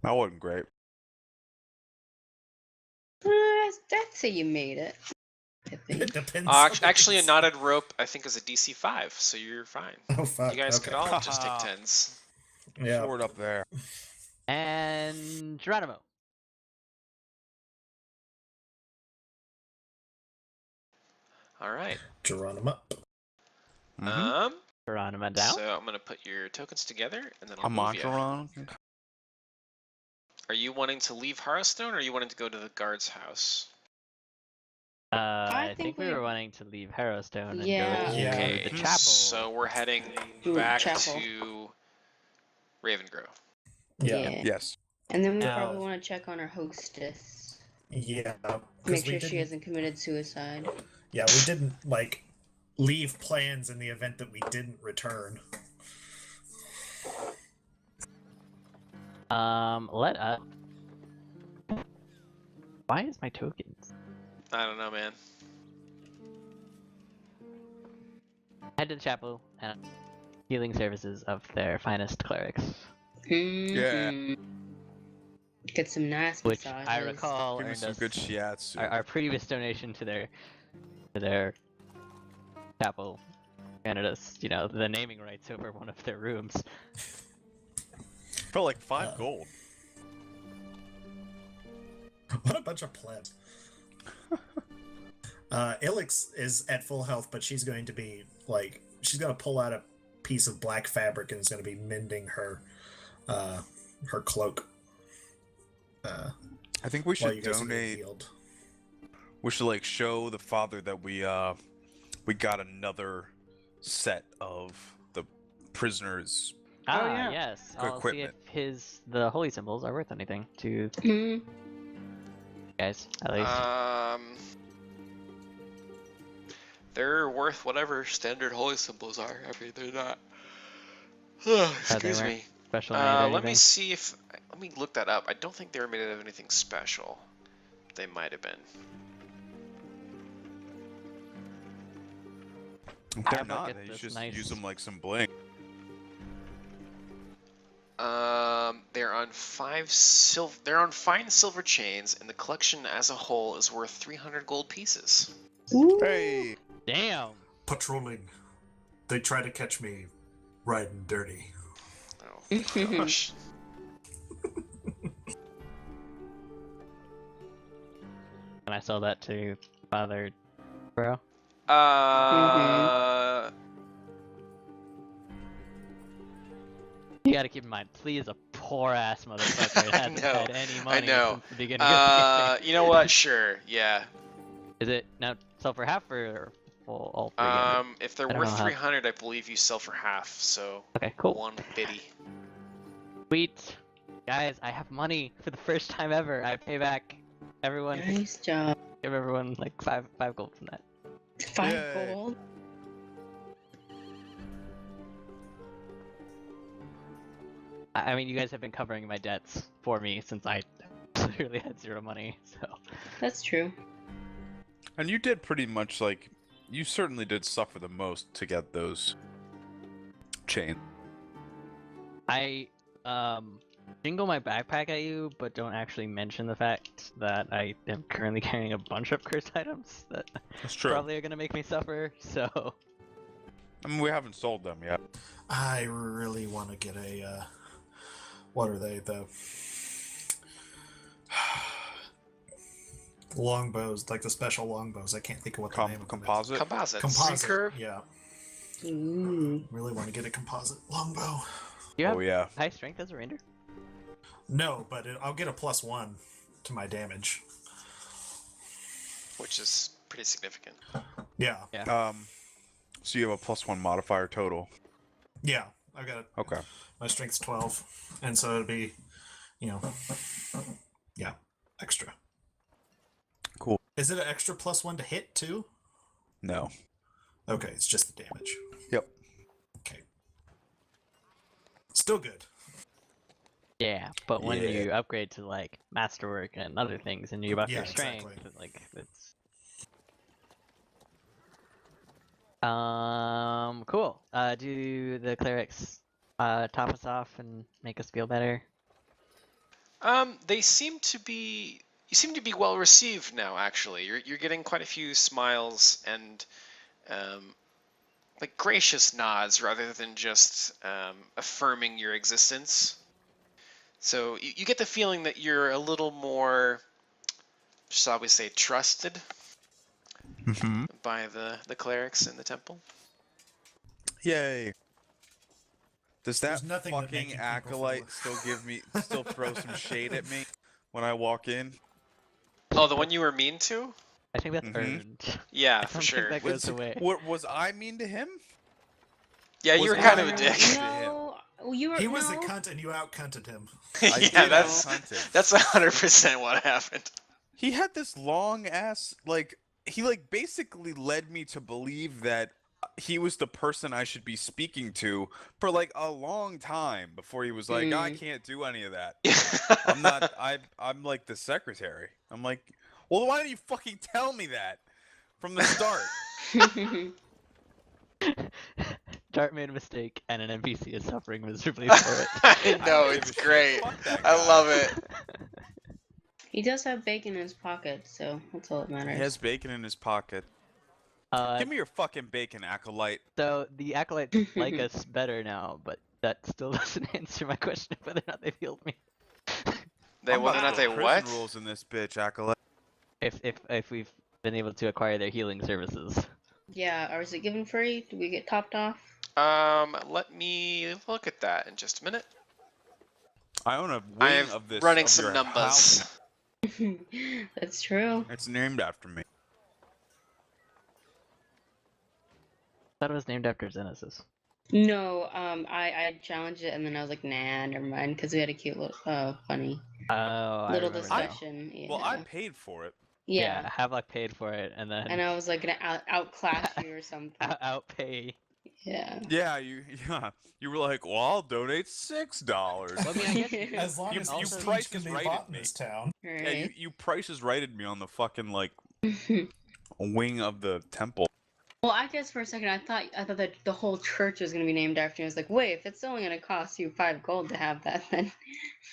That wasn't great. I'd say you made it. I think. It depends. on the Actually, a DC. knotted rope I think is a DC 5, so you're fine. Oh fuck. You guys okay. could all just take 10s. Yeah. Sword up there. And Geronimo. All right. Geronimo. Mhm. Geronimo down. So I'm gonna put your tokens together, and then I'll I'm move on you. Geronimo. Are you wanting to leave Harrowstone, or are you wanting to go to the guard's house? I think think we we- were wanting to leave Harrowstone and Yeah. go to Yeah. the chapel. So we're heading Ooh, back chapel. to Ravengrove. Yeah. Yes. And then we Now- probably want to check on our hostess. Yeah. Make Because we sure she didn't. hasn't committed suicide. Yeah, we didn't like leave plans in the event that we didn't return. Let us. Why is my tokens? I don't know, man. Head to the chapel and healing services of their finest clerics, Mhm. Get some nice which massages. I recall Give me earned some us good shiatsu. our previous donation to their chapel granted us, the naming rights over one of their rooms. Felt like 5 gold. What a bunch of plebs. Ilix is at full health, but she's going to be she's going to pull out a piece of black fabric and is going to be mending her her cloak. I think we While should you guys are getting donate. healed. We should show the father that we got another set of the prisoners. yeah. Yes. Good I'll see if equipment. the holy symbols are worth anything to you Mhm. guys, at least. They're worth whatever standard holy symbols are. I mean, they're not. they Excuse weren't me. Special made or Let me anything? see if. Let me look that up. I don't think they were made out of anything special. They might have been. If Have they're a look not, at they this just nice- use them like some bling. They're on They're on fine silver chains, and the collection as a whole is worth 300 gold pieces. Ooh. Hey! Damn. Patrolling. They try to catch me riding dirty. Oh gosh. Can I sell that to Father Bro? You gotta keep in mind, Flea is a poor ass motherfucker. I Hasn't know, had any money know. since the beginning of the game. You know what? Sure. Yeah. Is it now sell for half or full all 300? If they're I don't worth know how- 300, I believe you sell for half. So Okay, cool. 150. Sweet. Guys, I have money for the first time ever. I pay back everyone. Nice job. Give everyone like five gold from that. 5 Yay. gold. I mean, you guys have been covering my debts for me since I literally had 0 money. So That's true. And you did pretty much you certainly did suffer the most to get those chains. I jingle my backpack at you, but don't actually mention the fact that I am currently carrying a bunch of cursed items that That's true. probably are gonna make me suffer. So I mean, we haven't sold them yet. I really want to get a what are they? The longbows, like the special longbows. I can't think of what the name of them is. Composite. Composites. Composite. Recurve? Yeah, Ooh. really want to get a composite longbow. you have Oh yeah. high strength as a ranger. No, but I'll get a +1 to my damage. Which is pretty significant. Yeah, So you have a +1 modifier total. yeah. I got it. Okay. My strength's 12, and so it'd be, yeah, extra. Cool. Is it an extra +1 to hit too? No. Okay, it's just the damage. Yep. Okay. Still good. Yeah, but when Yeah. you upgrade to like masterwork and other things, and you up Yeah, your strength, exactly. like it's cool. Do the clerics top us off and make us feel better? They seem to be. You seem to be well received now. Actually, you're getting quite a few smiles and like gracious nods rather than just affirming your existence. So you get the feeling that you're a little more, shall we say, trusted by the clerics in the temple. Yay. Does that There's nothing but fucking making people acolyte feel- still throw some shade at me when I walk in? Oh, the one you were mean to? I think that's Mhm. earned. Yeah, I for don't sure. think that goes away. What was I mean to him? Yeah, you Was were I kind of a mean dick. to him? No, you were. He was no. a cunt and you out-cunted him. I Yeah, did that's out-cunt him. 100% what happened. He had this long ass he basically led me to believe that he was the person I should be speaking to for like a long time before he was like, I can't do any of that. I'm not I'm like the secretary. I'm like, well, why didn't you fucking tell me that from the start? Dart made a mistake, and an NPC is suffering miserably for it. I know, don't give it's a shit. great. Fuck that I guy. love it. He does have bacon in his pocket, so that's all that matters. He has bacon in his pocket. Give me your fucking bacon, acolyte. So the acolytes like us better now, but that still doesn't answer my question of whether or not they've healed me. I'm Whether or about not to they put prison what? rules in this bitch, acolyte. If we've been able to acquire their healing services. Yeah, or is it given free? Do we get topped off? Let me look at that in just a minute. I own a wing I'm of this. running of some your numbers. house. That's true. It's named after me. I thought it was named after Genesis. No, I challenged it and then I was like, nah, never mind, because we had a cute little, funny Oh, I little remember now. discussion. Yeah. Well, I paid for it. Yeah. Havelock paid for it, and then And I was like gonna outclass you or something. outpay. Yeah. Yeah, you were like, well, I'll donate $6. Well, I mean, I guess As long You- as you prestige price can is be right bought at in me. this town. Yeah, Right. you prices righted me on the fucking wing of the temple. Well, I guess for a second I thought that the whole church was gonna be named after you. I was like, wait, if it's only gonna cost you 5 gold to have that, then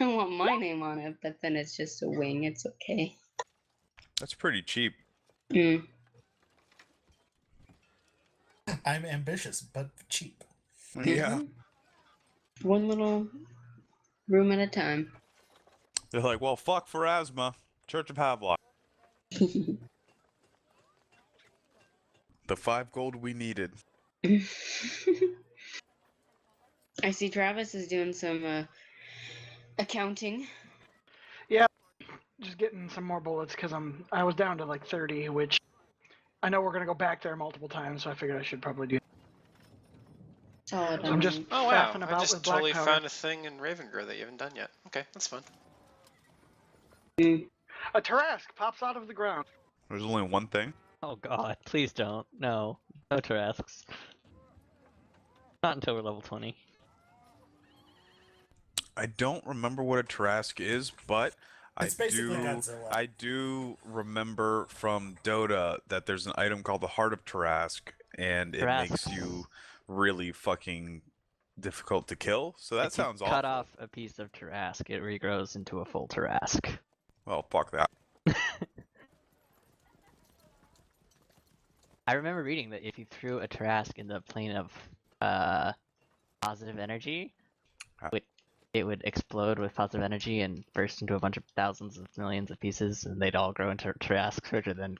I want my name on it. But then it's just a wing. It's okay. That's pretty cheap. Mm. I'm ambitious, but cheap. Yeah. One little room at a time. They're like, well, fuck Pharasma. Church of Havelock. The 5 gold we needed. I see Travis is doing some accounting. Just getting some more bullets because I was down to like 30, which I know we're gonna go back there multiple times, so I figured I should probably do. Solid. So I'm just Oh wow, faffing I about just with black totally powder. found a thing in Ravengro that you haven't done yet. Okay, that's fun. A Tarask pops out of the ground. There's only one thing. Oh god, please don't. No Tarasks. Not until we're level 20. I don't remember what a Tarask is, but It's basically Godzilla. I do remember from Dota that there's an item called the Heart of Tarask, and it makes Tarasks. you really fucking difficult to kill. So that If you sounds cut awful. off a piece of Tarask, it regrows into a full Tarask. Well, fuck that. I remember reading that if you threw a Tarask in the plane of positive energy, it would explode with positive energy and burst into a bunch of thousands of millions of pieces, and they'd all grow into Tarasks, which would then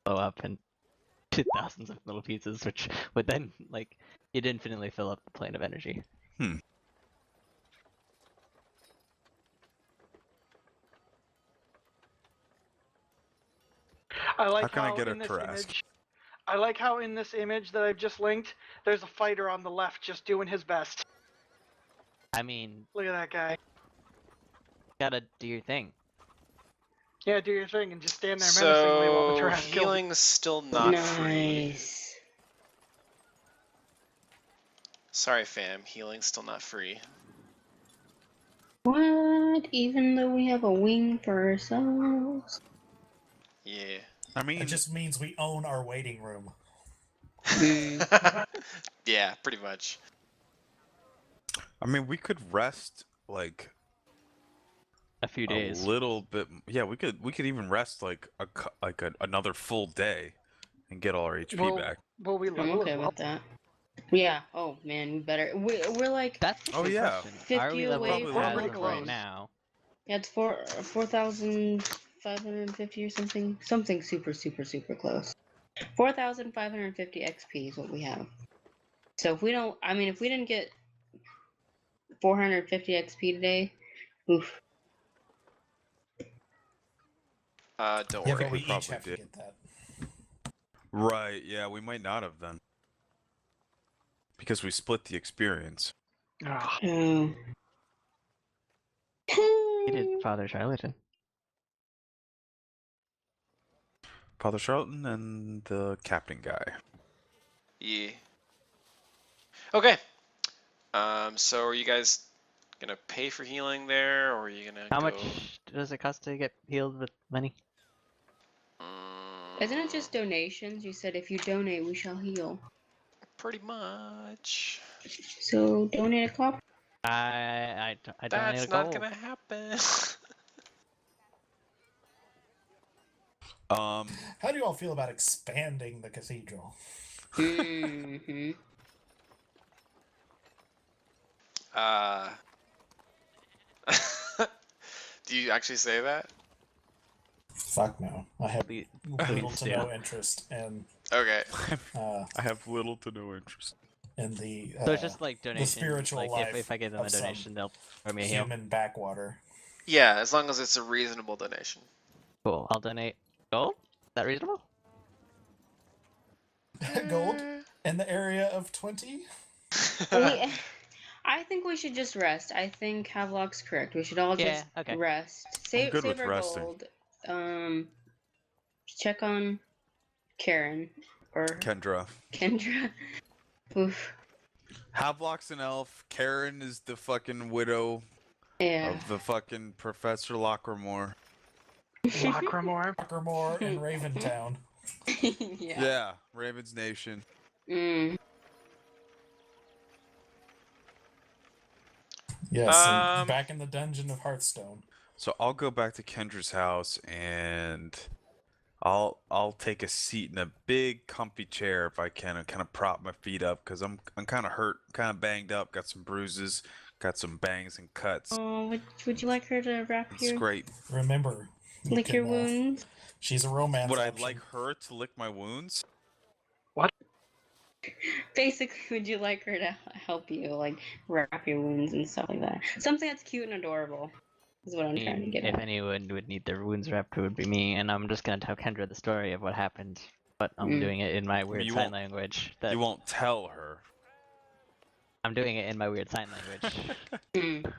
blow up into thousands of little pieces, which would then, like, you'd infinitely fill up the plane of energy. I like How can I how get a in this Tarask? image. I like how in this image that I've just linked, there's a fighter on the left just doing his best. I mean, Look at that guy. gotta do your thing. Yeah, do your thing and just stand there menacingly while the So Tarask kills him. healing's still not free. Nice. Sorry, fam. Healing's still not free. What? Even though we have a wing for ourselves? Yeah. I mean, It just means we own our waiting room. Yeah, pretty much. we could rest like A few days. a little bit. Yeah, we could even rest like another full day and get all our HP back. Will we I'm level okay as well? with that. Yeah. Oh man, we better. We're like That's the Oh, big yeah. question. Are 50 we level away up from as really of right close. now? Yeah, it's 4,550 or something. Something super close. 4,550 XP is what we have. So if we don't, I mean, if we didn't get 450 XP today, oof. Don't Yeah, worry. but we We each probably have to did. get that. Right, yeah, we might not have then. Because we split the experience. Ugh. Oh. He did Father Charlatan. Father Charlatan and the captain guy. Yeah. Okay. So are you guys gonna pay for healing there, or are you gonna How go? much does it cost to get healed with money? Isn't it just donations? You said if you donate, we shall heal. Pretty much. So donate a copper. I donate That's a not gold. gonna happen. Um, How do you all feel about expanding the cathedral? Mm-hmm. uh. Do you actually say that? Fuck no. I have Please, little please to do. no interest in Okay. I have little to no interest. the So it's just like donation. spiritual like life if I give them a of some donation, they'll throw me a heal. human backwater. Yeah, as long as it's a reasonable donation. Cool. I'll donate gold. Is that reasonable? Gold in the area of 20? I think we should just rest. I think Havelock's correct. We should all Yeah, just okay. rest. I'm good Save with our resting. gold. Check on Karen or Kendra. Kendra. Oof. Havelock's an elf. Karen is the fucking widow Yeah. of the fucking Professor Lockramore. Lacrimore. Rockermore and Raventown. Yeah. Yeah, Raven's Nation. Mm. Yes, and Um, back in the dungeon of Hearthstone. So I'll go back to Kendra's house and I'll take a seat in a big comfy chair if I can and kind of prop my feet up because I'm kind of hurt, kind of banged up, got some bruises, got some bangs and cuts. Oh, would you like her to wrap It's your great. Remember, you lick your can, wounds? she's a romance Would I option. like her to lick my wounds? Basically, would you like her to help you, like wrap your wounds and stuff like that? Something that's cute and adorable is what I'm trying to get If at. anyone would need their wounds wrapped, it would be me, and I'm just gonna tell Kendra the story of what happened, but I'm Mm. doing it in my weird you sign won't- language. That You won't tell her. I'm doing it in my weird sign language. Mm.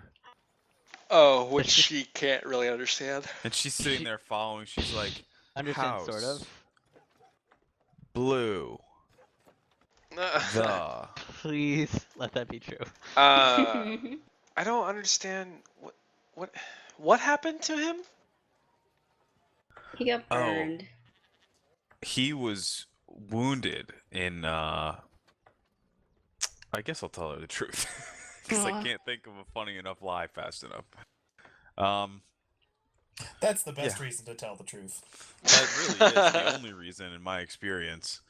oh, which she can't really understand. And she's sitting there following. She's like, Understand, sort house, of. blue, the. Please let that be true. I don't understand what happened to him. He got burned. He was wounded in I guess I'll tell her the truth because I Aw. can't think of a funny enough lie fast enough. That's the best Yeah. reason to tell the truth. That really is the only reason in my experience.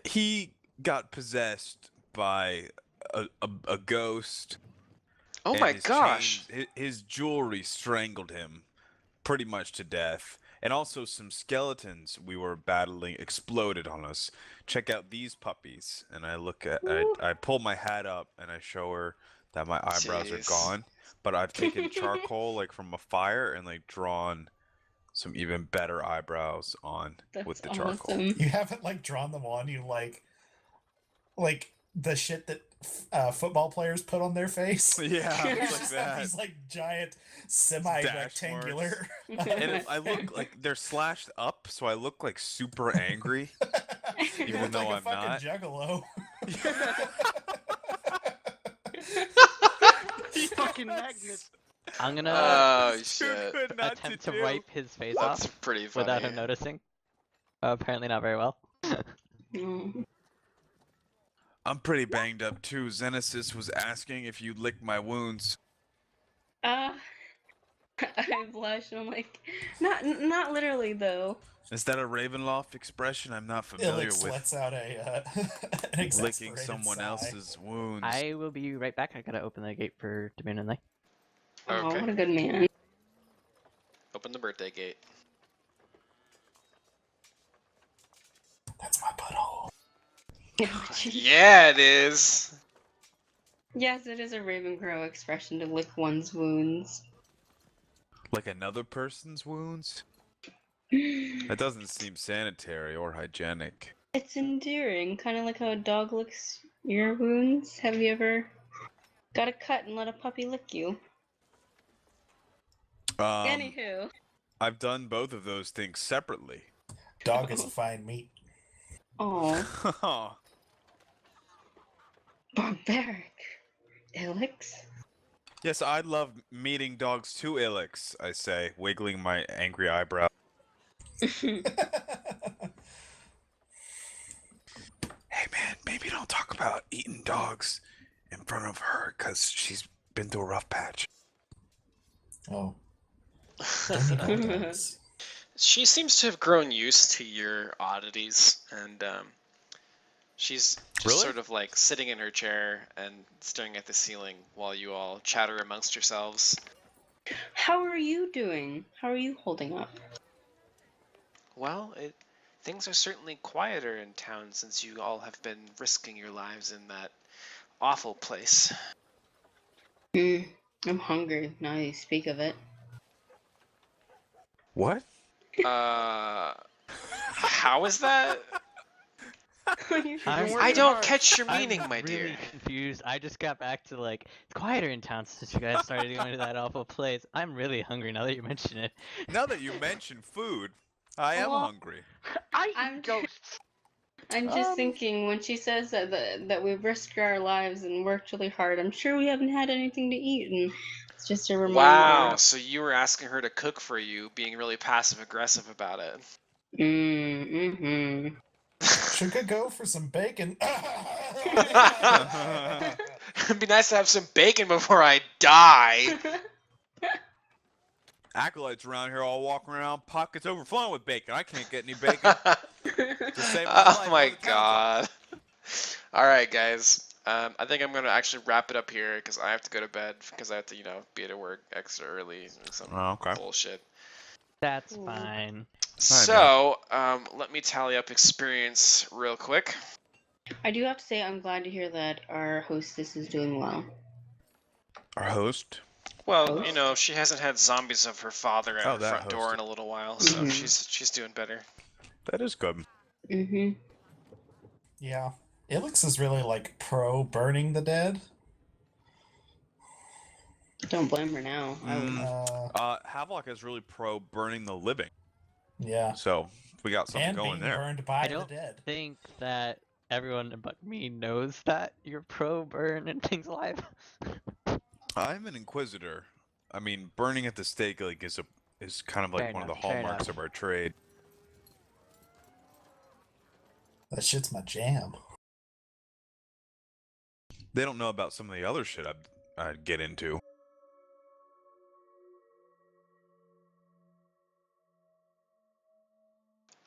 He got possessed by a ghost. Oh and my his gosh. his jewelry strangled him pretty much to death. And also some skeletons we were battling exploded on us. Check out these puppies. And I look at I pull my hat up and I show her that my eyebrows Jeez. are gone. But I've taken charcoal like from a fire and like drawn some even better eyebrows on with the That's charcoal. awesome. You haven't like drawn them on. You like the shit that football players put on their face. Yeah, You it's like just have that. these like giant semi-rectangular. And I look like they're slashed up, so I look like super angry. You Even look though like a I'm fucking not. juggalo. Fucking magnets. I'm gonna Oh Too shit. good not attempt to to do. wipe his face That's off pretty funny. without him noticing. Apparently not very well. Mm. I'm pretty banged up too. Xenesis was asking if you'd lick my wounds. I blush and I'm like, not literally though. Is that a Ravenloft expression? I'm not familiar Ilix with lets out an licking exasperated someone sigh. else's wounds. I will be right back. I gotta open the gate for Domain and Light. Oh, Okay. what a good man. Open the birthday gate. That's my butthole. Yeah, it is. Yes, it is a Ravencrow expression to lick one's wounds. Like another person's wounds? That doesn't seem sanitary or hygienic. It's endearing, kind of like how a dog licks your wounds. Have you ever got a cut and let a puppy lick you? Anywho. I've done both of those things separately. Dog is a fine meat. Oh, barbaric. Ilix? Yes, I love meeting dogs too, Ilix, I say, wiggling my angry eyebrow. Hey man, maybe don't talk about eating dogs in front of her, because she's been through a rough patch. Oh. Don't eat all dogs. She seems to have grown used to your oddities, and she's just Really? sort of like sitting in her chair and staring at the ceiling while you all chatter amongst yourselves. How are you doing? How are you holding up? Well, things are certainly quieter in town since you all have been risking your lives in that awful place. I'm hungry now you speak of it. What? How is that? I don't catch your meaning, I'm my really dear. confused. I just got back to like it's quieter in town since you guys started going to that awful place. I'm really hungry now that you mention it. Now that you mention food, I am Well, hungry. I I'm eat ghosts. I'm just thinking when she says that we've risked our lives and worked really hard, I'm sure we haven't had anything to eat, and it's just a reminder. Wow, so you were asking her to cook for you, being really passive aggressive about it. Mm-hmm. Should I go for some bacon? It'd be nice to have some bacon before I die. Acolytes around here all walking around, pockets overflowing with bacon. I can't get any bacon. To save my life Oh or my the town's god. Alright, guys. I think I'm going to actually wrap it up here because I have to go to bed because I have to, be at work extra early and some okay. bullshit. That's fine. So, let me tally up experience real quick. I do have to say I'm glad to hear that our hostess is doing well. Our host? Well, she hasn't had zombies of her father at her that front door hosted. in a little while, so Mhm. she's doing better. That is good. Mm-hmm. Yeah. Ilix is really like pro burning the dead. Don't blame her now. I would. Havelock is really pro burning the living. Yeah. So we got something And going being there. burned by I the don't dead. think that everyone but me knows that you're pro burn and things alive. I'm an inquisitor. I mean, burning at the stake is kind of like Fair one of enough, the fair hallmarks enough. of our trade. That shit's my jam. They don't know about some of the other shit I'd get into.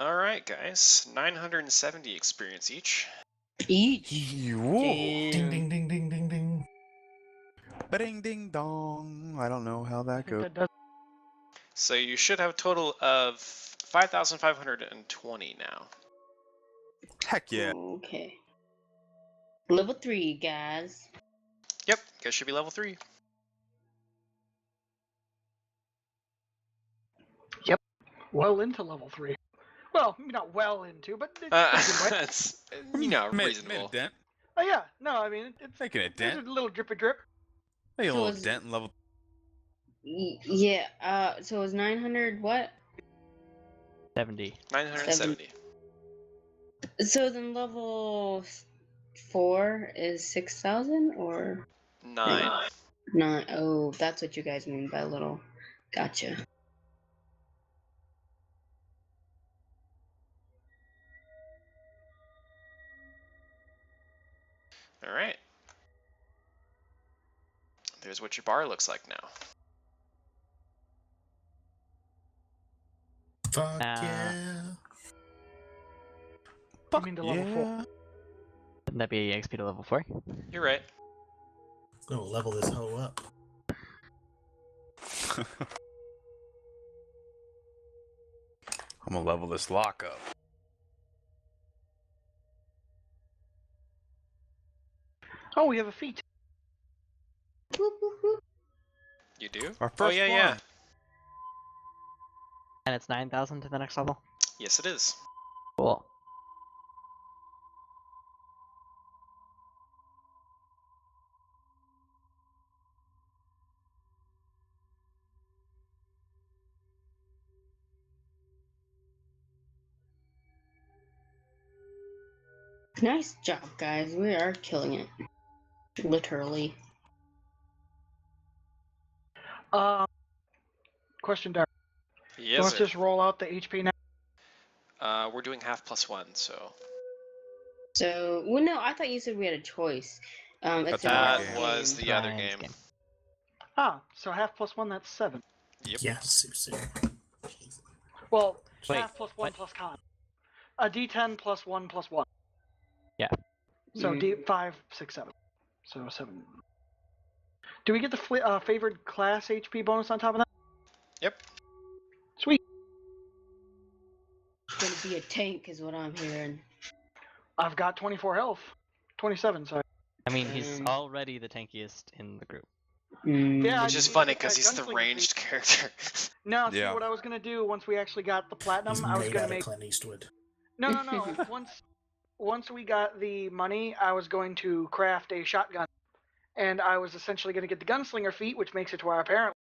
Alright, guys. 970 experience each. Each. Ding ding ding ding ding ding. Ba-ding ding dong. I don't know how that goes. That does- So you should have a total of 5,520 now. Heck yeah. Okay. Level 3, guys. Yep, you guys should be level 3. well into level 3. Well, not well into, but it's pretty good way. It's, Made reasonable. a dent. Oh yeah, no, I mean it's Making a there's dent. a little drippy drip. Making a So little is- dent in level. Yeah, so it was 900 what? 70. 970. So then level 4 is 6,000 or 9. 9? Oh, that's what you guys mean by little. Gotcha. Alright. There's what your bar looks like now. Fuck yeah. I mean to level 4. Wouldn't that be XP to level 4? You're right. Gonna level this hoe up. I'm gonna level this lock up. Oh, we have a feat. You do? Our Oh first yeah. one. And it's 9,000 to the next level? Yes, it is. Cool. Nice job, guys. We are killing it. Literally. Question, Darren. Yes, Let's sir. just roll out the HP now. We're doing half plus 1, so. So, well, no, I thought you said we had a choice. It's in That our was game. the other Ryan's game. Ah, so half plus 1, that's 7. Yep. Yes, Susan. Well, Wait, half plus 1 what? plus con. A D10 plus 1 plus 1. Yeah. So Mm. D5, 6, 7. So 7. Do we get the favored class HP bonus on top of that? Yep. Sweet. Gonna be a tank, is what I'm hearing. I've got 24 health. 27, sorry. I mean, he's Um, already the tankiest in the group. Yeah, Which I is need funny to get because that he's the gunslinger ranged feat. character. No, see Yeah. what I was gonna do once we actually got the platinum. He's I was made gonna out of make. Clint Eastwood. No. Once we got the money, I was going to craft a shotgun, and I was essentially gonna get the gunslinger feat, which makes it to where apparently